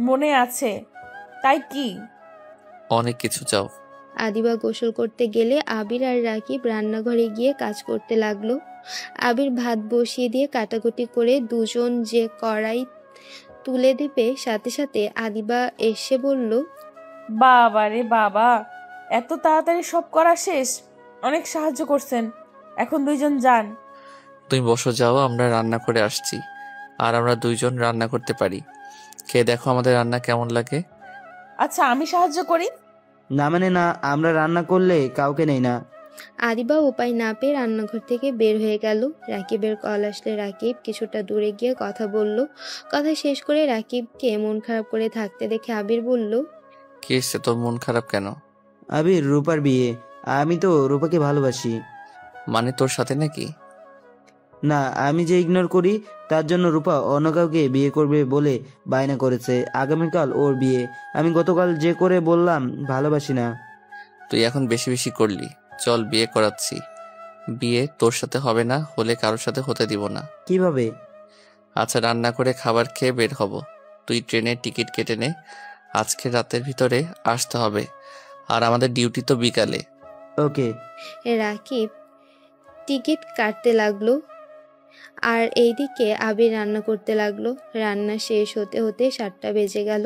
মনে আছে, তাই কি? অনেক কিছু চাও। আদিবা গোসল করতে গেলে আবির আর রাকিব রান্নাঘরে গিয়ে কাজ করতে লাগলো। আবির ভাত বসিয়ে দিয়ে কাটাকুটি করে দুজন যে কড়াই তুলে দিবে, সাথে সাথে আদিবা এসে বলল, বাবা রে বাবা, এত তাড়াতাড়ি সব করা শেষ, অনেক সাহায্য করছেন। এখন 2 জন যান। তুমি বসো, যাও, আমরা রান্না করে আসছি। আর আমরা 2 জন রান্না করতে পারি, খেয়ে দেখো আমাদের রান্না কেমন লাগে। আচ্ছা আমি সাহায্য করি। না মানে না, আমরা রান্না করলে কাউকে নেই না। আদিবা উপায় না পেয়ে রান্নাঘর থেকে বের হয়ে গেল। রাকিবের কল আসলে রাকিব কিছুটা দূরে গিয়ে কথা বলল। কথা শেষ করে রাকিবকে মন খারাপ করে থাকতে দেখে আবির বলল, কি হয়েছে তোর, মন খারাপ কেন? আবির, রূপার বিয়ে, আমি তো রূপাকে ভালোবাসি। মানে তোর সাথে নাকি? না, আমি যে ইগনোর করি তার জন্য রূপা অন্য কাউকে বিয়ে করবে বলে বায়না করেছে। আগামীকাল ওর বিয়ে। আমি গতকাল যে করে বললাম ভালোবাসি না। তুই এখন বেশি বেশি করলি। চল বিয়ে করাচ্ছি। বিয়ে তোর সাথে হবে না, হলে কারোর সাথে হতে দিব না। কিভাবে? আচ্ছা, রান্না করে খাবার খেয়ে বের হব। তুই ট্রেনের টিকিট কেটে নে। আজকে রাতের ভিতরে আসতে হবে, আর আমাদের ডিউটি তো বিকালে। ওকে। রাকিব টিকিট কাটতে লাগলো আর এইদিকে আবির রান্না করতে লাগলো। রান্না শেষ হতে হতে 7টা বেজে গেল।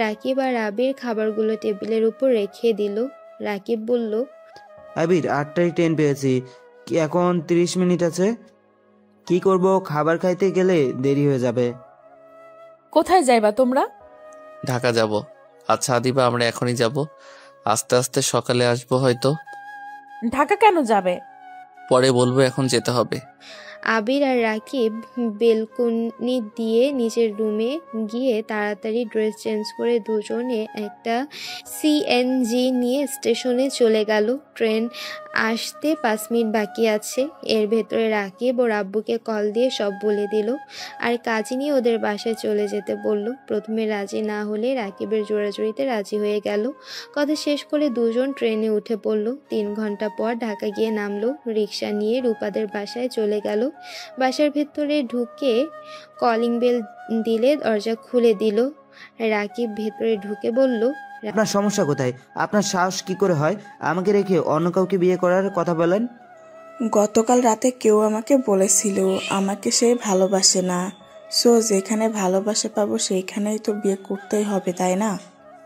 রাকিব আর আবির খাবারগুলো টেবিলের উপর রেখে দিল। রাকিব বলল, আবির 8টায় ট্রেন পেয়েছি, এখন 30 মিনিট আছে। কি করব? খাবার খাইতে গেলে দেরি হয়ে যাবে। কোথায় যাইবা তোমরা? ঢাকা যাব। আচ্ছা আদিবা, আমরা এখনই যাব। আস্তে আস্তে সকালে আসবো হয়তো। ঢাকা কেন যাবে? পরে বলবো, এখন যেতে হবে। আবির আর রাকিব বেলকনি দিয়ে নিজের রুমে গিয়ে তাড়াতাড়ি ড্রেস চেঞ্জ করে দুজনে একটা সিএনজি নিয়ে স্টেশনে চলে গেল। ট্রেন আসতে 5 মিনিট বাকি আছে। এর ভেতরে রাকিব ওর আব্বুকে কল দিয়ে সব বলে দিল আর কাজী নিয়ে ওদের বাসায় চলে যেতে বলল। প্রথমে রাজি না হলে রাকিবের জোড়াজুড়িতে রাজি হয়ে গেল। কথা শেষ করে দুজন ট্রেনে উঠে পড়ল। 3 ঘন্টা পর ঢাকা গিয়ে নামলো। রিক্সা নিয়ে রূপাদের বাসায় চলে গেল। বাসার ভেতরে ঢুকে কলিং বেল দিলে দরজা খুলে দিল। রাকিব ভেতরে ঢুকে বলল, আপনার সমস্যা কোথায়? আপনার সাহস কি করে হয় আমাকে রেখে অন্য কাউকে বিয়ে করার কথা বলেন? গতকাল রাতে কেউ আমাকে বলেছিল আমাকে সে ভালোবাসে না। সো যেখানে ভালোবাসা পাবো সেইখানেই তো বিয়ে করতেই হবে, তাই না?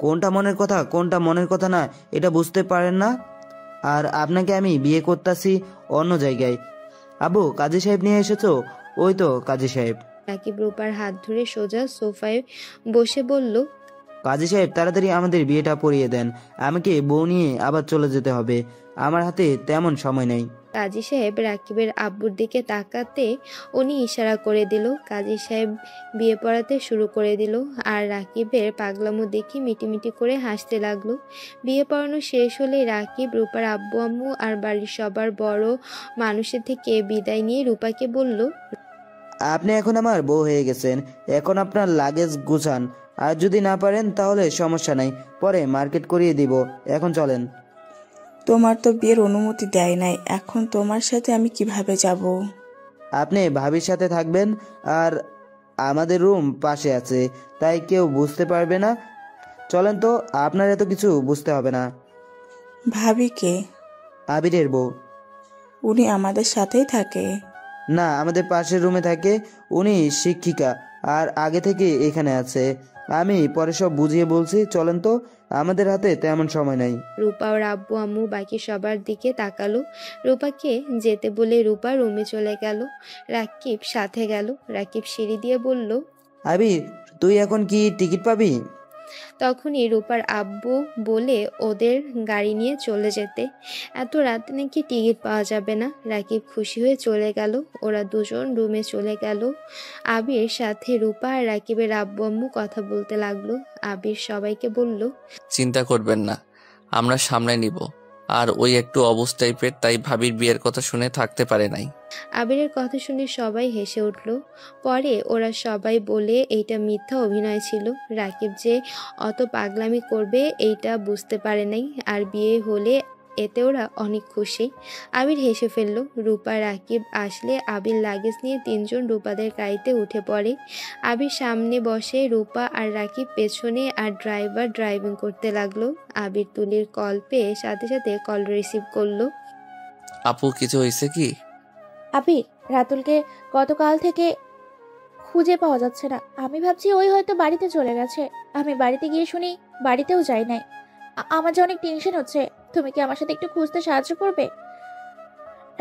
কোনটা মনের কথা কোনটা মনের কথা না এটা বুঝতে পারেন না? আর আপনাকে আমি বিয়ে করতেছি অন্য জায়গায়। আবু, কাজী সাহেব নিয়ে এসেছো? ওই তো কাজী সাহেব। রাকিব রূপার হাত ধরে সোজা সোফায় বসে বলল, কাজী সাহেব, তাড়াতাড়ি আমাদের বিয়েটা পড়িয়ে দেন। আমাকে বউ নিয়ে আবার চলে যেতে হবে। আমার হাতে তেমন সময় নেই। কাজী সাহেব রাকিবের আব্বুর দিকে তাকাতে উনি ইশারা করে দিল। কাজী সাহেব বিয়ে পড়াতে শুরু করে দিল আর রাকিবের পাগলামো দেখে মিটিমিটি করে হাসতে লাগলো। বিয়ে পড়ানো শেষ হলে রাকিব রূপার আব্বু আম্মু আর বাড়ির সবার বড় মানুষের থেকে বিদায় নিয়ে রূপাকে বলল, আপনি এখন আমার বউ হয়ে গেছেন। এখন আপনার লাগেজ গুছান, আর যদি না পারেন তাহলে সমস্যা নাই, পরে মার্কেট করিয়ে দিব। এখন চলেন। তোমার তো বিয়ের অনুমতি দেয় নাই, এখন তোমার সাথে আমি কিভাবে যাব? আপনি ভাবির সাথে থাকবেন, আর আমাদের রুম পাশে আছে, তাই কেউ বুঝতে পারবে না। চলেন তো, আপনার এত কিছু বুঝতে হবে না। ভাবি কে? আবিরের বউ। উনি আমাদের সাথেই থাকে? না, আমাদের পাশের রুমে থাকে। উনি শিক্ষিকা আর আগে থেকে এখানে আছে। আমি পরে সব বুঝিয়ে বলছি। চলেন তো, আমাদের হাতে তেমন সময় নাই। রূপা ওর আব্বু আম্মু বাকি সবার দিকে তাকালো। রূপাকে যেতে বলে রূপা রুমে চলে গেল। রাকিব সাথে গেল। রাকিব সিঁড়ি দিয়ে বলল, আবির, তুই এখন কি টিকিট পাবি? তখনই রূপার আব্বু বলে ওদের গাড়ি নিয়ে চলে যেতে। এত রাতে নাকি টিকিট পাওয়া যাবে না। রাকিব খুশি হয়ে চলে গেল। ওরা দুজন রুমে চলে গেল। আবির সাথে রূপা আর রাকিবের আব্বু আম্মু কথা বলতে লাগলো। আবির সবাইকে বলল, চিন্তা করবেন না, আমরা সামলে নিব। আর ওই একটু অবস্থ টাইপের, তাই ভাবির বিয়ের কথা শুনে থাকতে পারে নাই। আবিরের কথা শুনে সবাই হেসে উঠল। পরে ওরা সবাই বলে এইটা মিথ্যা অভিনয় ছিল। রাকিব যে অত পাগলামি করবে এইটা বুঝতে পারে নাই। আর বিয়ে হলে এতে ওরা অনেক খুশি। আবির হেসে ফেলল। রূপা রাকিব আসলে আবির লাগেজ নিয়ে 3 জন রূপাদের গাড়িতে উঠে পড়ে। আবির সামনে বসে, রূপা আর রাকিব পেছনে, আর ড্রাইভার ড্রাইভিং করতে লাগলো। আবির তুলির কল পেয়ে সাথে সাথে কল রিসিভ করলো। আপু, কিছু হয়েছে কি? আবির, রাতুলকে গতকাল থেকে খুঁজে পাওয়া যাচ্ছে না। আমি ভাবছি ওই হয়তো বাড়িতে চলে গেছে। আমি বাড়িতে গিয়ে শুনি বাড়িতেও যাই নাই। আমার যে অনেক টেনশন হচ্ছে। তুমি কি আমার সাথে একটু খুঁজতে সাহায্য করবে?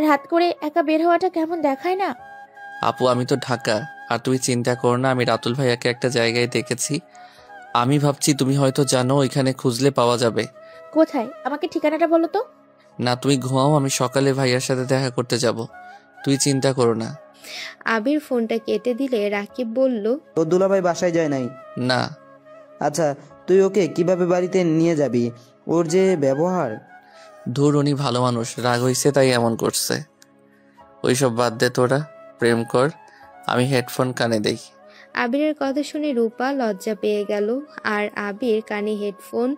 রাত করে একা বের হওয়াটা কেমন দেখায় না? আপু, আমি তো ঢাকা, আর তুমি চিন্তা করো না। আমি রাতুল ভাইয়াকে একটা জায়গায় দেখেছি। আমি ভাবছি তুমি হয়তো জানো, ওইখানে খুঁজলে পাওয়া যাবে। কোথায়? আমাকে ঠিকানাটা বলো তো। না, তুমি ঘুমাও, আমি সকালে ভাইয়ার সাথে দেখা করতে যাব। তুই চিন্তা করো না। আবির ফোনটা কেটে দিলে রাকিব বলল, তোর দুলাভাই বাসায় যায় নাই? না। আচ্ছা, তুই ওকে কিভাবে বাড়িতে নিয়ে যাবি? ওর যে ব্যবহার। ধুর, উনি ভালো মানুষ, রাগ হইছে তাই এমন করছে। ওইসব বাদ দে তোরা। প্রেম কর, আমি হেডফোন কানে দেই। আবিরের কথা শুনে রূপা লজ্জা পেয়ে গেল আর আবির কানে হেডফোন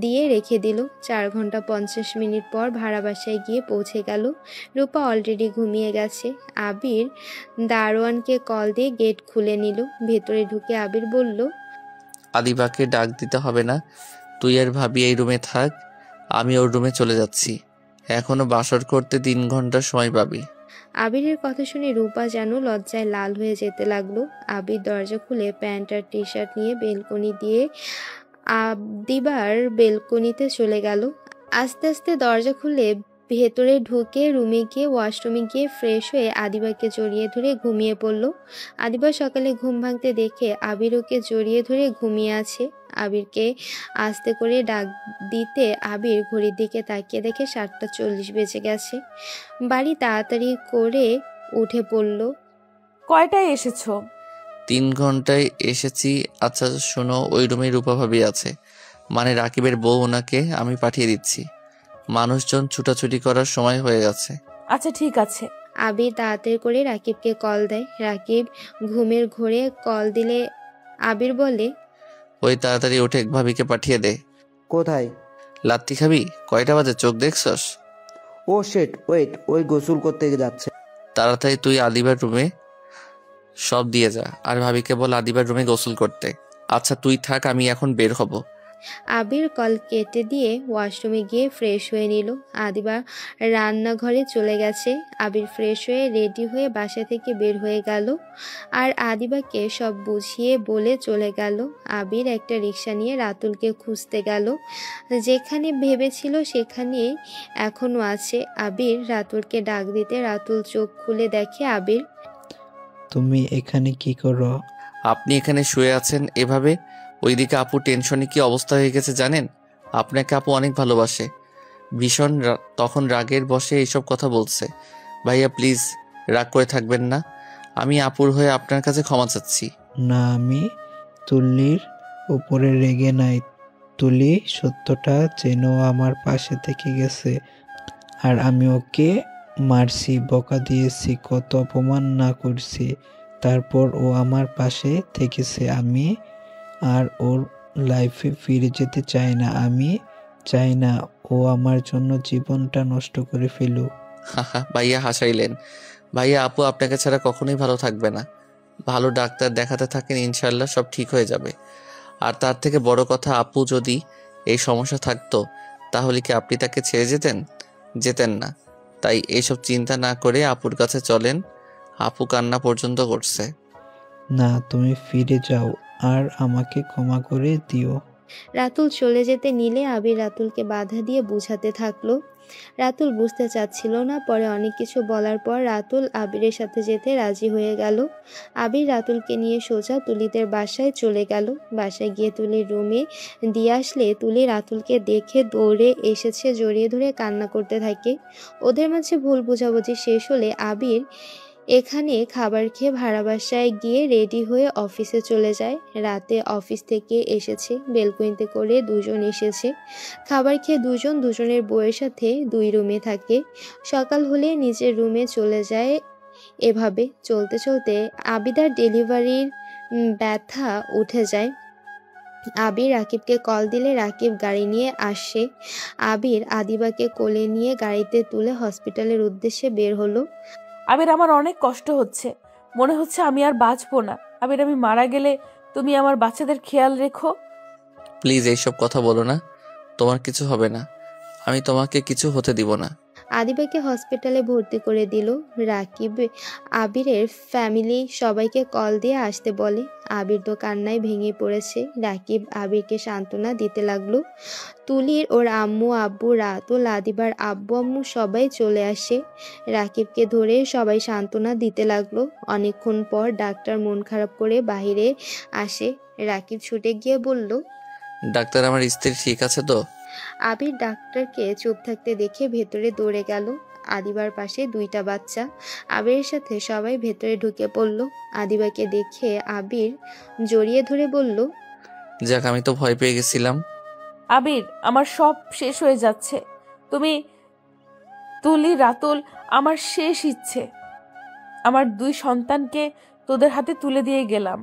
দিয়ে রেখে দিল। 4 ঘন্টা 50 মিনিট পর ভাড়া বাসায় গিয়ে পৌঁছে গেল। রূপা অলরেডি ঘুমিয়ে গেছে। আবির দারোয়ানকে কল দিয়ে গেট খুলে নিল। ভেতরে ঢুকে আবির বলল, আদিবাকে ডাক দিতে হবে না, তুই আর ভাবি এই রুমে থাক, আমি ওর রুমে চলে যাচ্ছি। এখনো বাসর করতে 3 ঘন্টা সময় পাবি। আবিরের কথা শুনে রূপা যেন লজ্জায় লাল হয়ে যেতে লাগলো। আবির দরজা খুলে প্যান্ট আর টি শার্ট নিয়ে বেলকনি দিয়ে আদিবার বেলকনিতে চলে গেল। আস্তে আস্তে দরজা খুলে ভেতরে ঢুকে রুমে গিয়ে ওয়াশরুমে গিয়ে ফ্রেশ হয়ে আদিবাকে জড়িয়ে ধরে ঘুমিয়ে পড়ল। আদিবা সকালে ঘুম ভাঙতে দেখে আবির ওকে জড়িয়ে ধরে ঘুমিয়ে আছে। আবিরকে আস্তে করে ডাক দিতে আবির ঘড়ির দিকে তাকিয়ে দেখে 7:40 বেজে গেছে। বাড়ি তাড়াতাড়ি করে উঠে পড়ল। কয়টায় এসেছো? 3 ঘন্টায় এসেছি। আচ্ছা শোনো, ওই রুমে রূপা ভাবি আছে, মানে রাকিবের বউ, ওনাকে আমি পাঠিয়ে দিচ্ছি। মানুষজন ছুটাছুটি করার সময় হয়ে গেছে। আচ্ছা ঠিক আছে। আবির তাড়াতাড়ি করে রাকিবকে কল দেয়। রাকিব ঘুমের ঘোরে কল দিলে আবির বলে, ওই তাড়াতাড়ি উঠে ভাবিকে পাঠিয়ে দে। কোথায়? লাত্তি খাবি? কয়টা বাজে, চোখ দেখছস? ও শেট, ওয়েট, ওই গোসল করতে যাচ্ছে। তাড়াতাড়ি তুই আদিবার রুমে সব দিয়ে যা, আর ভাবিকে বল আদিবার রুমে গোসল করতে। আচ্ছা তুই থাক, আমি এখন বের হব। আবির কল কেটে দিয়ে ওয়াশরুমে গিয়ে ফ্রেশ হয়ে নিল। আদিবা রান্নাঘরে চলে গেছে। আবির ফ্রেশ হয়ে রেডি হয়ে বাসা থেকে বের হয়ে গেল আর আদিবাকে সব বুঝিয়ে বলে চলে গেল। আবির একটা রিক্সা নিয়ে রাতুলকে খুঁজতে গেল। যেখানে ভেবেছিল সেখানে এখনো আছে। আবির রাতুলকে ডাক দিতে রাতুল চোখ খুলে দেখে আবির। তুমি এখানে কি করো? আপনি এখানে শুয়ে আছেন এভাবে? ওইদিকে আপু টেনশনে কি অবস্থা হয়ে গেছে জানেন? আপনাকে আপু অনেক ভালোবাসে, ভীষণ তখন রাগের বশে এইসব কথা বলছে। ভাইয়া প্লিজ রাগ করে থাকবেন না, আমি আপুর হয়ে আপনার কাছে ক্ষমা চাচ্ছি। না, আমি তুলির উপরে রেগে নাই। তুলি সত্যটা জেনেও আমার পাশে থেকে গেছে, আর আমি ওকে মারছি, বকা দিয়েছি, কত অপমান না করছি, তারপর ও আমার পাশে থেকেছে। আমি আর ওর লাইফে ফিরে যেতে চাই না। আমি চাই না ও আমার জন্য জীবনটা নষ্ট করে ফেলুক। ভাইয়া হাসাইলেন। ভাইয়া আপু আপনাকে ছাড়া কখনোই ভালো থাকবে না। ভালো ডাক্তার দেখাতে থাকেন, ইনশাল্লাহ সব ঠিক হয়ে যাবে। আর তার থেকে বড় কথা, আপু যদি এই সমস্যা থাকতো তাহলে কি আপনি তাকে ছেড়ে যেতেন না। তাই এইসব চিন্তা না করে আপুর কাছে চলেন। আপু কান্না পর্যন্ত করছে। না, তুমি ফিরে যাও আর আমাকে ক্ষমা করে দিও। রাতুল চলে যেতে নিলে আবির রাতুলকে বাধা দিয়ে বুঝাতে থাকলো। রাতুল বুঝতে চাচ্ছিল না। পরে অনেক কিছু বলার পর রাতুল আবিরের সাথে যেতে রাজি হয়ে গেল। আবির রাতুলকে নিয়ে সোজা তুলিদের বাসায় চলে গেল। বাসায় গিয়ে তুলির রুমে দিয়ে আসলে তুলি রাতুলকে দেখে দৌড়ে এসেছে, জড়িয়ে ধরে কান্না করতে থাকে। ওদের মাঝে ভুল বোঝাবুঝি শেষ হলে আবির এখানে খাবার খেয়ে ভাড়া বাসায় গিয়ে রেডি হয়ে অফিসে চলে যায়। রাতে অফিস থেকে এসেছে, বেলকনিতে করে দুজন এসেছে। খাবার খেয়ে দুজনের বউয়ের সাথে 2 রুমে থাকে। সকাল হলে নিজের রুমে চলে যায়। এভাবে চলতে চলতে আবিদার ডেলিভারির ব্যথা উঠে যায়। আবির রাকিবকে কল দিলে রাকিব গাড়ি নিয়ে আসে। আবির আদিবাকে কোলে নিয়ে গাড়িতে তুলে হসপিটালের উদ্দেশ্যে বের হলো। আবির, আমার অনেক কষ্ট হচ্ছে, মনে হচ্ছে আমি আর বাঁচবো না। আবির, আমি মারা গেলে তুমি আমার বাচ্চাদের খেয়াল রেখো। প্লিজ এইসব কথা বলো না, তোমার কিছু হবে না, আমি তোমাকে কিছু হতে দিব না। আদিবাকে হসপিটালে ভর্তি করে দিল। রাকিব আবিরের ফ্যামিলি সবাইকে কল দিয়ে আসতে বলে। আবির তো কান্নায় ভেঙে পড়েছে। রাকিব আবিরকে সান্ত্বনা দিতে লাগলো। তুলির ওর আম্মু আব্বু রাতুল আদিবার আব্বু আম্মু সবাই চলে আসে। রাকিবকে ধরে সবাই সান্ত্বনা দিতে লাগলো। অনেকক্ষণ পর ডাক্তার মন খারাপ করে বাহিরে আসে। রাকিব ছুটে গিয়ে বলল, ডাক্তার আমার স্ত্রী ঠিক আছে তো? আবির ডাক্তারকে চুপ থাকতে দেখে ভেতরে দৌড়ে গেল। আদিবার পাশে 2টা বাচ্চা। আবিরের সাথে সবাই ভেতরে ঢুকে পড়ল। আদিবাকে দেখে আবির জড়িয়ে ধরে বলল, যাক, আমি তো ভয় পেয়ে গেছিলাম। আবির, আমার সব শেষ হয়ে যাচ্ছে। তুমি, তুলি, রাতুল আমার শেষ ইচ্ছে। আমার 2 সন্তানকে তোদের হাতে তুলে দিয়ে গেলাম।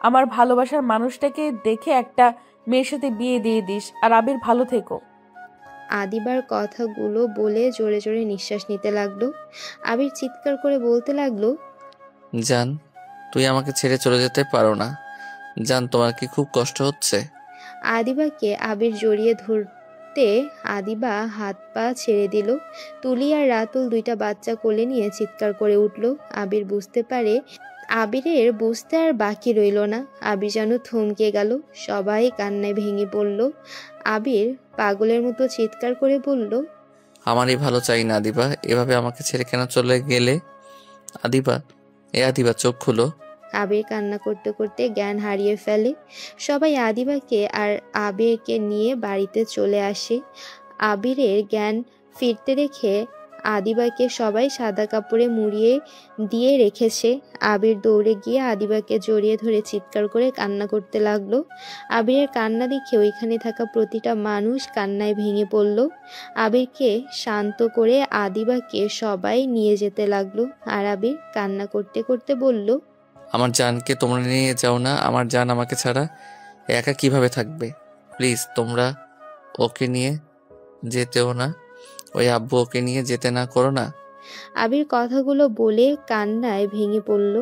আমার ভালোবাসার মানুষটাকে দেখে একটা মেয়ের সাথে বিয়ে দিয়ে দিস। আর আবির, ভালো থেকো। আদিবার কথাগুলো বলে জোরে জোরে নিঃশ্বাস নিতে লাগলো। আবির চিৎকার করে বলতে লাগলো, জান, তুই আমাকে ছেড়ে চলে যেতে পারো না। জান, তোমার কি খুব কষ্ট হচ্ছে? আদিবাকে আবির জড়িয়ে ধরতে আদিবা হাত পা ছেড়ে দিল। তুলি আর রাতুল 2টা বাচ্চা কোলে নিয়ে চিৎকার করে উঠল। আবির বুঝতে পারে, আবিরের বুঝতে আর বাকি রইল না। আবির যেন থমকে গেল। সবাই কান্নায় ভেঙে পড়ল। আবির পাগলের মতো চিৎকার করে বলল, আমারই ভালো চাই না আদিবা, এভাবে আমাকে ছেড়ে কেন চলে গেলে? আদিবা, আদিবা, চোখ খুলো। আবির কান্না করতে করতে জ্ঞান হারিয়ে ফেলে। সবাই আদিবাকে আর আবিরকে নিয়ে বাড়িতে চলে আসে। আবিরের জ্ঞান ফিরতে রেখে আদিবাকে সবাই সাদা কাপড়ে মুড়িয়ে দিয়ে রেখেছে। আবির দৌড়ে গিয়ে আদিবাকে জড়িয়ে ধরে চিৎকার করে কান্না করতে লাগলো। আবিরের কান্না দেখে ওইখানে থাকা প্রতিটা মানুষ কান্নায় ভেঙে পড়ল। আবিরকে শান্ত করে আদিবাকে সবাই নিয়ে যেতে লাগলো। আর আবির কান্না করতে করতে বলল, আমার জানকে তোমরা নিয়ে যাও না। আমার জান আমাকে ছাড়া একা কিভাবে থাকবে? প্লিজ তোমরা ওকে নিয়ে যেতেও না। ওই আব্বু ওকে নিয়ে যেতে না করো না। আবির কথাগুলো বলে কান্নায় ভেঙে পড়ল।